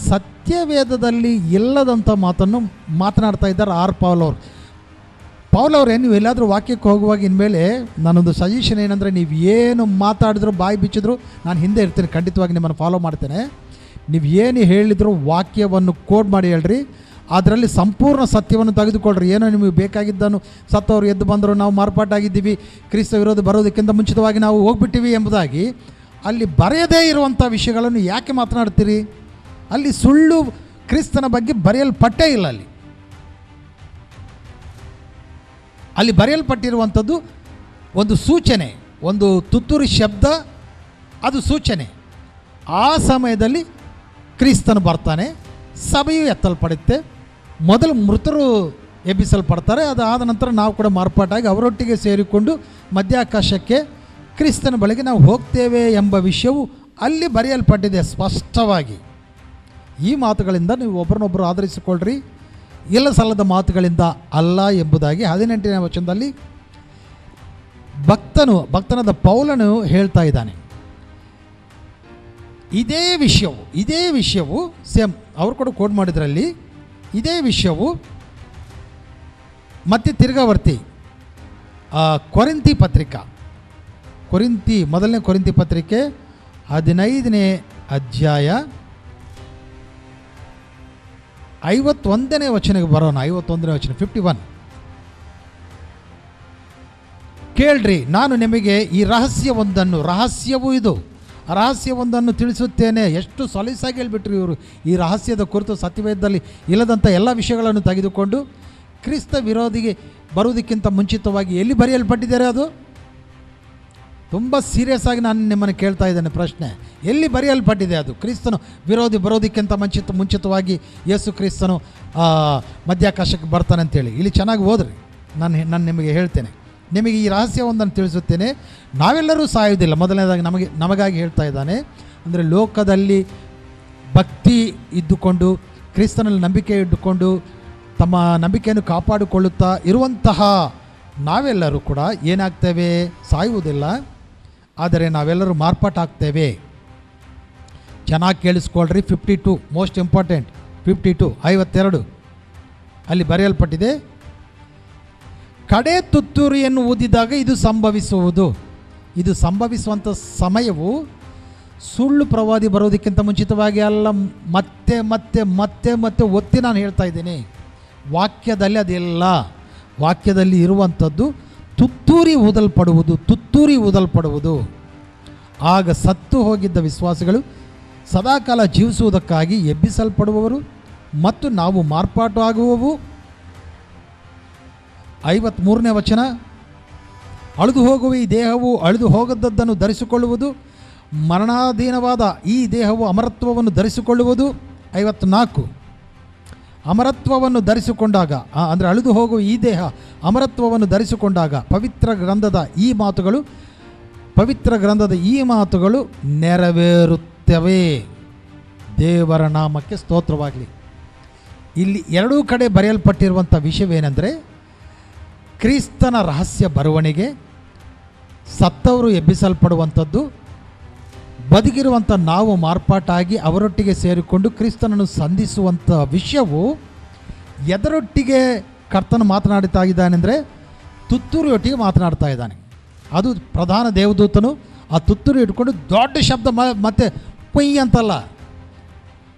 ಸತ್ಯವೇದದಲ್ಲಿ ಇಲ್ಲದಂಥ ಮಾತನ್ನು ಮಾತನಾಡ್ತಾ ಇದ್ದಾರೆ ಪೌಲವ್ರು ನೀವು ಎಲ್ಲಾದರೂ ವಾಕ್ಯಕ್ಕೆ ಹೋಗುವಾಗ ಇನ್ಮೇಲೆ ನಾನೊಂದು ಸಜೆಷನ್ ಏನಂದರೆ, ನೀವು ಏನು ಮಾತಾಡಿದ್ರು ಬಾಯಿ ಬಿಚ್ಚಿದ್ರು ನಾನು ಹಿಂದೆ ಇರ್ತೀನಿ, ಖಂಡಿತವಾಗಿ ನಿಮ್ಮನ್ನು ಫಾಲೋ ಮಾಡ್ತೇನೆ. ನೀವು ಏನು ಹೇಳಿದ್ರು ವಾಕ್ಯವನ್ನು ಕೋಡ್ ಮಾಡಿ ಹೇಳ್ರಿ, ಅದರಲ್ಲಿ ಸಂಪೂರ್ಣ ಸತ್ಯವನ್ನು ತೆಗೆದುಕೊಳ್ಳ್ರಿ. ಏನೋ ನಿಮಗೆ ಬೇಕಾಗಿದ್ದನ್ನು ಸತ್ತವರು ಎದ್ದು ಬಂದರು, ನಾವು ಮಾರ್ಪಾಟಾಗಿದ್ದೀವಿ, ಕ್ರಿಸ್ತ ವಿರೋಧ ಬರೋದಕ್ಕಿಂತ ಮುಂಚಿತವಾಗಿ ನಾವು ಹೋಗ್ಬಿಟ್ಟಿವಿ ಎಂಬುದಾಗಿ ಅಲ್ಲಿ ಬರೆಯದೇ ಇರುವಂಥ ವಿಷಯಗಳನ್ನು ಯಾಕೆ ಮಾತನಾಡ್ತೀರಿ? ಅಲ್ಲಿ ಸುಳ್ಳು ಕ್ರಿಸ್ತನ ಬಗ್ಗೆ ಬರೆಯಲ್ಪಟ್ಟೇ ಇಲ್ಲ. ಅಲ್ಲಿ ಬರೆಯಲ್ಪಟ್ಟಿರುವಂಥದ್ದು ಒಂದು ಸೂಚನೆ, ಒಂದು ತುತ್ತೂರಿ ಶಬ್ದ, ಅದು ಸೂಚನೆ. ಆ ಸಮಯದಲ್ಲಿ ಕ್ರಿಸ್ತನು ಬರ್ತಾನೆ, ಸಭೆಯು ಎತ್ತಲ್ಪಡುತ್ತೆ, ಮೊದಲು ಮೃತರು ಎಬ್ಬಿಸಲ್ಪಡ್ತಾರೆ, ಅದಾದ ನಂತರ ನಾವು ಕೂಡ ಮಾರ್ಪಾಟಾಗಿ ಅವರೊಟ್ಟಿಗೆ ಸೇರಿಕೊಂಡು ಮಧ್ಯಾಕಾಶಕ್ಕೆ ಕ್ರಿಸ್ತನ ಬಳಿಗೆ ನಾವು ಹೋಗ್ತೇವೆ ಎಂಬ ವಿಷಯವು ಅಲ್ಲಿ ಬರೆಯಲ್ಪಟ್ಟಿದೆ ಸ್ಪಷ್ಟವಾಗಿ. ಈ ಮಾತುಗಳಿಂದ ನೀವು ಒಬ್ಬರನ್ನೊಬ್ಬರು ಆಧರಿಸಿಕೊಳ್ಳ್ರಿ, ಇಲ್ಲ ಸಲ್ಲದ ಮಾತುಗಳಿಂದ ಅಲ್ಲ ಎಂಬುದಾಗಿ 18ನೇ ವಚನದಲ್ಲಿ ಭಕ್ತನಾದ ಪೌಲನು ಹೇಳ್ತಾ ಇದ್ದಾನೆ. ಇದೇ ವಿಷಯವು ಸೇಮ್ ಅವರು ಕೂಡ ಕೋಡ್ ಮಾಡಿದ್ರಲ್ಲಿ ಇದೇ ವಿಷಯವು ಮತ್ತೆ ತಿರ್ಗಾವರ್ತಿ ಮೊದಲನೇ ಕೊರಿಂತಿ ಪತ್ರಿಕೆ 15ನೇ ಅಧ್ಯಾಯ 51ನೇ ವಚನಕ್ಕೆ ಬರೋಣ. 51ನೇ ವಚನ 51. ಕೇಳ್ರಿ, ನಾನು ನಿಮಗೆ ಈ ರಹಸ್ಯವೊಂದನ್ನು ತಿಳಿಸುತ್ತೇನೆ. ಎಷ್ಟು ಸಲೀಸಾಗಿ ಹೇಳ್ಬಿಟ್ರು ಇವರು. ಈ ರಹಸ್ಯದ ಕುರಿತು ಸತ್ಯವೇದದಲ್ಲಿ ಇಲ್ಲದಂಥ ಎಲ್ಲ ವಿಷಯಗಳನ್ನು ತೆಗೆದುಕೊಂಡು ಕ್ರಿಸ್ತ ವಿರೋಧಿಗೆ ಬರುವುದಕ್ಕಿಂತ ಮುಂಚಿತವಾಗಿ ಎಲ್ಲಿ ಬರೆಯಲ್ಪಟ್ಟಿದ್ದಾರೆ? ಅದು ತುಂಬ ಸೀರಿಯಸ್ ಆಗಿ ನಾನು ನಿಮ್ಮನ್ನು ಕೇಳ್ತಾ ಇದ್ದೇನೆ ಪ್ರಶ್ನೆ. ಎಲ್ಲಿ ಬರೆಯಲ್ಪಟ್ಟಿದೆ ಅದು? ಕ್ರಿಸ್ತನು ವಿರೋಧಿ ಬರೋದಕ್ಕಿಂತ ಮುಂಚಿತವಾಗಿ ಯೇಸು ಕ್ರಿಸ್ತನು ಮಧ್ಯಾಕಾಶಕ್ಕೆ ಬರ್ತಾನೆ ಅಂತೇಳಿ ಇಲ್ಲಿ ಚೆನ್ನಾಗಿ ಓದ್ರಿ. ನಾನು ನಿಮಗೆ ಹೇಳ್ತೇನೆ, ನಿಮಗೆ ಈ ರಹಸ್ಯವೊಂದನ್ನು ತಿಳಿಸುತ್ತೇನೆ. ನಾವೆಲ್ಲರೂ ಸಾಯುವುದಿಲ್ಲ. ಮೊದಲನೇದಾಗಿ ನಮಗಾಗಿ ಹೇಳ್ತಾ ಇದ್ದಾನೆ. ಅಂದರೆ ಲೋಕದಲ್ಲಿ ಭಕ್ತಿ ಇದ್ದುಕೊಂಡು ಕ್ರಿಸ್ತನಲ್ಲಿ ನಂಬಿಕೆ ಇಟ್ಟುಕೊಂಡು ತಮ್ಮ ನಂಬಿಕೆಯನ್ನು ಕಾಪಾಡಿಕೊಳ್ಳುತ್ತಾ ಇರುವಂತಹ ನಾವೆಲ್ಲರೂ ಕೂಡ ಏನಾಗ್ತೇವೆ? ಸಾಯುವುದಿಲ್ಲ, ಆದರೆ ನಾವೆಲ್ಲರೂ ಮಾರ್ಪಾಟಾಗ್ತೇವೆ. ಚೆನ್ನಾಗಿ ಕೇಳಿಸ್ಕೊಳ್ರಿ. 52 ಮೋಸ್ಟ್ ಇಂಪಾರ್ಟೆಂಟ್. 52 ಅಲ್ಲಿ ಬರೆಯಲ್ಪಟ್ಟಿದೆ, ಕಡೆ ತುತ್ತೂರಿಯನ್ನು ಊದಿದಾಗ ಇದು ಸಂಭವಿಸುವಂಥ ಸಮಯವು ಸುಳ್ಳು ಪ್ರವಾದಿ ಬರೋದಕ್ಕಿಂತ ಮುಂಚಿತವಾಗಿ ಅಲ್ಲ. ಮತ್ತೆ ಮತ್ತೆ ಮತ್ತೆ ಮತ್ತೆ ಒತ್ತಿ ನಾನು ಹೇಳ್ತಾ ಇದ್ದೀನಿ, ವಾಕ್ಯದಲ್ಲಿ ಅದೆಲ್ಲ. ವಾಕ್ಯದಲ್ಲಿ ಇರುವಂಥದ್ದು ತುತ್ತೂರಿ ಊದಲ್ಪಡುವುದು. ಆಗ ಸತ್ತು ಹೋಗಿದ್ದ ವಿಶ್ವಾಸಿಗಳು ಸದಾಕಾಲ ಜೀವಿಸುವುದಕ್ಕಾಗಿ ಎಬ್ಬಿಸಲ್ಪಡುವವರು ಮತ್ತು ನಾವು ಮಾರ್ಪಾಟು ಆಗುವವು. 53ನೇ ವಚನ, ಅಳಿದು ಹೋಗುವ ಈ ದೇಹವು ಅಳಿದು ಹೋಗದ್ದನ್ನು ಧರಿಸಿಕೊಳ್ಳುವುದು, ಮರಣಾಧೀನವಾದ ಈ ದೇಹವು ಅಮರತ್ವವನ್ನು ಧರಿಸಿಕೊಳ್ಳುವುದು. 54 ಅಮರತ್ವವನ್ನು ಧರಿಸಿಕೊಂಡಾಗ, ಅಂದರೆ ಅಳಿದು ಹೋಗುವ ಈ ದೇಹ ಅಮರತ್ವವನ್ನು ಧರಿಸಿಕೊಂಡಾಗ ಪವಿತ್ರ ಗ್ರಂಥದ ಈ ಮಾತುಗಳು ನೆರವೇರುತ್ತವೆ. ದೇವರ ನಾಮಕ್ಕೆ ಸ್ತೋತ್ರವಾಗಲಿ. ಇಲ್ಲಿ ಎರಡೂ ಕಡೆ ಬರೆಯಲ್ಪಟ್ಟಿರುವಂಥ ವಿಷಯವೇನೆಂದರೆ, ಕ್ರಿಸ್ತನ ರಹಸ್ಯ ಬರವಣಿಗೆ, ಸತ್ತವರು ಎಬ್ಬಿಸಲ್ಪಡುವಂಥದ್ದು, ಬದುಕಿರುವಂಥ ನಾವು ಮಾರ್ಪಾಟಾಗಿ ಅವರೊಟ್ಟಿಗೆ ಸೇರಿಕೊಂಡು ಕ್ರಿಸ್ತನನ್ನು ಸಂಧಿಸುವಂಥ ವಿಷಯವು ಎದರೊಟ್ಟಿಗೆ ಕರ್ತನು ಮಾತನಾಡ್ತಾ ಇದ್ದಾನೆಂದರೆ ತುತ್ತೂರಿಯೊಟ್ಟಿಗೆ ಮಾತನಾಡ್ತಾ ಇದ್ದಾನೆ. ಅದು ಪ್ರಧಾನ ದೇವದೂತನು ಆ ತುತ್ತೂರಿ ಇಟ್ಕೊಂಡು ದೊಡ್ಡ ಶಬ್ದ ಮತ್ತೆ ಪೊಯ್ ಅಂತಲ್ಲ,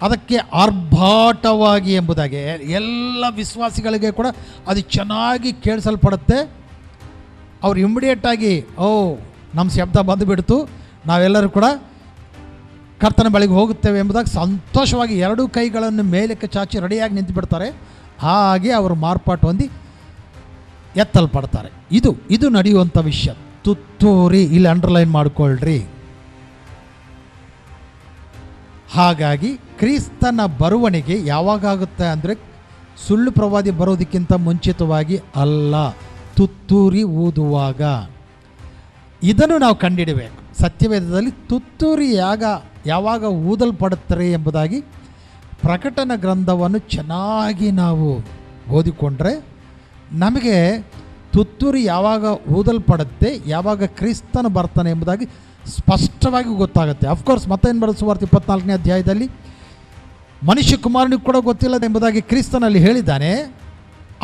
ಅದಕ್ಕೆ ಆರ್ಭಾಟವಾಗಿ ಎಂಬುದಾಗಿ ಎಲ್ಲ ವಿಶ್ವಾಸಿಗಳಿಗೆ ಕೂಡ ಅದು ಚೆನ್ನಾಗಿ ಕೇಳಿಸಲ್ಪಡುತ್ತೆ. ಅವ್ರು ಇಮಿಡಿಯೇಟಾಗಿ ನಮ್ಮ ಶಬ್ದ ಬಂದುಬಿಡ್ತು, ನಾವೆಲ್ಲರೂ ಕೂಡ ಕರ್ತನ ಬಳಿಗೆ ಹೋಗುತ್ತೇವೆ ಎಂಬುದಾಗಿ ಸಂತೋಷವಾಗಿ ಎರಡೂ ಕೈಗಳನ್ನು ಮೇಲಕ್ಕೆ ಚಾಚಿ ರೆಡಿಯಾಗಿ ನಿಂತು ಬಿಡ್ತಾರೆ. ಹಾಗೆ ಅವರು ಮಾರ್ಪಾಟು ಹೊಂದಿ ಎತ್ತಲ್ಪಡ್ತಾರೆ. ಇದು ನಡೆಯುವಂಥ ವಿಷಯ. ತುತ್ತೂರಿ ಇಲ್ಲಿ ಅಂಡರ್ಲೈನ್ ಮಾಡಿಕೊಳ್ಳ್ರಿ. ಹಾಗಾಗಿ ಕ್ರಿಸ್ತನ ಬರುವಣಿಗೆ ಯಾವಾಗುತ್ತೆ ಅಂದರೆ ಸುಳ್ಳು ಪ್ರವಾದಿ ಬರೋದಕ್ಕಿಂತ ಮುಂಚಿತವಾಗಿ ಅಲ್ಲ, ತುತ್ತೂರಿ ಊದುವಾಗ. ಇದನ್ನು ನಾವು ಕಂಡಿಡಬೇಕು. ಸತ್ಯವೇದದಲ್ಲಿ ತುತ್ತೂರಿ ಯಾವಾಗ ಊದಲ್ಪಡುತ್ತಾರೆ ಎಂಬುದಾಗಿ ಪ್ರಕಟನ ಗ್ರಂಥವನ್ನು ಚೆನ್ನಾಗಿ ನಾವು ಓದಿಕೊಂಡ್ರೆ ನಮಗೆ ತುತ್ತೂರಿ ಯಾವಾಗ ಊದಲ್ಪಡುತ್ತೆ, ಯಾವಾಗ ಕ್ರಿಸ್ತನು ಬರ್ತಾನೆ ಎಂಬುದಾಗಿ ಸ್ಪಷ್ಟವಾಗಿ ಗೊತ್ತಾಗುತ್ತೆ. ಅಫ್ಕೋರ್ಸ್ ಮತ್ತೇನು ಬರೋದು ಸುವಾರ್ತೆ 24ನೇ ಅಧ್ಯಾಯದಲ್ಲಿ ಮನುಷ್ಯ ಕುಮಾರನಿಗೆ ಕೂಡ ಗೊತ್ತಿಲ್ಲ ಎಂಬುದಾಗಿ ಕ್ರಿಸ್ತನಲ್ಲಿ ಹೇಳಿದ್ದಾನೆ.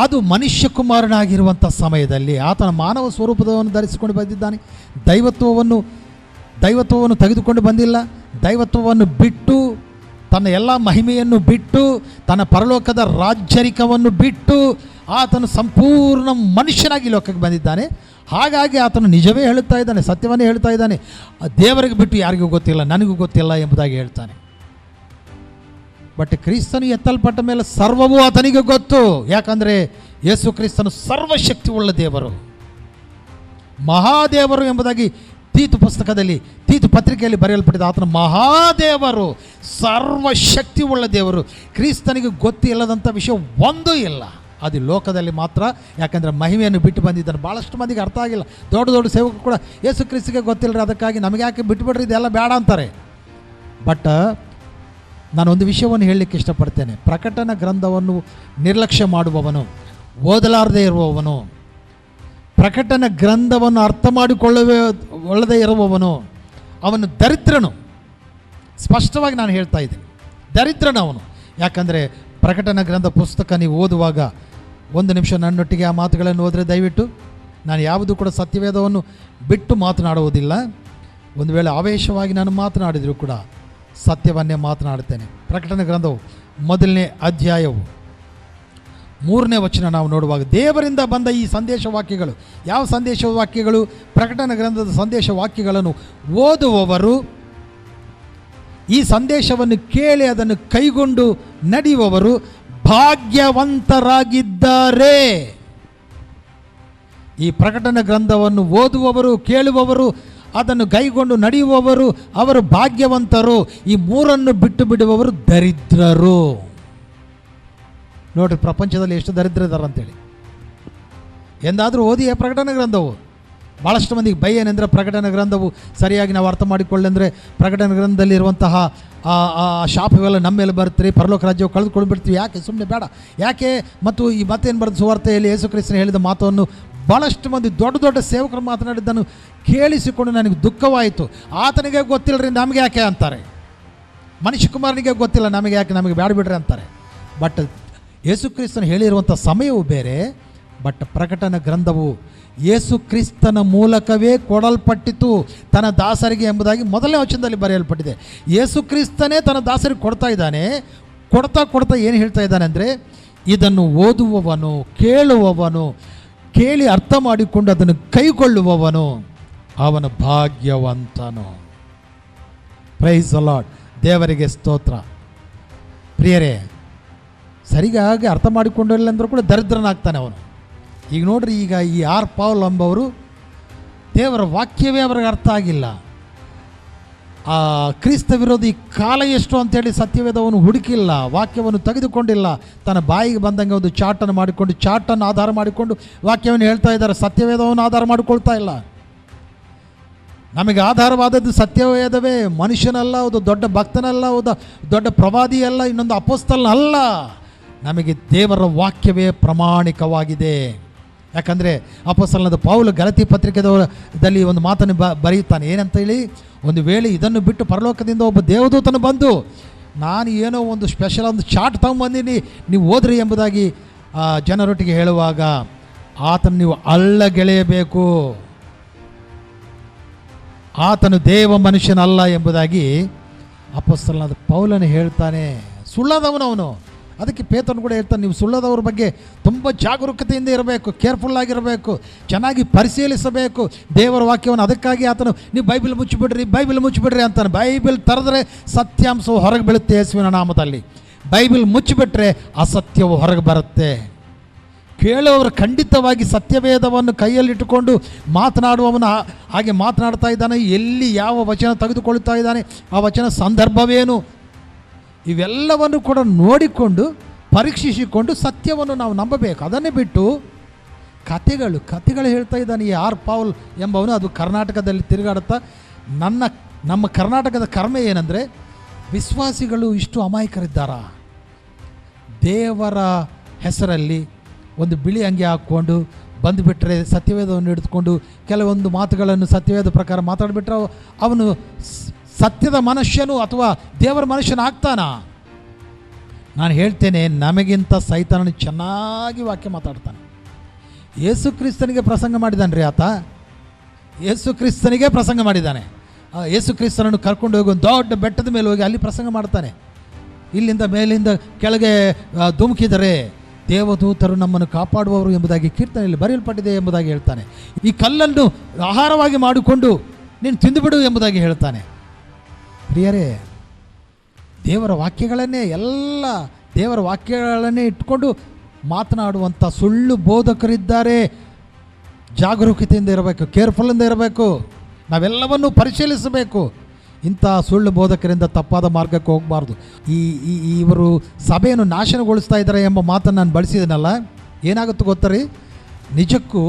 ಅದು ಮನುಷ್ಯ ಕುಮಾರನಾಗಿರುವಂಥ ಸಮಯದಲ್ಲಿ ಆತನ ಮಾನವ ಸ್ವರೂಪದವನ್ನು ಧರಿಸಿಕೊಂಡು ಬಂದಿದ್ದಾನೆ. ದೈವತ್ವವನ್ನು ತೆಗೆದುಕೊಂಡು ಬಂದಿಲ್ಲ. ದೈವತ್ವವನ್ನು ಬಿಟ್ಟು, ತನ್ನ ಎಲ್ಲ ಮಹಿಮೆಯನ್ನು ಬಿಟ್ಟು, ತನ್ನ ಪರಲೋಕದ ರಾಜ್ಯರಿಕವನ್ನು ಬಿಟ್ಟು ಆತನು ಸಂಪೂರ್ಣ ಮನುಷ್ಯನಾಗಿ ಲೋಕಕ್ಕೆ ಬಂದಿದ್ದಾನೆ. ಹಾಗಾಗಿ ಆತನು ನಿಜವೇ ಹೇಳುತ್ತಾ ಇದ್ದಾನೆ, ಸತ್ಯವನ್ನೇ ಹೇಳ್ತಾ ಇದ್ದಾನೆ. ದೇವರಿಗೆ ಬಿಟ್ಟು ಯಾರಿಗೂ ಗೊತ್ತಿಲ್ಲ, ನನಗೂ ಗೊತ್ತಿಲ್ಲ ಎಂಬುದಾಗಿ ಹೇಳ್ತಾನೆ. ಬಟ್ ಕ್ರಿಸ್ತನು ಎತ್ತಲ್ಪಟ್ಟ ಮೇಲೆ ಸರ್ವವೂ ಆತನಿಗೆ ಗೊತ್ತು. ಯಾಕಂದರೆ ಯೇಸು ಕ್ರಿಸ್ತನು ಸರ್ವಶಕ್ತಿ ಉಳ್ಳ ದೇವರು, ಮಹಾದೇವರು ಎಂಬುದಾಗಿ ತೀತು ಪುಸ್ತಕದಲ್ಲಿ, ತೀತು ಪತ್ರಿಕೆಯಲ್ಲಿ ಬರೆಯಲ್ಪಟ್ಟಿದೆ. ಆತನ ಮಹಾದೇವರು, ಸರ್ವಶಕ್ತಿ ಉಳ್ಳ ದೇವರು. ಕ್ರಿಸ್ತನಿಗೆ ಗೊತ್ತಿಲ್ಲದಂಥ ವಿಷಯ ಒಂದೂ ಇಲ್ಲ. ಅದು ಲೋಕದಲ್ಲಿ ಮಾತ್ರ. ಯಾಕಂದರೆ ಮಹಿಮೆಯನ್ನು ಬಿಟ್ಟು ಬಂದಿದ್ದಾನೆ. ಭಾಳಷ್ಟು ಮಂದಿಗೆ ಅರ್ಥ ಆಗಿಲ್ಲ. ದೊಡ್ಡ ದೊಡ್ಡ ಸೇವಕರು ಕೂಡ ಯೇಸು ಕ್ರಿಸ್ತಿಗೆ ಗೊತ್ತಿಲ್ಲರಿ, ಅದಕ್ಕಾಗಿ ನಮಗೆ ಯಾಕೆ ಬಿಟ್ಟುಬಿಡ್ರಿ, ಇದೆಲ್ಲ ಬೇಡ ಅಂತಾರೆ. ಬಟ್ ನಾನೊಂದು ವಿಷಯವನ್ನು ಹೇಳಲಿಕ್ಕೆ ಇಷ್ಟಪಡ್ತೇನೆ. ಪ್ರಕಟನ ಗ್ರಂಥವನ್ನು ನಿರ್ಲಕ್ಷ್ಯ ಮಾಡುವವನು, ಓದಲಾರದೇ ಇರುವವನು, ಪ್ರಕಟನ ಗ್ರಂಥವನ್ನು ಅರ್ಥ ಒಳ್ಳದೇ ಇರುವವನು, ಅವನು ದರಿದ್ರನು. ಸ್ಪಷ್ಟವಾಗಿ ನಾನು ಹೇಳ್ತಾ ಇದ್ದೀನಿ, ದರಿದ್ರನವನು. ಯಾಕಂದರೆ ಪ್ರಕಟನ ಗ್ರಂಥ ಪುಸ್ತಕ ನೀವು ಓದುವಾಗ ಒಂದು ನಿಮಿಷ ನನ್ನೊಟ್ಟಿಗೆ ಆ ಮಾತುಗಳನ್ನು ಓದಿದ್ರೆ ದಯವಿಟ್ಟು. ನಾನು ಯಾವುದೂ ಕೂಡ ಸತ್ಯವೇದವನ್ನು ಬಿಟ್ಟು ಮಾತನಾಡುವುದಿಲ್ಲ. ಒಂದು ವೇಳೆ ಆವೇಶವಾಗಿ ನಾನು ಮಾತನಾಡಿದರೂ ಕೂಡ ಸತ್ಯವನ್ನೇ ಮಾತನಾಡುತ್ತೇನೆ. ಪ್ರಕಟನ ಗ್ರಂಥವು 1ನೇ ಅಧ್ಯಾಯವು 3ನೇ ವಚನ ನಾವು ನೋಡುವಾಗ, ದೇವರಿಂದ ಬಂದ ಈ ಸಂದೇಶ ವಾಕ್ಯಗಳು. ಯಾವ ಸಂದೇಶ ವಾಕ್ಯಗಳು? ಪ್ರಕಟನ ಗ್ರಂಥದ ಸಂದೇಶ ವಾಕ್ಯಗಳನ್ನು ಓದುವವರು, ಈ ಸಂದೇಶವನ್ನು ಕೇಳಿ ಅದನ್ನು ಕೈಗೊಂಡು ನಡೆಯುವವರು ಭಾಗ್ಯವಂತರಾಗಿದ್ದಾರೆ. ಈ ಪ್ರಕಟನ ಗ್ರಂಥವನ್ನು ಓದುವವರು, ಕೇಳುವವರು, ಅದನ್ನು ಕೈಗೊಂಡು ನಡೆಯುವವರು ಅವರು ಭಾಗ್ಯವಂತರು. ಈ ಮೂರನ್ನು ಬಿಟ್ಟು ಬಿಡುವವರು ದರಿದ್ರರು. ನೋಡ್ರಿ, ಪ್ರಪಂಚದಲ್ಲಿ ಎಷ್ಟು ದರಿದ್ರ ಇದ್ದಾರೆ ಅಂತೇಳಿ. ಎಂದಾದರೂ ಓದಿಯೇ ಪ್ರಕಟನ ಗ್ರಂಥವು? ಭಾಳಷ್ಟು ಮಂದಿಗೆ ಭಯ ಏನೆಂದರೆ, ಪ್ರಕಟನ ಗ್ರಂಥವು ಸರಿಯಾಗಿ ನಾವು ಅರ್ಥ ಮಾಡಿಕೊಳ್ಳೆಂದರೆ ಪ್ರಕಟನ ಗ್ರಂಥದಲ್ಲಿರುವಂತಹ ಶಾಪವೆಲ್ಲ ನಮ್ಮ ಮೇಲೆ ಬರ್ತೀರಿ, ಪರಲೋಕ ರಾಜ್ಯವು ಕಳೆದುಕೊಂಡು ಬಿಡ್ತೀವಿ. ಯಾಕೆ? ಸುಮ್ಮನೆ ಬೇಡ. ಯಾಕೆ? ಮತ್ತು ಈ ಮತ್ತೇನು ಬರೆದ ಸುವಾರ್ತೆಯಲ್ಲಿ ಯೇಸು ಕ್ರಿಸ್ತನು ಹೇಳಿದ ಮಾತನ್ನು ಭಾಳಷ್ಟು ಮಂದಿ ದೊಡ್ಡ ದೊಡ್ಡ ಸೇವಕರು ಮಾತನಾಡಿದ್ದನ್ನು ಕೇಳಿಸಿಕೊಂಡು ನನಗೆ ದುಃಖವಾಯಿತು. ಆತನಿಗೆ ಗೊತ್ತಿಲ್ಲರಿ, ನಮಗೆ ಯಾಕೆ ಅಂತಾರೆ. ಮನುಷ್ಯ ಕುಮಾರನಿಗೆ ಗೊತ್ತಿಲ್ಲ, ನಮಗೆ ಯಾಕೆ, ನಮಗೆ ಬೇಡ ಬಿಡ್ರಿ ಅಂತಾರೆ. ಬಟ್ ಯೇಸು ಕ್ರಿಸ್ತನು ಹೇಳಿರುವಂಥ ಸಮಯವು ಬೇರೆ. ಬಟ್ ಪ್ರಕಟನ ಗ್ರಂಥವು ಯೇಸು ಕ್ರಿಸ್ತನ ಮೂಲಕವೇ ಕೊಡಲ್ಪಟ್ಟಿತು ತನ್ನ ದಾಸರಿಗೆ ಎಂಬುದಾಗಿ 1ನೇ ವಚನದಲ್ಲಿ ಬರೆಯಲ್ಪಟ್ಟಿದೆ. ಯೇಸು ಕ್ರಿಸ್ತನೇ ತನ್ನ ದಾಸರಿಗೆ ಕೊಡ್ತಾ ಇದ್ದಾನೆ. ಕೊಡ್ತಾ ಏನು ಹೇಳ್ತಾ ಇದ್ದಾನೆ ಅಂದರೆ, ಇದನ್ನು ಓದುವವನು, ಕೇಳುವವನು, ಕೇಳಿ ಅರ್ಥ ಮಾಡಿಕೊಂಡು ಅದನ್ನು ಕೈಗೊಳ್ಳುವವನು ಅವನು ಭಾಗ್ಯವಂತನು. Price the lord. ದೇವರಿಗೆ ಸ್ತೋತ್ರ. ಪ್ರಿಯರೇ, ಸರಿಯಾಗಿ ಅರ್ಥ ಮಾಡಿಕೊಂಡಿಲ್ಲ ಅಂದರೂ ಕೂಡ ದರಿದ್ರನಾಗ್ತಾನೆ ಅವನು. ಈಗ ನೋಡ್ರಿ, ಈಗ ಈ ಆರ್ ಪೌಲ್ ಎಂಬವರು ದೇವರ ವಾಕ್ಯವೇ ಅವರಿಗೆ ಅರ್ಥ ಆಗಿಲ್ಲ. ಆ ಕ್ರಿಸ್ತ ವಿರೋಧಿ ಕಾಲ ಎಷ್ಟು ಅಂತೇಳಿ ಸತ್ಯವೇದವನ್ನು ಹುಡುಕಿಲ್ಲ, ವಾಕ್ಯವನ್ನು ತೆಗೆದುಕೊಂಡಿಲ್ಲ. ತನ್ನ ಬಾಯಿಗೆ ಬಂದಂಗೆ ಒಂದು ಚಾಟನ್ನು ಮಾಡಿಕೊಂಡು, ಚಾಟನ್ನು ಆಧಾರ ಮಾಡಿಕೊಂಡು ವಾಕ್ಯವನ್ನು ಹೇಳ್ತಾ ಇದ್ದಾರೆ. ಸತ್ಯವೇದವನ್ನು ಆಧಾರ ಮಾಡಿಕೊಳ್ತಾ ಇಲ್ಲ. ನಮಗೆ ಆಧಾರವಾದದ್ದು ಸತ್ಯವೇದವೇ. ಮನುಷ್ಯನಲ್ಲ, ಒಂದು ದೊಡ್ಡ ಭಕ್ತನಲ್ಲ, ಒಂದು ದೊಡ್ಡ ಪ್ರವಾದಿಯಲ್ಲ, ಇನ್ನೊಂದು ಅಪೊಸ್ತಲನಲ್ಲ. ನಮಗೆ ದೇವರ ವಾಕ್ಯವೇ ಪ್ರಾಮಾಣಿಕವಾಗಿದೆ. ಯಾಕಂದರೆ ಅಪೊಸ್ತಲನಾದ ಪೌಲ ಗಲತಿ ಪತ್ರಿಕೆದಲ್ಲಿ ಒಂದು ಮಾತನ್ನು ಬರೆಯುತ್ತಾನೆ. ಏನಂತ ಹೇಳಿ, ಒಂದು ವೇಳೆ ಇದನ್ನು ಬಿಟ್ಟು ಪರಲೋಕದಿಂದ ಒಬ್ಬ ದೇವದೂತನು ಬಂದು, ನಾನು ಏನೋ ಒಂದು ಸ್ಪೆಷಲ್ ಒಂದು ಚಾಟ್ ತಗೊಂಬಂದೀನಿ, ನೀವು ಓದ್ರಿ ಎಂಬುದಾಗಿ ಜನರೊಟ್ಟಿಗೆ ಹೇಳುವಾಗ ಆತನು ನೀವು ಅಲ್ಲಗೆಳೆಯಬೇಕು. ಆತನು ದೇವ ಮನುಷ್ಯನಲ್ಲ ಎಂಬುದಾಗಿ ಅಪೊಸ್ತಲನಾದ ಪೌಲನು ಹೇಳ್ತಾನೆ. ಸುಳ್ಳದವನು ಅವನು. ಅದಕ್ಕೆ ಪೇತ್ರನು ಕೂಡ ಹೇಳ್ತಾನೆ, ನೀವು ಸುಳ್ಳದವ್ರ ಬಗ್ಗೆ ತುಂಬ ಜಾಗರೂಕತೆಯಿಂದ ಇರಬೇಕು, ಕೇರ್ಫುಲ್ ಆಗಿರಬೇಕು, ಚೆನ್ನಾಗಿ ಪರಿಶೀಲಿಸಬೇಕು ದೇವರ ವಾಕ್ಯವನ್ನು. ಅದಕ್ಕಾಗಿ ಆತನು ನೀವು ಬೈಬಲ್ ಮುಚ್ಚಿಬಿಡ್ರಿ ಅಂತಾನೆ. ಬೈಬಲ್ ತೆರೆದ್ರೆ ಸತ್ಯಾಂಶವು ಹೊರಗೆ ಬೀಳುತ್ತೆ ಯೇಸುವಿನ ನಾಮದಲ್ಲಿ. ಬೈಬಲ್ ಮುಚ್ಚಿಬಿಟ್ರೆ ಅಸತ್ಯವು ಹೊರಗೆ ಬರುತ್ತೆ. ಕೇಳುವವರು ಖಂಡಿತವಾಗಿ ಸತ್ಯವೇದವನ್ನು ಕೈಯಲ್ಲಿಟ್ಟುಕೊಂಡು ಮಾತನಾಡುವವನು ಹಾಗೆ ಮಾತನಾಡ್ತಾ ಇದ್ದಾನೆ. ಎಲ್ಲಿ ಯಾವ ವಚನ ತೆಗೆದುಕೊಳ್ತಾ ಇದ್ದಾನೆ, ಆ ವಚನ ಸಂದರ್ಭವೇನು, ಇವೆಲ್ಲವನ್ನು ಕೂಡ ನೋಡಿಕೊಂಡು ಪರೀಕ್ಷಿಸಿಕೊಂಡು ಸತ್ಯವನ್ನು ನಾವು ನಂಬಬೇಕು. ಅದನ್ನೇ ಬಿಟ್ಟು ಕಥೆಗಳು ಹೇಳ್ತಾ ಇದ್ದಾನೆ ಈ ಆರ್ ಪೌಲ್ ಎಂಬವನು. ಅದು ಕರ್ನಾಟಕದಲ್ಲಿ ತಿರುಗಾಡುತ್ತಾ. ನಮ್ಮ ಕರ್ನಾಟಕದ ಕರ್ಮೆ ಏನಂದರೆ, ವಿಶ್ವಾಸಿಗಳು ಇಷ್ಟು ಅಮಾಯಕರಿದ್ದಾರಾ? ದೇವರ ಹೆಸರಲ್ಲಿ ಒಂದು ಬಿಳಿ ಅಂಗಿ ಹಾಕ್ಕೊಂಡು ಬಂದುಬಿಟ್ರೆ, ಸತ್ಯವೇದವನ್ನು ಹಿಡಿದುಕೊಂಡು ಕೆಲವೊಂದು ಮಾತುಗಳನ್ನು ಸತ್ಯವೇದ ಪ್ರಕಾರ ಮಾತಾಡಿಬಿಟ್ರೆ ಅವನು ಸತ್ಯದ ಮನುಷ್ಯನು ಅಥವಾ ದೇವರ ಮನುಷ್ಯನ ಆಗ್ತಾನ? ನಾನು ಹೇಳ್ತೇನೆ, ನಮಗಿಂತ ಸೈತಾನನು ಚೆನ್ನಾಗಿ ವಾಕ್ಯ ಮಾತಾಡ್ತಾನೆ. ಯೇಸು ಕ್ರಿಸ್ತನಿಗೆ ಪ್ರಸಂಗ ಮಾಡಿದ್ದಾನೆ ರೀ ಆತ. ಯೇಸು ಕ್ರಿಸ್ತನಿಗೆ ಪ್ರಸಂಗ ಮಾಡಿದ್ದಾನೆ. ಯೇಸು ಕ್ರಿಸ್ತನನ್ನು ಕರ್ಕೊಂಡು ಹೋಗಿ ಒಂದು ದೊಡ್ಡ ಬೆಟ್ಟದ ಮೇಲೆ ಹೋಗಿ ಅಲ್ಲಿ ಪ್ರಸಂಗ ಮಾಡ್ತಾನೆ. ಇಲ್ಲಿಂದ ಮೇಲಿಂದ ಕೆಳಗೆ ಧುಮುಕಿದರೆ ದೇವದೂತರು ನಮ್ಮನ್ನು ಕಾಪಾಡುವವರು ಎಂಬುದಾಗಿ ಕೀರ್ತನೆಯಲ್ಲಿ ಬರೆಯಲ್ಪಟ್ಟಿದೆ ಎಂಬುದಾಗಿ ಹೇಳ್ತಾನೆ. ಈ ಕಲ್ಲನ್ನು ಆಹಾರವಾಗಿ ಮಾಡಿಕೊಂಡು ನೀನು ತಿಂದುಬಿಡು ಎಂಬುದಾಗಿ ಹೇಳ್ತಾನೆ. ಪ್ರಿಯರೇ, ದೇವರ ವಾಕ್ಯಗಳನ್ನೇ ಇಟ್ಕೊಂಡು ಮಾತನಾಡುವಂಥ ಸುಳ್ಳು ಬೋಧಕರಿದ್ದಾರೆ. ಜಾಗರೂಕತೆಯಿಂದ ಇರಬೇಕು, ಕೇರ್ಫುಲ್ಲಿಂದ ಇರಬೇಕು. ನಾವೆಲ್ಲವನ್ನೂ ಪರಿಶೀಲಿಸಬೇಕು. ಇಂಥ ಸುಳ್ಳು ಬೋಧಕರಿಂದ ತಪ್ಪಾದ ಮಾರ್ಗಕ್ಕೆ ಹೋಗಬಾರ್ದು. ಇವರು ಸಭೆಯನ್ನು ನಾಶನಗೊಳಿಸ್ತಾ ಇದ್ದಾರೆ ಎಂಬ ಮಾತನ್ನು ನಾನು ಬಳಸಿದ್ದೀನಲ್ಲ, ಏನಾಗುತ್ತೆ ಗೊತ್ತರಿ? ನಿಜಕ್ಕೂ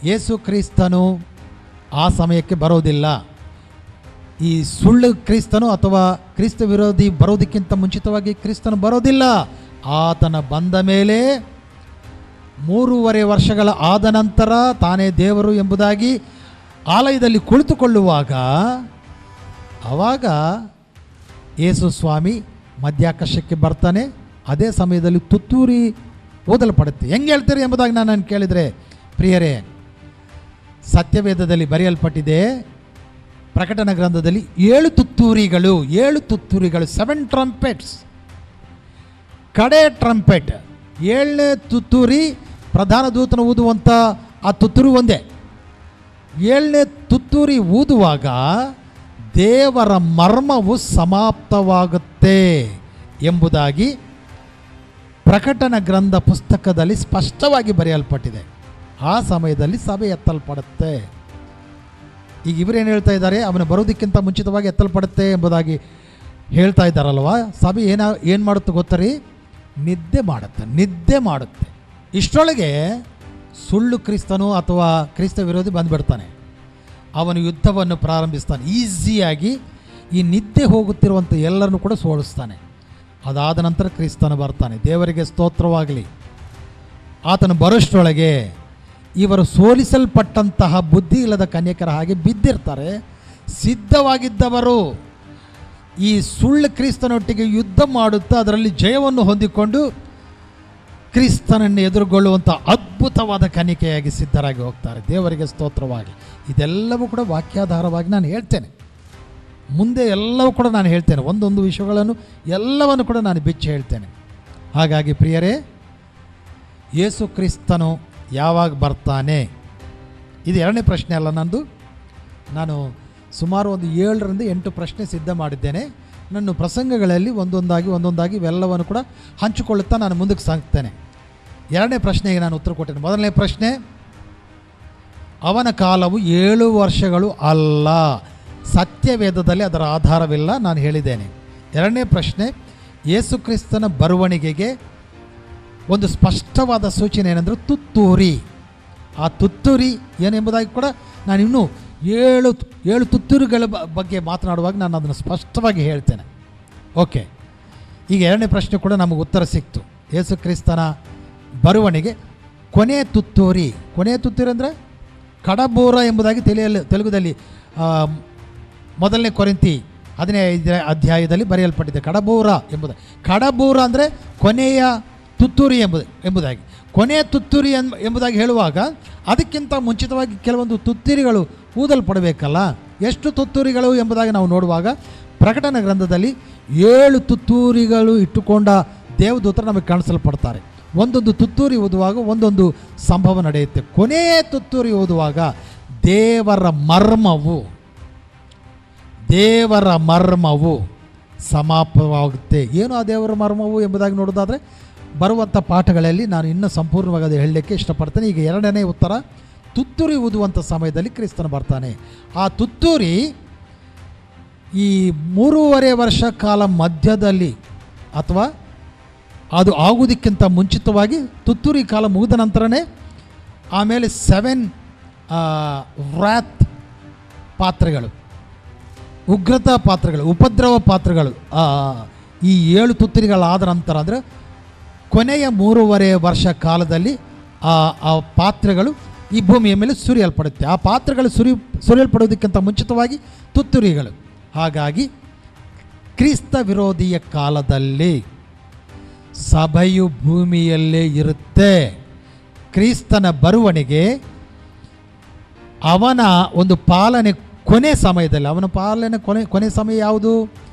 ಯೇಸು ಕ್ರಿಸ್ತನು ಆ ಸಮಯಕ್ಕೆ ಬರೋದಿಲ್ಲ. ಈ ಸುಳ್ಳು ಕ್ರಿಸ್ತನು ಅಥವಾ ಕ್ರಿಸ್ತ ವಿರೋಧಿ ಬರೋದಕ್ಕಿಂತ ಮುಂಚಿತವಾಗಿ ಕ್ರಿಸ್ತನು ಬರೋದಿಲ್ಲ. ಆತನ ಬಂದ ಮೇಲೆ 3.5 ವರ್ಷಗಳ ಆದ ನಂತರ ತಾನೇ ದೇವರು ಎಂಬುದಾಗಿ ಆಲಯದಲ್ಲಿ ಕುಳಿತುಕೊಳ್ಳುವಾಗ ಆವಾಗ ಯೇಸು ಸ್ವಾಮಿ ಮಧ್ಯಾಕಾಶಕ್ಕೆ ಬರ್ತಾನೆ. ಅದೇ ಸಮಯದಲ್ಲಿ ತುತ್ತೂರಿ ಓದಲ್ಪಡುತ್ತೆ. ಹೆಂಗೆ ಹೇಳ್ತೀರಿ ಎಂಬುದಾಗಿ ನಾನು ಕೇಳಿದರೆ, ಪ್ರಿಯರೇ, ಸತ್ಯವೇದದಲ್ಲಿ ಬರೆಯಲ್ಪಟ್ಟಿದೆ, ಪ್ರಕಟಣಾ ಗ್ರಂಥದಲ್ಲಿ 7 ತುತ್ತೂರಿಗಳು 7 ಟ್ರಂಪೆಟ್ಸ್. ಕಡೆ ಟ್ರಂಪೆಟ್ 7ನೇ ತುತ್ತೂರಿ ಪ್ರಧಾನ ದೂತನ ಊದುವಂಥ ಆ ತುತ್ತೂರಿ ಒಂದೇ. 7ನೇ ತುತ್ತೂರಿ ಊದುವಾಗ ದೇವರ ಮರ್ಮವು ಸಮಾಪ್ತವಾಗುತ್ತೆ ಎಂಬುದಾಗಿ ಪ್ರಕಟಣಾ ಗ್ರಂಥ ಪುಸ್ತಕದಲ್ಲಿ ಸ್ಪಷ್ಟವಾಗಿ ಬರೆಯಲ್ಪಟ್ಟಿದೆ. ಆ ಸಮಯದಲ್ಲಿ ಸಭೆ ಎತ್ತಲ್ಪಡುತ್ತೆ. ಈಗ ಇವರೇನು ಹೇಳ್ತಾ ಇದ್ದಾರೆ? ಅವನು ಬರೋದಕ್ಕಿಂತ ಮುಂಚಿತವಾಗಿ ಎತ್ತಲ್ಪಡುತ್ತೆ ಎಂಬುದಾಗಿ ಹೇಳ್ತಾ ಇದ್ದಾರಲ್ವ. ಸಭೆ ಏನು ಮಾಡುತ್ತೆ ಗೊತ್ತರಿ? ನಿದ್ದೆ ಮಾಡುತ್ತೆ. ಇಷ್ಟರೊಳಗೆ ಸುಳ್ಳು ಕ್ರಿಸ್ತನು ಅಥವಾ ಕ್ರಿಸ್ತ ವಿರೋಧಿ ಬಂದುಬಿಡ್ತಾನೆ. ಅವನು ಯುದ್ಧವನ್ನು ಪ್ರಾರಂಭಿಸ್ತಾನೆ. ಈಸಿಯಾಗಿ ಈ ನಿದ್ದೆ ಹೋಗುತ್ತಿರುವಂಥ ಎಲ್ಲರನ್ನು ಕೂಡ ಸೋಲಿಸ್ತಾನೆ. ಅದಾದ ನಂತರ ಕ್ರಿಸ್ತನು ಬರ್ತಾನೆ. ದೇವರಿಗೆ ಸ್ತೋತ್ರವಾಗಲಿ. ಆತನು ಬರೋಷ್ಟರೊಳಗೆ ಇವರು ಸೋಲಿಸಲ್ಪಟ್ಟಂತಹ ಬುದ್ಧಿ ಇಲ್ಲದ ಕನ್ಯಕರ ಹಾಗೆ ಬಿದ್ದಿರ್ತಾರೆ. ಸಿದ್ಧವಾಗಿದ್ದವರು ಈ ಸುಳ್ಳು ಕ್ರಿಸ್ತನೊಟ್ಟಿಗೆ ಯುದ್ಧ ಮಾಡುತ್ತಾ ಅದರಲ್ಲಿ ಜಯವನ್ನು ಹೊಂದಿಕೊಂಡು ಕ್ರಿಸ್ತನನ್ನು ಎದುರುಗೊಳ್ಳುವಂಥ ಅದ್ಭುತವಾದ ಕನ್ಯಕೆಯಾಗಿ ಸಿದ್ಧರಾಗಿ ಹೋಗ್ತಾರೆ. ದೇವರಿಗೆ ಸ್ತೋತ್ರವಾಗಿ. ಇದೆಲ್ಲವೂ ಕೂಡ ವಾಕ್ಯಾಧಾರವಾಗಿ ನಾನು ಹೇಳ್ತೇನೆ. ಮುಂದೆ ಎಲ್ಲವೂ ಕೂಡ ನಾನು ಹೇಳ್ತೇನೆ. ಒಂದೊಂದು ವಿಷಯಗಳನ್ನು ಎಲ್ಲವನ್ನು ಕೂಡ ನಾನು ಬಿಚ್ಚಿ ಹೇಳ್ತೇನೆ. ಹಾಗಾಗಿ ಪ್ರಿಯರೇ, ಯೇಸು ಕ್ರಿಸ್ತನು ಯಾವಾಗ ಬರ್ತಾನೆ? ಇದು 2ನೇ ಪ್ರಶ್ನೆ ಅಲ್ಲ ನಂದು. ನಾನು ಸುಮಾರು ಒಂದು 7-8 ಪ್ರಶ್ನೆ ಸಿದ್ಧ ಮಾಡಿದ್ದೇನೆ. ನನ್ನ ಪ್ರಸಂಗಗಳಲ್ಲಿ ಒಂದೊಂದಾಗಿ ಇವೆಲ್ಲವನ್ನು ಕೂಡ ಹಂಚಿಕೊಳ್ಳುತ್ತಾ ನಾನು ಮುಂದಕ್ಕೆ ಸಾಗ್ತೇನೆ. 2ನೇ ಪ್ರಶ್ನೆಗೆ ನಾನು ಉತ್ತರ ಕೊಟ್ಟೇನೆ. 1ನೇ ಪ್ರಶ್ನೆ, ಅವನ ಕಾಲವು 7 ವರ್ಷಗಳು ಅಲ್ಲ. ಸತ್ಯವೇದದಲ್ಲಿ ಅದರ ಆಧಾರವಿಲ್ಲ, ನಾನು ಹೇಳಿದ್ದೇನೆ. 2ನೇ ಪ್ರಶ್ನೆ, ಯೇಸು ಕ್ರಿಸ್ತನ ಬರುವಣಿಗೆಗೆ ಒಂದು ಸ್ಪಷ್ಟವಾದ ಸೂಚನೆ ಏನೆಂದರೆ ತುತ್ತೂರಿ. ಆ ತುತ್ತೂರಿ ಏನೆಂಬುದಾಗಿ ಕೂಡ ನಾನು ಇನ್ನೂ 7 ತುತ್ತೂರಿಗಳ ಬಗ್ಗೆ ಮಾತನಾಡುವಾಗ ನಾನು ಅದನ್ನು ಸ್ಪಷ್ಟವಾಗಿ ಹೇಳ್ತೇನೆ. ಓಕೆ, ಈಗ 2ನೇ ಪ್ರಶ್ನೆ ಕೂಡ ನಮಗೆ ಉತ್ತರ ಸಿಕ್ತು. ಯೇಸು ಕ್ರಿಸ್ತನ ಬರುವಣಿಗೆ ಕೊನೆಯ ತುತ್ತೂರಿ ಅಂದರೆ ಕಡಬೂರ ಎಂಬುದಾಗಿ ತೆಲುಗುದಲ್ಲಿ 1 ಕೊರಿಂಥಿ 15ನೇ ಅಧ್ಯಾಯದಲ್ಲಿ ಬರೆಯಲ್ಪಟ್ಟಿದೆ. ಕಡಬೂರ ಅಂದರೆ ಕೊನೆಯ ತುತ್ತೂರಿ ಎಂಬುದಾಗಿ. ಕೊನೆಯ ತುತ್ತೂರಿ ಎಂಬುದಾಗಿ ಹೇಳುವಾಗ ಅದಕ್ಕಿಂತ ಮುಂಚಿತವಾಗಿ ಕೆಲವೊಂದು ತುತ್ತೂರಿಗಳು ಊದಲ್ಪಡಬೇಕಲ್ಲ. ಎಷ್ಟು ತುತ್ತೂರಿಗಳು ಎಂಬುದಾಗಿ ನಾವು ನೋಡುವಾಗ ಪ್ರಕಟಣಾ ಗ್ರಂಥದಲ್ಲಿ 7 ತುತ್ತೂರಿಗಳು ಇಟ್ಟುಕೊಂಡ ದೇವದೂತರು ನಮಗೆ ಕಾಣಿಸಲ್ಪಡ್ತಾರೆ. ಒಂದೊಂದು ತುತ್ತೂರಿ ಓದುವಾಗ ಒಂದೊಂದು ಸಂಭವ ನಡೆಯುತ್ತೆ. ಕೊನೆಯ ತುತ್ತೂರಿ ಓದುವಾಗ ದೇವರ ಮರ್ಮವು ಸಮಾಪವಾಗುತ್ತೆ. ಏನು ಆ ದೇವರ ಮರ್ಮವು ಎಂಬುದಾಗಿ ನೋಡೋದಾದರೆ ಬರುವಂಥ ಪಾಠಗಳಲ್ಲಿ ನಾನು ಇನ್ನೂ ಸಂಪೂರ್ಣವಾಗಿ ಅದು ಹೇಳಲಿಕ್ಕೆ ಇಷ್ಟಪಡ್ತೇನೆ. ಈಗ 2ನೇ ಉತ್ತರ, ತುತ್ತೂರಿ ಊದುವಂಥ ಸಮಯದಲ್ಲಿ ಕ್ರಿಸ್ತನು ಬರ್ತಾನೆ. ಆ ತುತ್ತೂರಿ ಈ 3.5 ವರ್ಷ ಕಾಲ ಮಧ್ಯದಲ್ಲಿ ಅಥವಾ ಅದು ಆಗುವುದಕ್ಕಿಂತ ಮುಂಚಿತವಾಗಿ ತುತ್ತೂರಿ ಕಾಲ ಮುಗಿದ ನಂತರನೇ ಆಮೇಲೆ 7 ವ್ರಾತ್ ಪಾತ್ರೆಗಳು, ಉಗ್ರತಾ ಪಾತ್ರೆಗಳು, ಉಪದ್ರವ ಪಾತ್ರೆಗಳು ಈ 7 ತುತ್ತೂರಿಗಳಾದ ನಂತರ ಅಂದರೆ ಕೊನೆಯ 3.5 ವರ್ಷ ಕಾಲದಲ್ಲಿ ಆ ಪಾತ್ರೆಗಳು ಈ ಭೂಮಿಯ ಮೇಲೆ ಸುರಿಯಲ್ಪಡುತ್ತೆ. ಆ ಪಾತ್ರೆಗಳು ಸುರಿಯಲ್ಪಡುವುದಕ್ಕಿಂತ ಮುಂಚಿತವಾಗಿ ತುತ್ತೂರಿಗಳು. ಹಾಗಾಗಿ ಕ್ರಿಸ್ತ ವಿರೋಧಿಯ ಕಾಲದಲ್ಲಿ ಸಭೆಯು ಭೂಮಿಯಲ್ಲೇ ಇರುತ್ತೆ. ಕ್ರಿಸ್ತನ ಬರುವಣಿಗೆ ಅವನ ಒಂದು ಪಾಲನೆ ಕೊನೆ ಸಮಯದಲ್ಲಿ, ಅವನ ಪಾಲನೆ ಕೊನೆ ಸಮಯ ಯಾವುದು?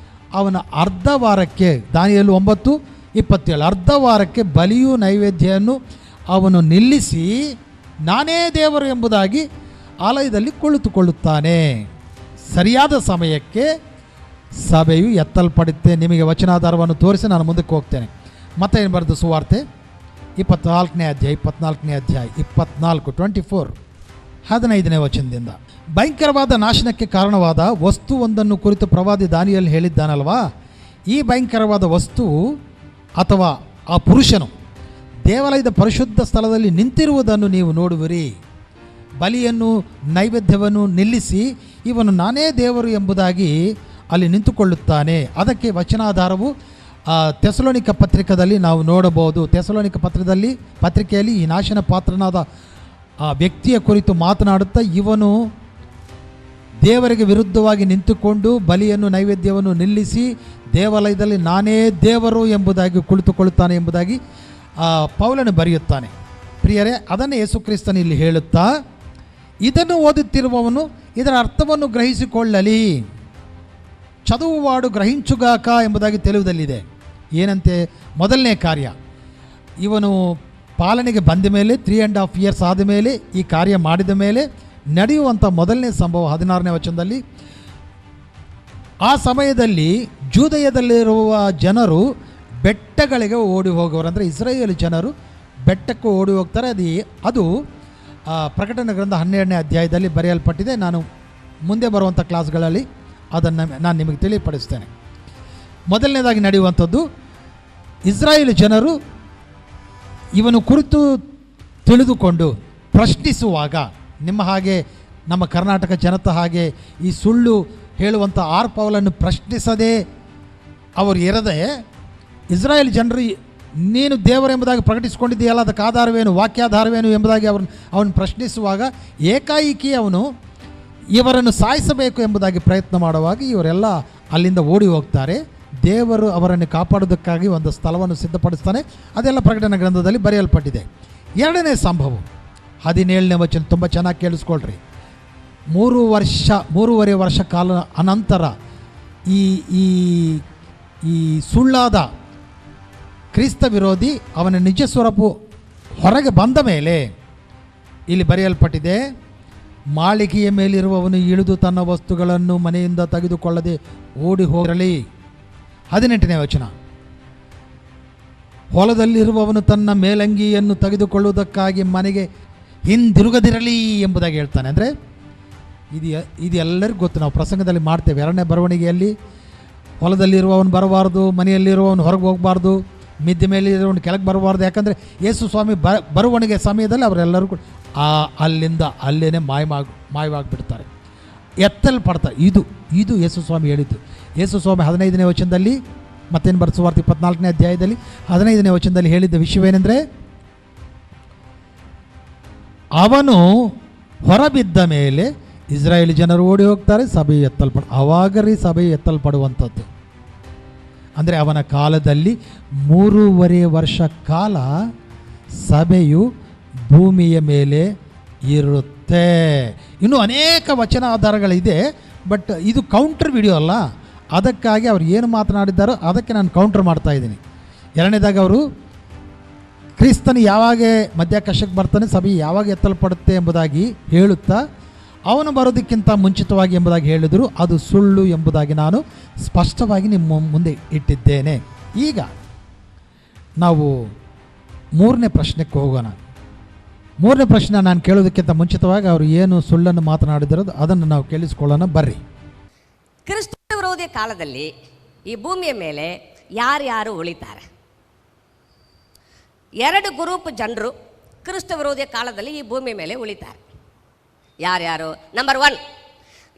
ಅವನ ಅರ್ಧ ವಾರಕ್ಕೆ, ದಾನಿಯೇಲ 9:27, ಅರ್ಧ ವಾರಕ್ಕೆ ಬಲಿಯು ನೈವೇದ್ಯವನ್ನು ಅವನು ನಿಲ್ಲಿಸಿ ನಾನೇ ದೇವರು ಎಂಬುದಾಗಿ ಆಲಯದಲ್ಲಿ ಕುಳಿತುಕೊಳ್ಳುತ್ತಾನೆ. ಸರಿಯಾದ ಸಮಯಕ್ಕೆ ಸಭೆಯು ಎತ್ತಲ್ಪಡುತ್ತೆ. ನಿಮಗೆ ವಚನಾಧಾರವನ್ನು ತೋರಿಸಿ ನಾನು ಮುಂದಕ್ಕೆ ಹೋಗ್ತೇನೆ. ಮತ್ತೆ ಏನು ಬರೆದು ಸುವಾರ್ತೆ 24ನೇ ಅಧ್ಯಾಯ 24 15ನೇ ವಚನದಿಂದ, ಭಯಂಕರವಾದ ನಾಶನಕ್ಕೆ ಕಾರಣವಾದ ವಸ್ತುವೊಂದನ್ನು ಕುರಿತು ಪ್ರವಾದಿ ದಾನಿಯೇಲ ಹೇಳಿದ್ದಾನಲ್ವಾ? ಈ ಭಯಂಕರವಾದ ವಸ್ತು ಅಥವಾ ಆ ಪುರುಷನು ದೇವಾಲಯದ ಪರಿಶುದ್ಧ ಸ್ಥಳದಲ್ಲಿ ನಿಂತಿರುವುದನ್ನು ನೀವು ನೋಡುವಿರಿ. ಬಲಿಯನ್ನು ನೈವೇದ್ಯವನ್ನು ನಿಲ್ಲಿಸಿ ಇವನು ನಾನೇ ದೇವರು ಎಂಬುದಾಗಿ ಅಲ್ಲಿ ನಿಂತುಕೊಳ್ಳುತ್ತಾನೆ. ಅದಕ್ಕೆ ವಚನಾಧಾರವು ಥೆಸಲೋನಿಕ ಪತ್ರಿಕೆಯಲ್ಲಿ ನಾವು ನೋಡಬಹುದು. ಥೆಸಲೋನಿಕ ಪತ್ರಿಕೆಯಲ್ಲಿ ಈ ನಾಶನ ಪಾತ್ರನಾದ ಆ ವ್ಯಕ್ತಿಯ ಕುರಿತು ಮಾತನಾಡುತ್ತಾ, ಇವನು ದೇವರಿಗೆ ವಿರುದ್ಧವಾಗಿ ನಿಂತುಕೊಂಡು ಬಲಿಯನ್ನು ನೈವೇದ್ಯವನ್ನು ನಿಲ್ಲಿಸಿ ದೇವಾಲಯದಲ್ಲಿ ನಾನೇ ದೇವರು ಎಂಬುದಾಗಿ ಕುಳಿತುಕೊಳ್ಳುತ್ತಾನೆ ಎಂಬುದಾಗಿ ಪೌಲನು ಬರೆಯುತ್ತಾನೆ. ಪ್ರಿಯರೇ, ಅದನ್ನು ಯೇಸು ಕ್ರಿಸ್ತನು ಇಲ್ಲಿ ಹೇಳುತ್ತಾ, ಇದನ್ನು ಓದುತ್ತಿರುವವನು ಇದರ ಅರ್ಥವನ್ನು ಗ್ರಹಿಸಿಕೊಳ್ಳಲಿ, ಚದುವುವಾಡು ಗ್ರಹಿಂಚುಗಾಕ ಎಂಬುದಾಗಿ ತೆಲುಗುದಲ್ಲಿದೆ. ಏನಂತೆ? ಮೊದಲನೇ ಕಾರ್ಯ, ಇವನು ಪಾಲನೆಗೆ ಬಂದ ಮೇಲೆ 3.5 years ಆದ ಮೇಲೆ, ಈ ಕಾರ್ಯ ಮಾಡಿದ ಮೇಲೆ ನಡೆಯುವಂಥ ಮೊದಲನೇ ಸಂಭವ 16ನೇ ವಚನದಲ್ಲಿ, ಆ ಸಮಯದಲ್ಲಿ ಜೂದಯದಲ್ಲಿರುವ ಜನರು ಬೆಟ್ಟಗಳಿಗೆ ಓಡಿ ಹೋಗುವರು. ಅಂದರೆ ಇಸ್ರಾಯೇಲ್ ಜನರು ಬೆಟ್ಟಕ್ಕೆ ಓಡಿ ಹೋಗ್ತಾರೆ. ಅದು ಪ್ರಕಟಣೆ ಗ್ರಂಥ 12ನೇ ಅಧ್ಯಾಯದಲ್ಲಿ ಬರೆಯಲ್ಪಟ್ಟಿದೆ. ನಾನು ಮುಂದೆ ಬರುವಂಥ ಕ್ಲಾಸ್ಗಳಲ್ಲಿ ಅದನ್ನು ನಾನು ನಿಮಗೆ ತಿಳಿಪಡಿಸ್ತೇನೆ. ಮೊದಲನೇದಾಗಿ ನಡೆಯುವಂಥದ್ದು, ಇಸ್ರಾಯೇಲ್ ಜನರು ಇವನು ಕುರಿತು ತಿಳಿದುಕೊಂಡು ಪ್ರಶ್ನಿಸುವಾಗ, ನಿಮ್ಮ ಹಾಗೆ ನಮ್ಮ ಕರ್ನಾಟಕ ಜನತೆ ಹಾಗೆ ಈ ಸುಳ್ಳು ಹೇಳುವಂಥ ಪೌಲನ್ನು ಪ್ರಶ್ನಿಸದೆ ಅವರು ಇರದೆ, ಇಸ್ರಾಯೇಲ್ ಜನರು ನೀನು ದೇವರೆಂಬುದಾಗಿ ಪ್ರಕಟಿಸಿಕೊಂಡಿದ್ದೀಯಲ್ಲ, ಅದಕ್ಕೆ ಆಧಾರವೇನು, ವಾಕ್ಯಾಧಾರವೇನು ಎಂಬುದಾಗಿ ಅವನು ಪ್ರಶ್ನಿಸುವಾಗ ಏಕಾಏಕಿ ಅವನು ಇವರನ್ನು ಸಾಯಿಸಬೇಕು ಎಂಬುದಾಗಿ ಪ್ರಯತ್ನ ಮಾಡುವಾಗ ಇವರೆಲ್ಲ ಅಲ್ಲಿಂದ ಓಡಿ ಹೋಗ್ತಾರೆ. ದೇವರು ಅವರನ್ನು ಕಾಪಾಡೋದಕ್ಕಾಗಿ ಒಂದು ಸ್ಥಳವನ್ನು ಸಿದ್ಧಪಡಿಸ್ತಾನೆ. ಅದೆಲ್ಲ ಪ್ರಕಟಣೆ ಗ್ರಂಥದಲ್ಲಿ ಬರೆಯಲ್ಪಟ್ಟಿದೆ. ಎರಡನೇ ಸಂಭವ 17ನೇ ವಚನ ತುಂಬ ಚೆನ್ನಾಗಿ ಕೇಳಿಸ್ಕೊಳ್ರಿ. 3.5 ವರ್ಷ ಕಾಲ ಅನಂತರ ಈ ಸುಳ್ಳಾದ ಕ್ರಿಸ್ತ ವಿರೋಧಿ ಅವನ ನಿಜ ಸ್ವರೂಪು ಹೊರಗೆ ಬಂದ ಮೇಲೆ ಇಲ್ಲಿ ಬರೆಯಲ್ಪಟ್ಟಿದೆ, ಮಾಳಿಗೆಯ ಮೇಲಿರುವವನು ಇಳಿದು ತನ್ನ ವಸ್ತುಗಳನ್ನು ಮನೆಯಿಂದ ತೆಗೆದುಕೊಳ್ಳದೆ ಓಡಿ ಹೋಗಿರಲಿ. 18ನೇ ವಚನ, ಹೊಲದಲ್ಲಿರುವವನು ತನ್ನ ಮೇಲಂಗಿಯನ್ನು ತೆಗೆದುಕೊಳ್ಳುವುದಕ್ಕಾಗಿ ಮನೆಗೆ ಹಿಂದಿರುಗದಿರಲಿ ಎಂಬುದಾಗಿ ಹೇಳ್ತಾನೆ. ಅಂದರೆ ಇದು ಎಲ್ಲರಿಗೂ ಗೊತ್ತು, ನಾವು ಪ್ರಸಂಗದಲ್ಲಿ ಮಾಡ್ತೇವೆ. 2ನೇ ಬರವಣಿಗೆಯಲ್ಲಿ ಹೊಲದಲ್ಲಿರುವವನು ಬರಬಾರ್ದು, ಮನೆಯಲ್ಲಿರುವವನು ಹೊರಗೆ ಹೋಗಬಾರ್ದು, ಮಿದ್ದೆ ಮೇಲೆ ಇರುವವನು ಕೆಳಗೆ ಬರಬಾರ್ದು. ಯಾಕಂದರೆ ಯೇಸು ಸ್ವಾಮಿ ಬರವಣಿಗೆ ಸಮಯದಲ್ಲಿ ಅವರೆಲ್ಲರೂ ಅಲ್ಲಿಂದ ಅಲ್ಲೇನೆ ಮಾಯವಾಗಿಬಿಡ್ತಾರೆ, ಎತ್ತಲ್ಪಡ್ತಾರೆ. ಇದು ಯೇಸು ಸ್ವಾಮಿ ಹೇಳಿದ್ದು. ಯೇಸು ಸ್ವಾಮಿ 15ನೇ ವಚನದಲ್ಲಿ, ಮತ್ತೇನು ಬರೆದ ಸುವಾರ್ತೆ 24ನೇ ಅಧ್ಯಾಯದಲ್ಲಿ 15ನೇ ವಚನದಲ್ಲಿ ಹೇಳಿದ್ದ ವಿಷಯವೇನೆಂದರೆ, ಅವನು ಹೊರಬಿದ್ದ ಮೇಲೆ ಇಸ್ರಾಯೇಲ್ ಜನರು ಓಡಿ ಹೋಗ್ತಾರೆ, ಸಭೆ ಅವಾಗ ಸಭೆ ಎತ್ತಲ್ಪಡುವಂಥದ್ದು. ಅಂದರೆ ಅವನ ಕಾಲದಲ್ಲಿ 3.5 ವರ್ಷ ಕಾಲ ಸಭೆಯು ಭೂಮಿಯ ಮೇಲೆ ಇರುತ್ತೆ. ಇನ್ನೂ ಅನೇಕ ವಚನ ಆಧಾರಗಳಿದೆ, ಬಟ್ ಇದು ಕೌಂಟರ್ ವಿಡಿಯೋ ಅಲ್ಲ. ಅದಕ್ಕಾಗಿ ಅವ್ರು ಏನು ಮಾತನಾಡಿದ್ದಾರೋ ಅದಕ್ಕೆ ನಾನು ಕೌಂಟರ್ ಮಾಡ್ತಾ ಇದ್ದೀನಿ. ಎರಡನೇದಾಗಿ ಅವರು ಕ್ರಿಸ್ತನು ಯಾವಾಗ ಮಧ್ಯಾಕಾಶಕ್ಕೆ ಬರ್ತಾನೆ, ಸಭೆ ಯಾವಾಗ ಎತ್ತಲ್ಪಡುತ್ತೆ ಎಂಬುದಾಗಿ ಹೇಳುತ್ತಾ ಅವನು ಬರೋದಕ್ಕಿಂತ ಮುಂಚಿತವಾಗಿ ಎಂಬುದಾಗಿ ಹೇಳಿದರು. ಅದು ಸುಳ್ಳು ಎಂಬುದಾಗಿ ನಾನು ಸ್ಪಷ್ಟವಾಗಿ ನಿಮ್ಮ ಮುಂದೆ ಇಟ್ಟಿದ್ದೇನೆ. ಈಗ ನಾವು 3ನೇ ಪ್ರಶ್ನೆಗೆ ಹೋಗೋಣ. 3ನೇ ಪ್ರಶ್ನೆ ನಾನು ಕೇಳೋದಕ್ಕಿಂತ ಮುಂಚಿತವಾಗಿ ಅವರು ಏನು ಸುಳ್ಳನ್ನು ಮಾತನಾಡಿದಿರೋದು ಅದನ್ನು ನಾವು ಕೇಳಿಸ್ಕೊಳ್ಳೋಣ ಬರ್ರಿ. ಕ್ರಿಸ್ತ ವಿರೋಧಿ ಕಾಲದಲ್ಲಿ ಈ ಭೂಮಿಯ ಮೇಲೆ ಯಾರ್ಯಾರು ಉಳಿತಾರೆ? 2 ಗ್ರೂಪ್ ಜನರು ಕ್ರಿಸ್ತ ವಿರೋಧಿ ಕಾಲದಲ್ಲಿ ಈ ಭೂಮಿಯ ಮೇಲೆ ಉಳಿತಾರೆ. ಯಾರ್ಯಾರು? ನಂಬರ್ 1,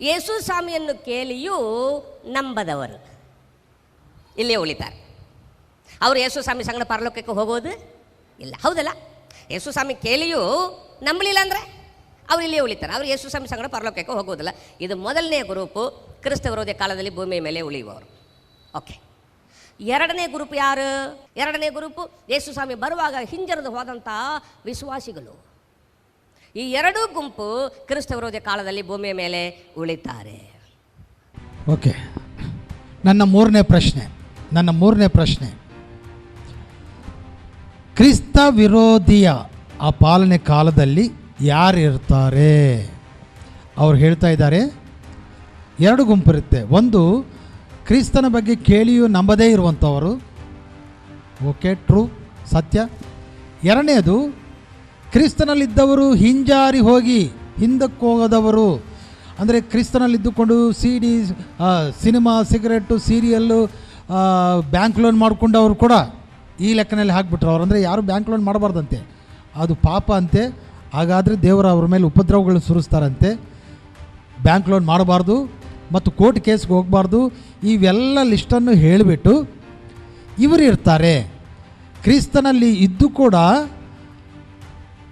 ಯೇಸು ಸ್ವಾಮಿಯನ್ನು ಕೇಳಿಯೂ ನಂಬದವರು ಇಲ್ಲೇ ಉಳಿತಾರೆ. ಅವರು ಯೇಸು ಸ್ವಾಮಿ ಸಂಗಡ ಪರಲೋಕಕ್ಕೆ ಹೋಗೋದು ಇಲ್ಲ, ಹೌದಲ್ಲ? ಯೇಸು ಸ್ವಾಮಿ ಕೇಳಿಯೂ ನಂಬಲಿಲ್ಲ ಅಂದರೆ ಅವ್ರು ಇಲ್ಲಿಯೇ ಉಳಿತಾರೆ. ಅವರು ಯೇಸು ಸ್ವಾಮಿ ಸಂಗಡ ಪರಲೋಕಕ್ಕೆ ಹೋಗೋದಿಲ್ಲ. ಇದು ಮೊದಲನೇ ಗ್ರೂಪು, ಕ್ರಿಸ್ತ ವಿರೋಧಿ ಕಾಲದಲ್ಲಿ ಭೂಮಿಯ ಮೇಲೆ ಉಳಿಯುವವರು. ಓಕೆ, ಎರಡನೇ ಗ್ರೂಪ್ ಯಾರು? ಎರಡನೇ ಗ್ರೂಪು ಯೇಸು ಸ್ವಾಮಿ ಬರುವಾಗ ಹಿಂಜರಿದು ಹೋದಂಥ ವಿಶ್ವಾಸಿಗಳು. ಈ ಎರಡೂ ಗುಂಪು ಕ್ರಿಸ್ತ ವಿರೋಧಿ ಕಾಲದಲ್ಲಿ ಭೂಮಿಯ ಮೇಲೆ ಉಳಿತಾರೆ. ಓಕೆ, ನನ್ನ ಮೂರನೇ ಪ್ರಶ್ನೆ, ಕ್ರಿಸ್ತ ವಿರೋಧಿಯ ಆ ಪಾಲನೆ ಕಾಲದಲ್ಲಿ ಯಾರು ಇರ್ತಾರೆ? ಅವ್ರು ಹೇಳ್ತಾ ಇದ್ದಾರೆ ಎರಡು ಗುಂಪಿರುತ್ತೆ. ಒಂದು, ಕ್ರಿಸ್ತನ ಬಗ್ಗೆ ಕೇಳಿಯೂ ನಂಬದೇ ಇರುವಂಥವರು. ಓಕೆ, ಟ್ರೂ, ಸತ್ಯ. ಎರಡನೇದು, ಕ್ರಿಸ್ತನಲ್ಲಿದ್ದವರು ಹಿಂಜಾರಿ ಹೋಗಿ ಹಿಂದಕ್ಕೆ ಹೋಗದವರು. ಅಂದರೆ ಕ್ರಿಸ್ತನಲ್ಲಿದ್ದುಕೊಂಡು ಸಿನಿಮಾ, ಸಿಗರೆಟ್ಟು, ಸೀರಿಯಲ್ಲು, ಬ್ಯಾಂಕ್ ಲೋನ್ ಮಾಡಿಕೊಂಡವರು ಕೂಡ ಈ ಲೆಕ್ಕನಲ್ಲಿ ಹಾಕಿಬಿಟ್ರು. ಅವ್ರು ಅಂದರೆ ಯಾರು ಬ್ಯಾಂಕ್ ಲೋನ್ ಮಾಡಬಾರ್ದಂತೆ, ಅದು ಪಾಪ ಅಂತೆ. ಹಾಗಾದರೆ ದೇವರ ಅವ್ರ ಮೇಲೆ ಉಪದ್ರವಗಳನ್ನು ಸುರಿಸ್ತಾರಂತೆ. ಬ್ಯಾಂಕ್ ಲೋನ್ ಮಾಡಬಾರ್ದು ಮತ್ತು ಕೋರ್ಟ್ ಕೇಸ್ಗೆ ಹೋಗಬಾರ್ದು. ಇವೆಲ್ಲ ಲಿಸ್ಟನ್ನು ಹೇಳಿಬಿಟ್ಟು ಇವರು ಇರ್ತಾರೆ. ಕ್ರಿಸ್ತನಲ್ಲಿ ಇದ್ದು ಕೂಡ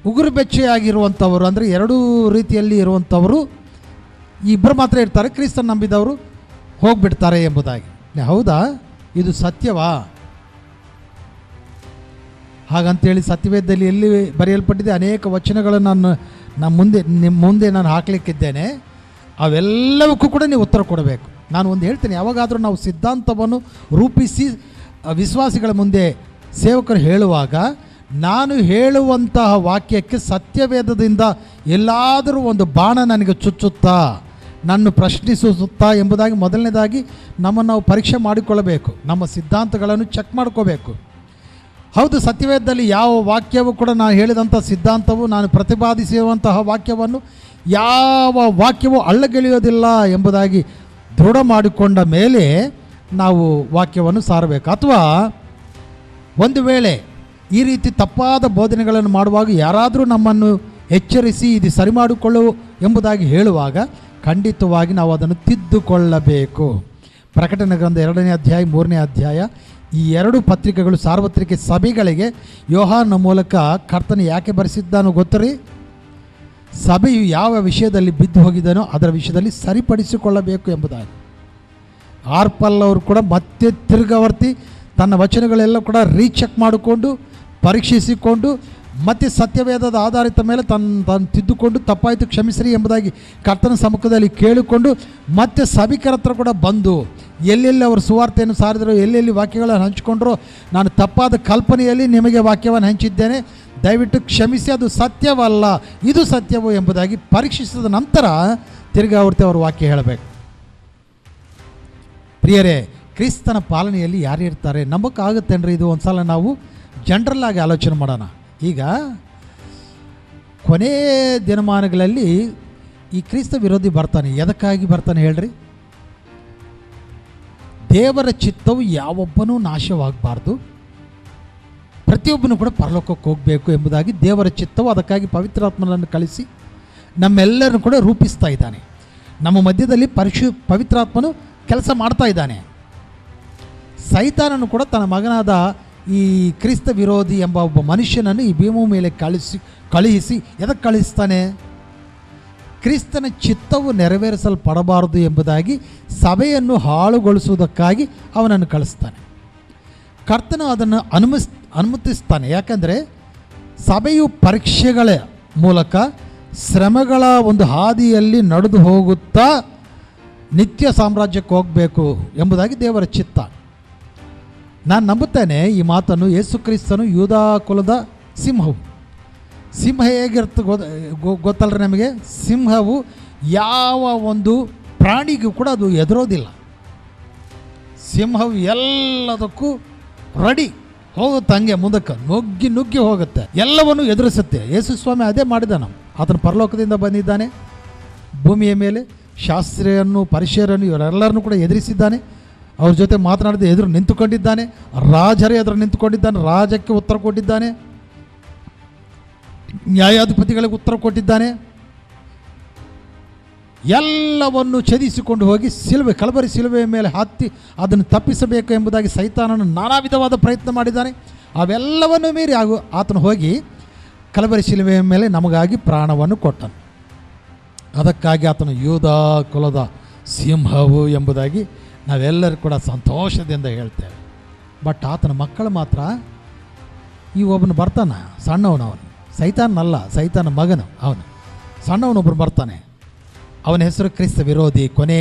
ಉಗುರು ಬೆಚ್ಚೆಯಾಗಿರುವಂಥವರು, ಅಂದರೆ ಎರಡೂ ರೀತಿಯಲ್ಲಿ ಇರುವಂಥವರು ಇಬ್ಬರು ಮಾತ್ರ ಇರ್ತಾರೆ. ಕ್ರಿಸ್ತನ ನಂಬಿದವರು ಹೋಗಿಬಿಡ್ತಾರೆ ಎಂಬುದಾಗಿ. ಹೌದಾ? ಇದು ಸತ್ಯವಾ? ಹಾಗಂತೇಳಿ ಸತ್ಯವೇದದಲ್ಲಿ ಎಲ್ಲಿ ಬರೆಯಲ್ಪಟ್ಟಿದೆ ಅನೇಕ ವಚನಗಳನ್ನು ನಿಮ್ಮ ಮುಂದೆ ನಾನು ಹಾಕಲಿಕ್ಕಿದ್ದೇನೆ. ಅವೆಲ್ಲವಕ್ಕೂ ಕೂಡ ನೀವು ಉತ್ತರ ಕೊಡಬೇಕು. ನಾನು ಒಂದು ಹೇಳ್ತೇನೆ, ಯಾವಾಗಾದರೂ ನಾವು ಸಿದ್ಧಾಂತವನ್ನು ರೂಪಿಸಿ ವಿಶ್ವಾಸಿಗಳ ಮುಂದೆ ಸೇವಕರು ಹೇಳುವಾಗ, ನಾನು ಹೇಳುವಂತಹ ವಾಕ್ಯಕ್ಕೆ ಸತ್ಯವೇದದಿಂದ ಎಲ್ಲಾದರೂ ಒಂದು ಬಾಣ ನನಗೆ ಚುಚ್ಚುತ್ತಾ, ನನ್ನ ಪ್ರಶ್ನಿಸುತ್ತಾ ಎಂಬುದಾಗಿ ಮೊದಲನೇದಾಗಿ ನಮ್ಮನ್ನು ನಾವು ಪರೀಕ್ಷೆ ಮಾಡಿಕೊಳ್ಳಬೇಕು. ನಮ್ಮ ಸಿದ್ಧಾಂತಗಳನ್ನು ಚೆಕ್ ಮಾಡ್ಕೋಬೇಕು. ಹೌದು, ಸತ್ಯವೇದದಲ್ಲಿ ಯಾವ ವಾಕ್ಯವೂ ಕೂಡ ನಾನು ಹೇಳಿದಂಥ ಸಿದ್ಧಾಂತವು, ನಾನು ಪ್ರತಿಪಾದಿಸುವಂತಹ ವಾಕ್ಯವನ್ನು ಯಾವ ವಾಕ್ಯವೂ ಅಳ್ಳಗೆಳೆಯೋದಿಲ್ಲ ಎಂಬುದಾಗಿ ದೃಢ ಮಾಡಿಕೊಂಡ ಮೇಲೆ ನಾವು ವಾಕ್ಯವನ್ನು ಸಾರಬೇಕು. ಅಥವಾ ಒಂದು ವೇಳೆ ಈ ರೀತಿ ತಪ್ಪಾದ ಬೋಧನೆಗಳನ್ನು ಮಾಡುವಾಗ ಯಾರಾದರೂ ನಮ್ಮನ್ನು ಎಚ್ಚರಿಸಿ ಇದು ಸರಿ ಮಾಡಿಕೊಳ್ಳು ಎಂಬುದಾಗಿ ಹೇಳುವಾಗ ಖಂಡಿತವಾಗಿ ನಾವು ಅದನ್ನು ತಿದ್ದುಕೊಳ್ಳಬೇಕು. ಪ್ರಕಟಣೆ ಗ್ರಂಥ 2ನೇ ಅಧ್ಯಾಯ 3ನೇ ಅಧ್ಯಾಯ ಈ ಎರಡು ಪತ್ರಿಕೆಗಳು ಸಾರ್ವತ್ರಿಕ ಸಭೆಗಳಿಗೆ ಯೋಹಾನನ ಮೂಲಕ ಕರ್ತನ ಯಾಕೆ ಬರೆಸಿದ್ದಾನೋ ಗೊತ್ತರಿ? ಸಭೆಯು ಯಾವ ವಿಷಯದಲ್ಲಿ ಬಿದ್ದು ಹೋಗಿದ್ದಾನೋ ಅದರ ವಿಷಯದಲ್ಲಿ ಸರಿಪಡಿಸಿಕೊಳ್ಳಬೇಕು ಎಂಬುದಾಗಿ. ಆರ್ಪಲ್ ಅವರು ಕೂಡ ಮತ್ತೆ ತಿರುಗಾವರ್ತಿ ತನ್ನ ವಚನಗಳೆಲ್ಲ ಕೂಡ ರೀಚೆಕ್ ಮಾಡಿಕೊಂಡು ಪರೀಕ್ಷಿಸಿಕೊಂಡು ಮತ್ತೆ ಸತ್ಯವೇದದ ಆಧಾರಿತ ಮೇಲೆ ತಾನು ತಿದ್ದುಕೊಂಡು ತಪ್ಪಾಯಿತು ಕ್ಷಮಿಸ್ರಿ ಎಂಬುದಾಗಿ ಕರ್ತನ ಸಮ್ಮುಖದಲ್ಲಿ ಕೇಳಿಕೊಂಡು ಮತ್ತೆ ಸಭಿಕರ ಹತ್ರ ಕೂಡ ಬಂದು ಎಲ್ಲೆಲ್ಲಿ ಅವರು ಸುವಾರ್ತೆಯನ್ನು ಸಾರಿದರು, ಎಲ್ಲೆಲ್ಲಿ ವಾಕ್ಯಗಳನ್ನು ಹಂಚಿಕೊಂಡ್ರು, ನಾನು ತಪ್ಪಾದ ಕಲ್ಪನೆಯಲ್ಲಿ ನಿಮಗೆ ವಾಕ್ಯವನ್ನು ಹಂಚಿದ್ದೇನೆ, ದಯವಿಟ್ಟು ಕ್ಷಮಿಸಿ, ಅದು ಸತ್ಯವಲ್ಲ, ಇದು ಸತ್ಯವು ಎಂಬುದಾಗಿ ಪರೀಕ್ಷಿಸಿದ ನಂತರ ತಿರುಗಾವರ್ತಿ ಅವರು ವಾಕ್ಯ ಹೇಳಬೇಕು. ಪ್ರಿಯರೇ, ಕ್ರಿಸ್ತನ ಪಾಲನೆಯಲ್ಲಿ ಯಾರು ಇರ್ತಾರೆ? ನಂಬಕ್ಕಾಗುತ್ತೇನ್ರಿ? ಇದು ಒಂದು ಸಲ ನಾವು ಜನರಲ್ ಆಗಿ ಆಲೋಚನೆ ಮಾಡೋಣ. ಈಗ ಕೊನೆ ದಿನಮಾನಗಳಲ್ಲಿ ಈ ಕ್ರಿಸ್ತ ವಿರೋಧಿ ಬರ್ತಾನೆ. ಎದಕ್ಕಾಗಿ ಬರ್ತಾನೆ ಹೇಳ್ರಿ? ದೇವರ ಚಿತ್ತವು ಯಾವೊಬ್ಬನೂ ನಾಶವಾಗಬಾರ್ದು, ಪ್ರತಿಯೊಬ್ಬನೂ ಕೂಡ ಪರಲೋಕಕ್ಕೆ ಹೋಗಬೇಕು ಎಂಬುದಾಗಿ ದೇವರ ಚಿತ್ತವು. ಅದಕ್ಕಾಗಿ ಪವಿತ್ರಾತ್ಮನನ್ನು ಕಳಿಸಿ ನಮ್ಮೆಲ್ಲರನ್ನು ಕೂಡ ರೂಪಿಸ್ತಾ ಇದ್ದಾನೆ. ನಮ್ಮ ಮಧ್ಯದಲ್ಲಿ ಪವಿತ್ರಾತ್ಮನು ಕೆಲಸ ಮಾಡ್ತಾ ಇದ್ದಾನೆ. ಸೈತಾನನು ಕೂಡ ತನ್ನ ಮಗನಾದ ಈ ಕ್ರಿಸ್ತ ವಿರೋಧಿ ಎಂಬ ಒಬ್ಬ ಮನುಷ್ಯನನ್ನು ಈ ಭೂಮಿ ಮೇಲೆ ಕಳುಹಿಸಿ ಎದಕ್ಕೆ ಕಳಿಸ್ತಾನೆ? ಕ್ರಿಸ್ತನ ಚಿತ್ತವು ನೆರವೇರಿಸಲ್ಪಡಬಾರದು ಎಂಬುದಾಗಿ ಸಭೆಯನ್ನು ಹಾಳುಗೊಳಿಸುವುದಕ್ಕಾಗಿ ಅವನನ್ನು ಕಳಿಸ್ತಾನೆ. ಕರ್ತನು ಅದನ್ನು ಅನುಮತಿಸ್ತಾನೆ. ಯಾಕಂದರೆ ಸಭೆಯು ಪರೀಕ್ಷೆಗಳ ಮೂಲಕ ಶ್ರಮೆಗಳ ಒಂದು ಹಾದಿಯಲ್ಲಿ ನಡೆದು ಹೋಗುತ್ತಾ ನಿತ್ಯ ಸಾಮ್ರಾಜ್ಯಕ್ಕೆ ಹೋಗಬೇಕು ಎಂಬುದಾಗಿ ದೇವರ ಚಿತ್ತ. ನಾನು ನಂಬುತ್ತೇನೆ ಈ ಮಾತನ್ನು. ಯೇಸು ಕ್ರಿಸ್ತನು ಯೂದಾ ಕುಲದ ಸಿಂಹವು. ಸಿಂಹ ಹೇಗಿರುತ್ತೆ ಗೊತ್ತಲ್ರಿ ನಮಗೆ? ಸಿಂಹವು ಯಾವ ಒಂದು ಪ್ರಾಣಿಗೂ ಕೂಡ ಅದು ಎದುರೋದಿಲ್ಲ. ಸಿಂಹವು ಎಲ್ಲದಕ್ಕೂ ರೆಡಿ, ಹೋಗುತ್ತೆ, ಹಂಗೆ ಮುಂದಕ್ಕೆ ನುಗ್ಗಿ ಹೋಗುತ್ತೆ, ಎಲ್ಲವನ್ನು ಎದುರಿಸುತ್ತೆ. ಯೇಸು ಸ್ವಾಮಿ ಅದೇ ಮಾಡಿದಾನ. ಆತನು ಪರಲೋಕದಿಂದ ಬಂದಿದ್ದಾನೆ, ಭೂಮಿಯ ಮೇಲೆ ಶಾಸ್ತ್ರಿಯನ್ನು ಪರಿಸರನ್ನು ಇವರೆಲ್ಲರನ್ನು ಕೂಡ ಎದುರಿಸಿದ್ದಾನೆ. ಅವ್ರ ಜೊತೆ ಮಾತನಾಡಿದ ಎದುರು ನಿಂತುಕೊಂಡಿದ್ದಾನೆ. ರಾಜರೇ ಎದುರು ನಿಂತುಕೊಂಡಿದ್ದಾನೆ. ರಾಜಕ್ಕೆ ಉತ್ತರ ಕೊಟ್ಟಿದ್ದಾನೆ, ನ್ಯಾಯಾಧಿಪತಿಗಳಿಗೆ ಉತ್ತರ ಕೊಟ್ಟಿದ್ದಾನೆ. ಎಲ್ಲವನ್ನು ಛೇದಿಸಿಕೊಂಡು ಹೋಗಿ ಕಲಬರಿ ಶಿಲುಬೆಯ ಮೇಲೆ ಹತ್ತಿ ಅದನ್ನು ತಪ್ಪಿಸಬೇಕು ಎಂಬುದಾಗಿ ಸೈತಾನನು ನಾನಾ ವಿಧವಾದ ಪ್ರಯತ್ನ ಮಾಡಿದ್ದಾನೆ. ಅವೆಲ್ಲವನ್ನು ಮೀರಿ ಆತನು ಹೋಗಿ ಕಲಬರಿ ಶಿಲುಬೆಯ ಮೇಲೆ ನಮಗಾಗಿ ಪ್ರಾಣವನ್ನು ಕೊಟ್ಟನು. ಅದಕ್ಕಾಗಿ ಆತನು ಯೂದ ಕುಲದ ಸಿಂಹವು ಎಂಬುದಾಗಿ ನಾವೆಲ್ಲರೂ ಕೂಡ ಸಂತೋಷದಿಂದ ಹೇಳ್ತೇವೆ. ಬಟ್ ಆತನ ಮಕ್ಕಳು ಮಾತ್ರ, ಈ ಒಬ್ಬನು ಬರ್ತಾನೆ ಸಣ್ಣವನವನು, ಸೈತಾನಲ್ಲ, ಸೈತಾನ ಮಗನು ಅವನು, ಸಣ್ಣವನೊಬ್ಬನು ಬರ್ತಾನೆ. ಅವನ ಹೆಸರು ಕ್ರಿಸ್ತ ವಿರೋಧಿ, ಕೊನೆ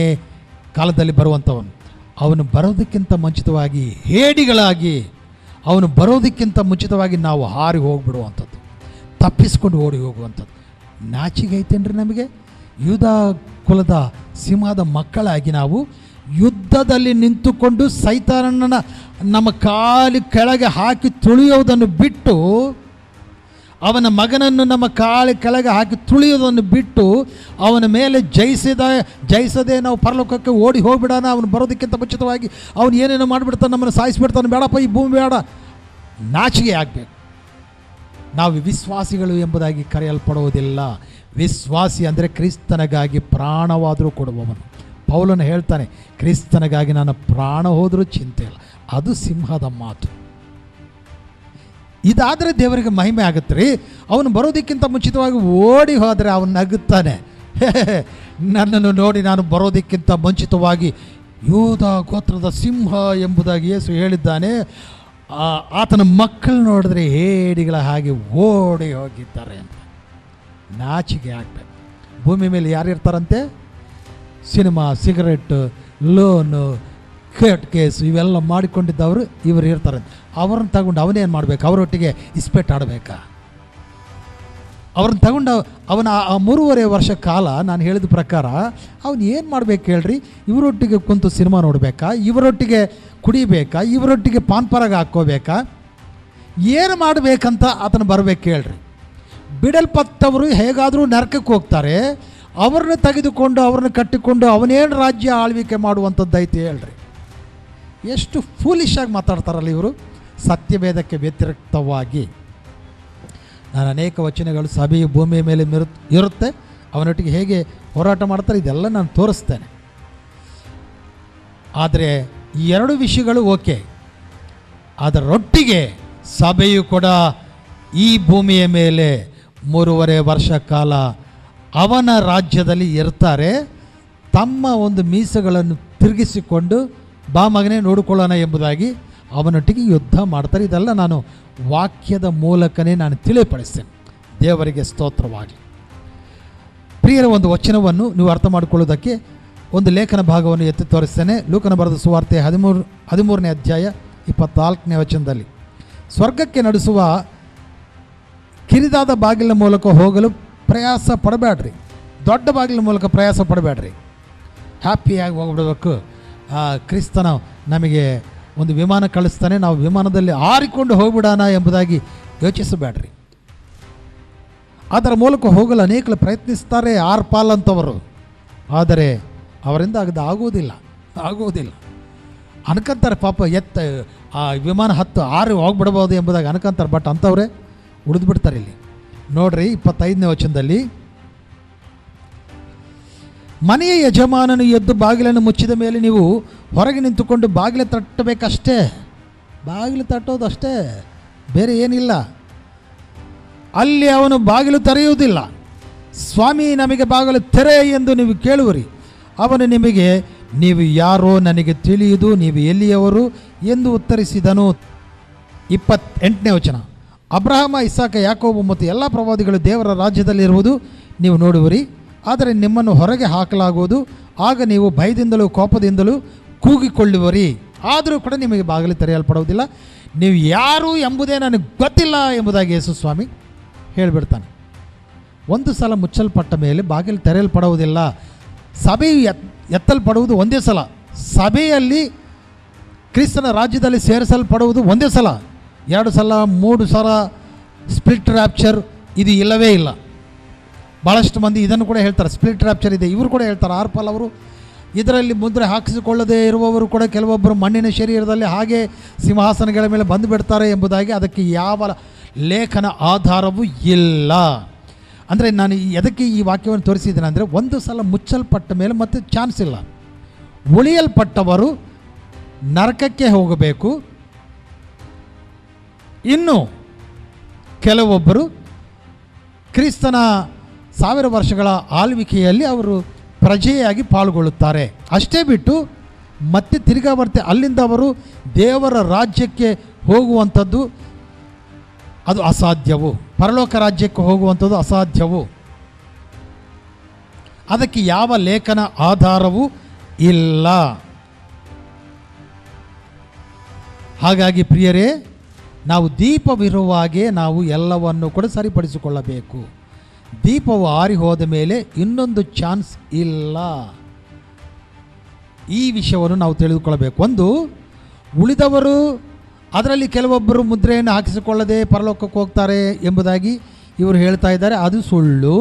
ಕಾಲದಲ್ಲಿ ಬರುವಂಥವನು. ಅವನು ಬರೋದಕ್ಕಿಂತ ಮುಂಚಿತವಾಗಿ ಹೇಡಿಗಳಾಗಿ, ಅವನು ಬರೋದಕ್ಕಿಂತ ಮುಂಚಿತವಾಗಿ ನಾವು ಹಾರಿ ಹೋಗಿಬಿಡುವಂಥದ್ದು, ತಪ್ಪಿಸ್ಕೊಂಡು ಓಡಿ ಹೋಗುವಂಥದ್ದು. ನಾಚಿಗೆ ಐತೇನ್ರಿ ನಮಗೆ? ಯೂದ ಕುಲದ ಸಿಂಹದ ಮಕ್ಕಳಾಗಿ ನಾವು ಯುದ್ಧದಲ್ಲಿ ನಿಂತುಕೊಂಡು ಸೈತಾನನ ನಮ್ಮ ಕಾಲಿ ಕೆಳಗೆ ಹಾಕಿ ತುಳಿಯೋದನ್ನು ಬಿಟ್ಟು, ಅವನ ಮಗನನ್ನು ನಮ್ಮ ಕಾಲಿ ಕೆಳಗೆ ಹಾಕಿ ತುಳಿಯೋದನ್ನು ಬಿಟ್ಟು ಅವನ ಮೇಲೆ ಜಯಿಸದೆ ನಾವು ಪರಲೋಕಕ್ಕೆ ಓಡಿ ಹೋಗ್ಬಿಡೋಣ. ಅವನು ಬರೋದಕ್ಕಿಂತ ಮುಂಚಿತವಾಗಿ ಅವನು ಏನೇನೋ ಮಾಡಿಬಿಡ್ತಾನೆ, ನಮ್ಮನ್ನು ಸಾಯಿಸಿಬಿಡ್ತಾನೆ, ಬೇಡಪ್ಪ ಈ ಭೂಮಿ ಬೇಡ. ನಾಚಿಕೆ ಆಗಬೇಕು. ನಾವು ವಿಶ್ವಾಸಿಗಳು ಎಂಬುದಾಗಿ ಕರೆಯಲ್ಪಡುವುದಿಲ್ಲ. ವಿಶ್ವಾಸಿ ಅಂದರೆ ಕ್ರಿಸ್ತನಿಗಾಗಿ ಪ್ರಾಣವಾದರೂ ಕೊಡುವವನು. ಪೌಲನು ಹೇಳ್ತಾನೆ, ಕ್ರಿಸ್ತನಿಗಾಗಿ ನನ್ನ ಪ್ರಾಣ ಹೋದರೂ ಚಿಂತೆ ಇಲ್ಲ. ಅದು ಸಿಂಹದ ಮಾತು. ಇದಾದರೆ ದೇವರಿಗೆ ಮಹಿಮೆ ಆಗುತ್ತೆ ರೀ. ಅವನು ಬರೋದಕ್ಕಿಂತ ಮುಂಚಿತವಾಗಿ ಓಡಿ ಹೋದರೆ ಅವನು ನಗುತ್ತಾನೆ. ನನ್ನನ್ನು ನೋಡಿ ನಾನು ಬರೋದಕ್ಕಿಂತ ಮುಂಚಿತವಾಗಿ ಯೂದ ಗೋತ್ರದ ಸಿಂಹ ಎಂಬುದಾಗಿ ಯೇಸು ಹೇಳಿದ್ದಾನೆ. ಆತನ ಮಕ್ಕಳು ನೋಡಿದ್ರೆ ಹೇಡಿಗಳ ಹಾಗೆ ಓಡಿ ಹೋಗಿದ್ದಾರೆ ಅಂತ. ನಾಚಿಕೆ ಆಗಬೇಕು. ಭೂಮಿ ಮೇಲೆ ಯಾರು ಇರ್ತಾರಂತೆ? Cinema, cigarette, loan, court case ಇವೆಲ್ಲ ಮಾಡಿಕೊಂಡಿದ್ದವರು ಇವರು ಇರ್ತಾರೆ. ಅವ್ರನ್ನ ತಗೊಂಡು ಅವನೇನು ಮಾಡಬೇಕು? ಅವರೊಟ್ಟಿಗೆ ಇಸ್ಪೇಟ್ ಆಡಬೇಕಾ? ಅವ್ರನ್ನ ತಗೊಂಡು ಅವನ ಆ 3.5 ವರ್ಷ ಕಾಲ ನಾನು ಹೇಳಿದ ಪ್ರಕಾರ ಅವನು ಏನು ಮಾಡಬೇಕು ಹೇಳ್ರಿ? ಇವರೊಟ್ಟಿಗೆ ಕುಂತು ಸಿನಿಮಾ ನೋಡಬೇಕಾ? ಇವರೊಟ್ಟಿಗೆ ಕುಡಿಬೇಕಾ? ಇವರೊಟ್ಟಿಗೆ ಪಾನ್ಪರಾಗ ಹಾಕ್ಕೋಬೇಕಾ? ಏನು ಮಾಡಬೇಕಂತ ಆತನು ಬರಬೇಕು ಹೇಳ್ರಿ? ಬಿಡಲ್ಪಟ್ಟವರು ಹೇಗಾದರೂ ನರಕಕ್ಕೆ ಹೋಗ್ತಾರೆ. ಅವ್ರನ್ನ ತೆಗೆದುಕೊಂಡು ಅವ್ರನ್ನ ಕಟ್ಟಿಕೊಂಡು ಅವನೇನು ರಾಜ್ಯ ಆಳ್ವಿಕೆ ಮಾಡುವಂಥದ್ದೈತಿ ಹೇಳ್ರಿ? ಎಷ್ಟು ಫೂಲಿಶಾಗಿ ಮಾತಾಡ್ತಾರಲ್ಲ ಇವರು. ಸತ್ಯವೇದಕ್ಕೆ ವ್ಯತಿರಿಕ್ತವಾಗಿ ನಾನು ಅನೇಕ ವಚನಗಳು ಸಭೆಯು ಭೂಮಿಯ ಮೇಲೆ ಇರುತ್ತೆ, ಅವನೊಟ್ಟಿಗೆ ಹೇಗೆ ಹೋರಾಟ ಮಾಡ್ತಾರೆ ಇದೆಲ್ಲ ನಾನು ತೋರಿಸ್ತೇನೆ. ಆದರೆ ಈ 2 ವಿಷಯಗಳು ಓಕೆ. ಅದರೊಟ್ಟಿಗೆ ಸಭೆಯು ಕೂಡ ಈ ಭೂಮಿಯ ಮೇಲೆ 3.5 ವರ್ಷ ಕಾಲ ಅವನ ರಾಜ್ಯದಲ್ಲಿ ಇರ್ತಾರೆ. ತಮ್ಮ ಒಂದು ಮೀಸೆಗಳನ್ನು ತಿರುಗಿಸಿಕೊಂಡು ಬಾ ಮಗನೇ ನೋಡಿಕೊಳ್ಳೋಣ ಎಂಬುದಾಗಿ ಅವನೊಟ್ಟಿಗೆ ಯುದ್ಧ ಮಾಡ್ತಾರೆ. ಇದೆಲ್ಲ ನಾನು ವಾಕ್ಯದ ಮೂಲಕನೇ ನಾನು ತಿಳಿಪಡಿಸ್ತೇನೆ. ದೇವರಿಗೆ ಸ್ತೋತ್ರವಾಗಲಿ. ಪ್ರಿಯರ ಒಂದು ವಚನವನ್ನು ನೀವು ಅರ್ಥ ಮಾಡಿಕೊಳ್ಳೋದಕ್ಕೆ ಒಂದು ಲೇಖನ ಭಾಗವನ್ನು ಎತ್ತಿ ತೋರಿಸ್ತೇನೆ. ಲೂಕನ ಬರೆದ ಸುವಾರ್ತೆ 13ನೇ ಅಧ್ಯಾಯ 24ನೇ ವಚನದಲ್ಲಿ, ಸ್ವರ್ಗಕ್ಕೆ ನಡೆಸುವ ಕಿರಿದಾದ ಬಾಗಿಲಿನ ಮೂಲಕ ಹೋಗಲು ಪ್ರಯಾಸ ಪಡಬೇಡ್ರಿ, ದೊಡ್ಡ ಬಾಗಿಲಿನ ಮೂಲಕ ಪ್ರಯಾಸ ಪಡಬೇಡ್ರಿ, ಹ್ಯಾಪಿಯಾಗಿ ಹೋಗ್ಬಿಡಬೇಕು. ಕ್ರಿಸ್ತನ ನಮಗೆ ಒಂದು ವಿಮಾನ ಕಳಿಸ್ತಾನೆ, ನಾವು ವಿಮಾನದಲ್ಲಿ ಹಾರಿಕೊಂಡು ಹೋಗ್ಬಿಡೋಣ ಎಂಬುದಾಗಿ ಯೋಚಿಸಬೇಡ್ರಿ. ಅದರ ಮೂಲಕ ಹೋಗಲು ಅನೇಕರು ಪ್ರಯತ್ನಿಸ್ತಾರೆ, ಆರ್ಪಾಲಂಥವರು. ಆದರೆ ಅವರಿಂದ ಆಗೋದಿಲ್ಲ ಅನ್ಕೊಂತಾರೆ. ಪಾಪ ಆ ವಿಮಾನ ಹಾರಿ ಹೋಗ್ಬಿಡ್ಬೋದು ಎಂಬುದಾಗಿ ಅನ್ಕೊಂತಾರೆ. ಬಟ್ ಅಂಥವ್ರೆ ಉಳಿದ್ಬಿಡ್ತಾರೆ. ಇಲ್ಲಿ ನೋಡ್ರಿ 25ನೇ ವಚನದಲ್ಲಿ, ಮನೆಯ ಯಜಮಾನನು ಎದ್ದು ಬಾಗಿಲನ್ನು ಮುಚ್ಚಿದ ಮೇಲೆ ನೀವು ಹೊರಗೆ ನಿಂತುಕೊಂಡು ಬಾಗಿಲು ತಟ್ಟಬೇಕಷ್ಟೇ. ಬಾಗಿಲು ತಟ್ಟೋದು ಅಷ್ಟೇ, ಬೇರೆ ಏನಿಲ್ಲ. ಅಲ್ಲಿ ಅವನು ಬಾಗಿಲು ತೆರೆಯುವುದಿಲ್ಲ. ಸ್ವಾಮಿ ನಮಗೆ ಬಾಗಿಲು ತೆರೆ ಎಂದು ನೀವು ಕೇಳುವಿರಿ. ಅವನು ನಿಮಗೆ, ನೀವು ಯಾರೋ ನನಗೆ ತಿಳಿಯುವುದು, ನೀವು ಎಲ್ಲಿಯವರು ಎಂದು ಉತ್ತರಿಸಿದನು. 28ನೇ ವಚನ, ಅಬ್ರಹಾಮ, ಇಸಾಕ, ಯಾಕೋಬ ಮತ್ತು ಎಲ್ಲ ಪ್ರವಾದಿಗಳು ದೇವರ ರಾಜ್ಯದಲ್ಲಿರುವುದು ನೀವು ನೋಡುವಿರಿ. ಆದರೆ ನಿಮ್ಮನ್ನು ಹೊರಗೆ ಹಾಕಲಾಗುವುದು. ಆಗ ನೀವು ಭಯದಿಂದಲೂ ಕೋಪದಿಂದಲೂ ಕೂಗಿಕೊಳ್ಳುವಿರಿ. ಆದರೂ ಕೂಡ ನಿಮಗೆ ಬಾಗಿಲು ತೆರೆಯಲ್ಪಡುವುದಿಲ್ಲ. ನೀವು ಯಾರು ಎಂಬುದೇ ನನಗೆ ಗೊತ್ತಿಲ್ಲ ಎಂಬುದಾಗಿ ಯೇಸು ಸ್ವಾಮಿ ಹೇಳಿಬಿಡ್ತಾನೆ. ಒಂದು ಸಲ ಮುಚ್ಚಲ್ಪಟ್ಟ ಮೇಲೆ ಬಾಗಿಲು ತೆರೆಯಲ್ಪಡುವುದಿಲ್ಲ. ಸಭೆಯು ಎತ್ತಲ್ಪಡುವುದು ಒಂದೇ ಸಲ. ಸಭೆಯಲ್ಲಿ ಕ್ರಿಸ್ತನ ರಾಜ್ಯದಲ್ಲಿ ಸೇರಿಸಲ್ಪಡುವುದು ಒಂದೇ ಸಲ. 2 ಸಲ 3 ಸಲ ಸ್ಪ್ಲಿಟ್ ರ್ಯಾಪ್ಚರ್ ಇದು ಇಲ್ಲವೇ ಇಲ್ಲ. ಭಾಳಷ್ಟು ಮಂದಿ ಇದನ್ನು ಕೂಡ ಹೇಳ್ತಾರೆ, ಸ್ಪ್ಲಿಟ್ ರ್ಯಾಪ್ಚರ್ ಇದೆ. ಇವರು ಕೂಡ ಹೇಳ್ತಾರೆ, ಆರ್ಪಾಲ್ ಅವರು. ಇದರಲ್ಲಿ ಮುದ್ರೆ ಹಾಕಿಸಿಕೊಳ್ಳದೇ ಇರುವವರು ಕೂಡ ಕೆಲವೊಬ್ಬರು ಮಣ್ಣಿನ ಶರೀರದಲ್ಲಿ ಹಾಗೆ ಸಿಂಹಾಸನಗಳ ಮೇಲೆ ಬಂದು ಬಿಡ್ತಾರೆ ಎಂಬುದಾಗಿ ಅದಕ್ಕೆ ಯಾವ ಲೇಖನ ಆಧಾರವೂ ಇಲ್ಲ. ಅಂದರೆ ನಾನು ಎದಕ್ಕೆ ಈ ವಾಕ್ಯವನ್ನು ತೋರಿಸಿದ್ದೇನೆ ಅಂದರೆ, ಒಂದು ಸಲ ಮುಚ್ಚಲ್ಪಟ್ಟ ಮೇಲೆ ಮತ್ತೆ ಚಾನ್ಸ್ ಇಲ್ಲ. ಉಳಿಯಲ್ಪಟ್ಟವರು ನರಕಕ್ಕೆ ಹೋಗಬೇಕು, ಇನ್ನು ಕೆಲವೊಬ್ಬರು ಕ್ರಿಸ್ತನ 1000 ವರ್ಷಗಳ ಆಳ್ವಿಕೆಯಲ್ಲಿ ಅವರು ಪ್ರಜೆಯಾಗಿ ಪಾಲ್ಗೊಳ್ಳುತ್ತಾರೆ. ಅಷ್ಟೇ ಬಿಟ್ಟು ಮತ್ತೆ ತಿರ್ಗಾ ಅಲ್ಲಿಂದ ಅವರು ದೇವರ ರಾಜ್ಯಕ್ಕೆ ಹೋಗುವಂಥದ್ದು ಅದು ಅಸಾಧ್ಯವು. ಪರಲೋಕ ರಾಜ್ಯಕ್ಕೆ ಹೋಗುವಂಥದ್ದು ಅಸಾಧ್ಯವು. ಅದಕ್ಕೆ ಯಾವ ಲೇಖನ ಆಧಾರವೂ ಇಲ್ಲ. ಹಾಗಾಗಿ ಪ್ರಿಯರೇ, ನಾವು ದೀಪವಿರುವಾಗೆ ನಾವು ಎಲ್ಲವನ್ನು ಕೂಡ ಸರಿಪಡಿಸಿಕೊಳ್ಳಬೇಕು. ದೀಪವು ಆರಿ ಹೋದ ಮೇಲೆ ಇನ್ನೊಂದು ಚಾನ್ಸ್ ಇಲ್ಲ. ಈ ವಿಷಯವನ್ನು ನಾವು ತಿಳಿದುಕೊಳ್ಳಬೇಕು. ಒಂದು, ಉಳಿದವರು ಅದರಲ್ಲಿ ಕೆಲವೊಬ್ಬರು ಮುದ್ರೆಯನ್ನು ಹಾಕಿಸಿಕೊಳ್ಳದೆ ಪರಲೋಕಕ್ಕೆ ಹೋಗ್ತಾರೆ ಎಂಬುದಾಗಿ ಇವರು ಹೇಳ್ತಾ ಇದ್ದಾರೆ. ಅದು ಸುಳ್ಳು.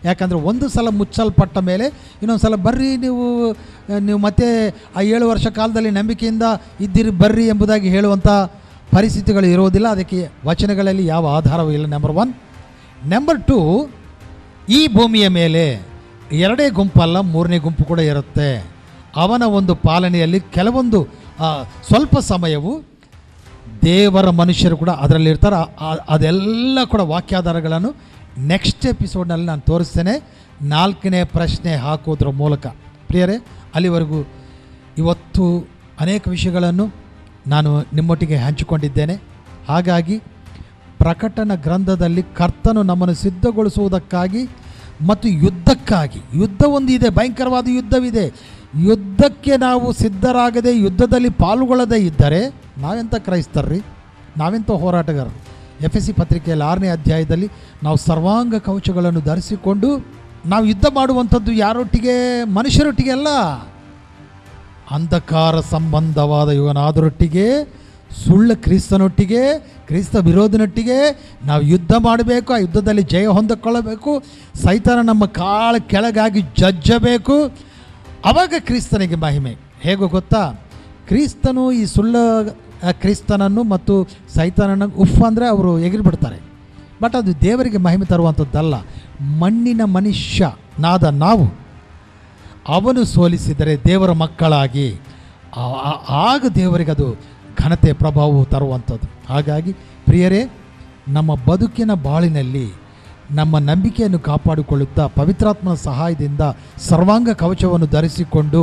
ಯಾಕಂದರೆ ಒಂದು ಸಲ ಮುಚ್ಚಲ್ಪಟ್ಟ ಮೇಲೆ ಇನ್ನೊಂದು ಸಲ ಬರ್ರಿ ನೀವು ಮತ್ತೆ ಆ 7 ವರ್ಷ ಕಾಲದಲ್ಲಿ ನಂಬಿಕೆಯಿಂದ ಇದ್ದಿರಿ ಬರ್ರಿ ಎಂಬುದಾಗಿ ಹೇಳುವಂಥ ಪರಿಸ್ಥಿತಿಗಳು ಇರೋದಿಲ್ಲ. ಅದಕ್ಕೆ ವಚನಗಳಲ್ಲಿ ಯಾವ ಆಧಾರವೂ ಇಲ್ಲ. ನಂಬರ್ 1. ನಂಬರ್ 2, ಈ ಭೂಮಿಯ ಮೇಲೆ 2 ಗುಂಪಲ್ಲ 3ನೇ ಗುಂಪು ಕೂಡ ಇರುತ್ತೆ. ಅವನ ಒಂದು ಪಾಲನೆಯಲ್ಲಿ ಕೆಲವೊಂದು ಸ್ವಲ್ಪ ಸಮಯವು ದೇವರ ಮನುಷ್ಯರು ಕೂಡ ಅದರಲ್ಲಿ ಇರ್ತಾರೆ. ಅದೆಲ್ಲ ಕೂಡ ವಾಕ್ಯಾಧಾರಗಳನ್ನು ನೆಕ್ಸ್ಟ್ ಎಪಿಸೋಡ್ನಲ್ಲಿ ನಾನು ತೋರಿಸ್ತೇನೆ, 4ನೇ ಪ್ರಶ್ನೆ ಹಾಕೋದ್ರ ಮೂಲಕ. ಪ್ರಿಯರೇ, ಅಲ್ಲಿವರೆಗೂ ಇವತ್ತು ಅನೇಕ ವಿಷಯಗಳನ್ನು ನಾನು ನಿಮ್ಮೊಟ್ಟಿಗೆ ಹಂಚಿಕೊಂಡಿದ್ದೇನೆ. ಹಾಗಾಗಿ ಪ್ರಕಟಣಾ ಗ್ರಂಥದಲ್ಲಿ ಕರ್ತನು ನಮ್ಮನ್ನು ಸಿದ್ಧಗೊಳಿಸುವುದಕ್ಕಾಗಿ ಮತ್ತು ಯುದ್ಧಕ್ಕಾಗಿ, ಯುದ್ಧ ಒಂದು ಇದೆ, ಭಯಂಕರವಾದ ಯುದ್ಧವಿದೆ. ಯುದ್ಧಕ್ಕೆ ನಾವು ಸಿದ್ಧರಾಗದೆ ಯುದ್ಧದಲ್ಲಿ ಪಾಲ್ಗೊಳ್ಳದೇ ಇದ್ದರೆ ನಾವೆಂಥ ಕ್ರೈಸ್ತರ್ರಿ, ನಾವೆಂಥ ಹೋರಾಟಗಾರರು. ಎಫೆಸಿ ಪತ್ರಿಕೆಯಲ್ಲಿ 6ನೇ ಅಧ್ಯಾಯದಲ್ಲಿ ನಾವು ಸರ್ವಾಂಗ ಕವಚಗಳನ್ನು ಧರಿಸಿಕೊಂಡು ನಾವು ಯುದ್ಧ ಮಾಡುವಂಥದ್ದು ಯಾರೊಟ್ಟಿಗೆ? ಮನುಷ್ಯರೊಟ್ಟಿಗೆ ಅಲ್ಲ, ಅಂಧಕಾರ ಸಂಬಂಧವಾದ ಯುವನಾದರೊಟ್ಟಿಗೆ, ಸುಳ್ಳು ಕ್ರಿಸ್ತನೊಟ್ಟಿಗೆ, ಕ್ರಿಸ್ತ ವಿರೋಧನೊಟ್ಟಿಗೆ ನಾವು ಯುದ್ಧ ಮಾಡಬೇಕು. ಆ ಯುದ್ಧದಲ್ಲಿ ಜಯ ಹೊಂದಿಕೊಳ್ಳಬೇಕು. ಸೈತಾನ ನಮ್ಮ ಕಾಲ ಕೆಳಗಾಗಿ ಜಜ್ಜಬೇಕು. ಆವಾಗ ಕ್ರಿಸ್ತನಿಗೆ ಮಹಿಮೆ. ಹೇಗೋ ಗೊತ್ತಾ? ಕ್ರಿಸ್ತನು ಈ ಸುಳ್ಳು ಕ್ರಿಸ್ತನನ್ನು ಮತ್ತು ಸೈತಾನನ್ನು ಅಂದರೆ ಅವರು ಎಗಿರಿಬಿಡ್ತಾರೆ. ಬಟ್ ಅದು ದೇವರಿಗೆ ಮಹಿಮೆ ತರುವಂಥದ್ದಲ್ಲ. ಮಣ್ಣಿನ ಮನುಷ್ಯನಾದ ನಾವು ಅವನು ಸೋಲಿಸಿದರೆ ದೇವರ ಮಕ್ಕಳಾಗಿ ಆಗ ದೇವರಿಗೆ ಅದು ಘನತೆ ಪ್ರಭಾವವು ತರುವಂಥದ್ದು. ಹಾಗಾಗಿ ಪ್ರಿಯರೇ, ನಮ್ಮ ಬದುಕಿನ ಬಾಳಿನಲ್ಲಿ ನಮ್ಮ ನಂಬಿಕೆಯನ್ನು ಕಾಪಾಡಿಕೊಳ್ಳುತ್ತಾ ಪವಿತ್ರಾತ್ಮನ ಸಹಾಯದಿಂದ ಸರ್ವಾಂಗ ಕವಚವನ್ನು ಧರಿಸಿಕೊಂಡು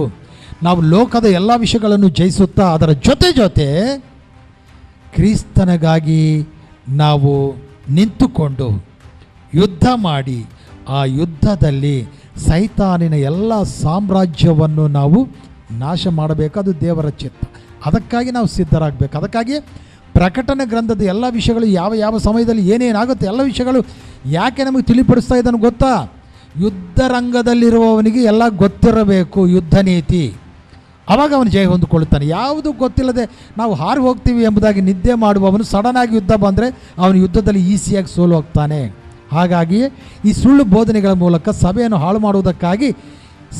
ನಾವು ಲೋಕದ ಎಲ್ಲ ವಿಷಯಗಳನ್ನು ಜಯಿಸುತ್ತಾ ಅದರ ಜೊತೆ ಕ್ರಿಸ್ತನಿಗಾಗಿ ನಾವು ನಿಂತುಕೊಂಡು ಯುದ್ಧ ಮಾಡಿ ಆ ಯುದ್ಧದಲ್ಲಿ ಸೈತಾನಿನ ಎಲ್ಲ ಸಾಮ್ರಾಜ್ಯವನ್ನು ನಾವು ನಾಶ ಮಾಡಬೇಕು. ಅದು ದೇವರ ಚಿತ್ತ. ಅದಕ್ಕಾಗಿ ನಾವು ಸಿದ್ಧರಾಗಬೇಕು. ಅದಕ್ಕಾಗಿ ಪ್ರಕಟಣೆ ಗ್ರಂಥದ ಎಲ್ಲ ವಿಷಯಗಳು ಯಾವ ಯಾವ ಸಮಯದಲ್ಲಿ ಏನೇನಾಗುತ್ತೆ ಎಲ್ಲ ವಿಷಯಗಳು ಯಾಕೆ ನಮಗೆ ತಿಳಿಪಡಿಸ್ತಾ ಇದ್ದಾನೆ ಗೊತ್ತಾ? ಯುದ್ಧ ರಂಗದಲ್ಲಿರುವವನಿಗೆ ಎಲ್ಲ ಗೊತ್ತಿರಬೇಕು ಯುದ್ಧ ನೀತಿ. ಆವಾಗ ಅವನು ಜಯ ಹೊಂದಿಕೊಳ್ಳುತ್ತಾನೆ. ಯಾವುದು ಗೊತ್ತಿಲ್ಲದೆ ನಾವು ಹಾರಿ ಹೋಗ್ತೀವಿ ಎಂಬುದಾಗಿ ನಿದ್ದೆ ಮಾಡುವವನು ಸಡನ್ನಾಗಿ ಯುದ್ಧ ಬಂದರೆ ಅವನು ಯುದ್ಧದಲ್ಲಿ ಈಸಿಯಾಗಿ ಸೋಲು ಹೋಗ್ತಾನೆ. ಹಾಗಾಗಿ ಈ ಸುಳ್ಳು ಬೋಧನೆಗಳ ಮೂಲಕ ಸಭೆಯನ್ನು ಹಾಳು ಮಾಡುವುದಕ್ಕಾಗಿ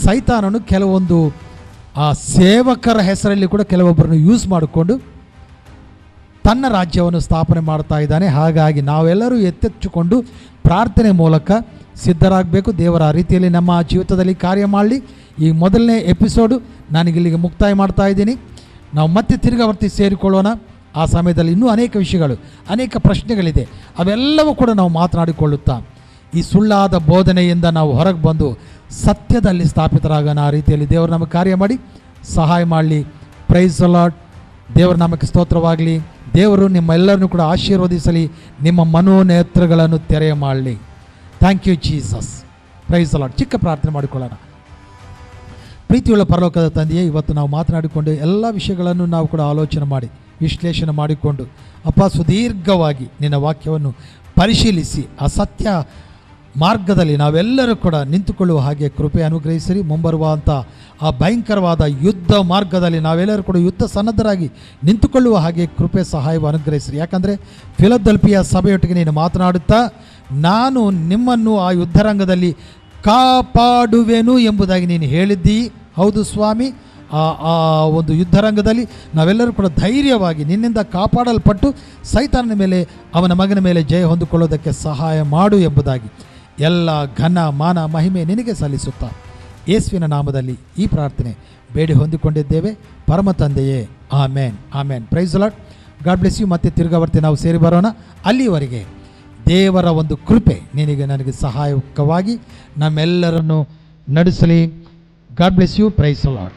ಸೈತಾನನು ಕೆಲವೊಂದು ಸೇವಕರ ಹೆಸರಲ್ಲಿ ಕೂಡ ಕೆಲವೊಬ್ಬರನ್ನು ಯೂಸ್ ಮಾಡಿಕೊಂಡು ತನ್ನ ರಾಜ್ಯವನ್ನು ಸ್ಥಾಪನೆ ಮಾಡ್ತಾ ಇದ್ದಾನೆ. ಹಾಗಾಗಿ ನಾವೆಲ್ಲರೂ ಎತ್ತೆಚ್ಚಿಕೊಂಡು ಪ್ರಾರ್ಥನೆ ಮೂಲಕ ಸಿದ್ಧರಾಗಬೇಕು. ದೇವರ ಆ ರೀತಿಯಲ್ಲಿ ನಮ್ಮ ಜೀವಿತದಲ್ಲಿ ಕಾರ್ಯ ಮಾಡಲಿ. ಈ ಮೊದಲನೇ ಎಪಿಸೋಡು ನಾನಿಗಿಲ್ಲಿಗೆ ಮುಕ್ತಾಯ ಮಾಡ್ತಾ ಇದ್ದೀನಿ. ನಾವು ಮತ್ತೆ ತಿರುಗಾವರ್ತಿ ಸೇರಿಕೊಳ್ಳೋಣ. ಆ ಸಮಯದಲ್ಲಿ ಇನ್ನೂ ಅನೇಕ ವಿಷಯಗಳು, ಅನೇಕ ಪ್ರಶ್ನೆಗಳಿದೆ. ಅವೆಲ್ಲವೂ ಕೂಡ ನಾವು ಮಾತನಾಡಿಕೊಳ್ಳುತ್ತಾ ಈ ಸುಳ್ಳಾದ ಬೋಧನೆಯಿಂದ ನಾವು ಹೊರಗೆ ಬಂದು ಸತ್ಯದಲ್ಲಿ ಸ್ಥಾಪಿತರಾಗೋಣ. ಆ ರೀತಿಯಲ್ಲಿ ದೇವರು ನಮಗೆ ಕಾರ್ಯ ಮಾಡಿ ಸಹಾಯ ಮಾಡಲಿ. Price the lord. ದೇವರ ನಾಮಕ್ಕೆ ಸ್ತೋತ್ರವಾಗಲಿ. ದೇವರು ನಿಮ್ಮೆಲ್ಲರನ್ನು ಕೂಡ ಆಶೀರ್ವದಿಸಲಿ. ನಿಮ್ಮ ಮನೋನೇತ್ರಗಳನ್ನು ತೆರೆ ಮಾಡಲಿ. Thank you Jesus. Praise the Lord. ಚಿಕ್ಕ ಪ್ರಾರ್ಥನೆ ಮಾಡಿಕೊಳ್ಳೋಣ. ಪ್ರೀತಿಯುಳ್ಳ ಪರಲೋಕದ ತಂದೆಯೇ, ಇವತ್ತು ನಾವು ಮಾತನಾಡಿಕೊಂಡು ಎಲ್ಲ ವಿಷಯಗಳನ್ನು ನಾವು ಕೂಡ ಆಲೋಚನೆ ಮಾಡಿ ವಿಶ್ಲೇಷಣೆ ಮಾಡಿಕೊಂಡು ಅಪ್ಪ ಸುದೀರ್ಘವಾಗಿ ನಿನ್ನ ವಾಕ್ಯವನ್ನು ಪರಿಶೀಲಿಸಿ ಆ ಸತ್ಯ ಮಾರ್ಗದಲ್ಲಿ ನಾವೆಲ್ಲರೂ ಕೂಡ ನಿಂತುಕೊಳ್ಳುವ ಹಾಗೆ ಕೃಪೆ ಅನುಗ್ರಹಿಸಿರಿ. ಮುಂಬರುವಂಥ ಆ ಭಯಂಕರವಾದ ಯುದ್ಧ ಮಾರ್ಗದಲ್ಲಿ ನಾವೆಲ್ಲರೂ ಕೂಡ ಯುದ್ಧ ಸನ್ನದ್ಧರಾಗಿ ನಿಂತುಕೊಳ್ಳುವ ಹಾಗೆ ಕೃಪೆ ಸಹಾಯವನ್ನು ಅನುಗ್ರಹಿಸಿರಿ. ಯಾಕಂದರೆ ಫಿಲದೆಲ್ಫಿಯ ಸಭೆಯೊಟ್ಟಿಗೆ ನೀನು ಮಾತನಾಡುತ್ತಾ ನಾನು ನಿಮ್ಮನ್ನು ಆ ಯುದ್ಧರಂಗದಲ್ಲಿ ಕಾಪಾಡುವೆನು ಎಂಬುದಾಗಿ ನೀನು ಹೇಳಿದ್ದೀ. ಹೌದು ಸ್ವಾಮಿ. ಆ ಒಂದು ಯುದ್ಧರಂಗದಲ್ಲಿ ನಾವೆಲ್ಲರೂ ಕೂಡ ಧೈರ್ಯವಾಗಿ ನಿನ್ನಿಂದ ಕಾಪಾಡಲ್ಪಟ್ಟು ಸೈತಾನನ ಮೇಲೆ ಅವನ ಮಗನ ಮೇಲೆ ಜಯ ಹೊಂದಿಕೊಳ್ಳೋದಕ್ಕೆ ಸಹಾಯ ಮಾಡು ಎಂಬುದಾಗಿ ಎಲ್ಲ ಘನ ಮಾನ ಮಹಿಮೆ ನಿನಗೆ ಸಲ್ಲಿಸುತ್ತಾ ಯೇಸುವಿನ ನಾಮದಲ್ಲಿ ಈ ಪ್ರಾರ್ಥನೆ ಬೇಡಿ ಹೊಂದಿಕೊಂಡಿದ್ದೇವೆ ಪರಮ ತಂದೆಯೇ, amen amen. Praise the lord. God bless you. ಮತ್ತೆ ತಿರುಗಾವರ್ತಿ ನಾವು ಸೇರಿ ಬರೋಣ. ಅಲ್ಲಿವರೆಗೆ ದೇವರ ಒಂದು ಕೃಪೆ ನಿನಗೆ ನನಗೆ ಸಹಾಯಕವಾಗಿ ನಮ್ಮೆಲ್ಲರನ್ನು ನಡೆಸಲಿ. God bless you. Praise the lord.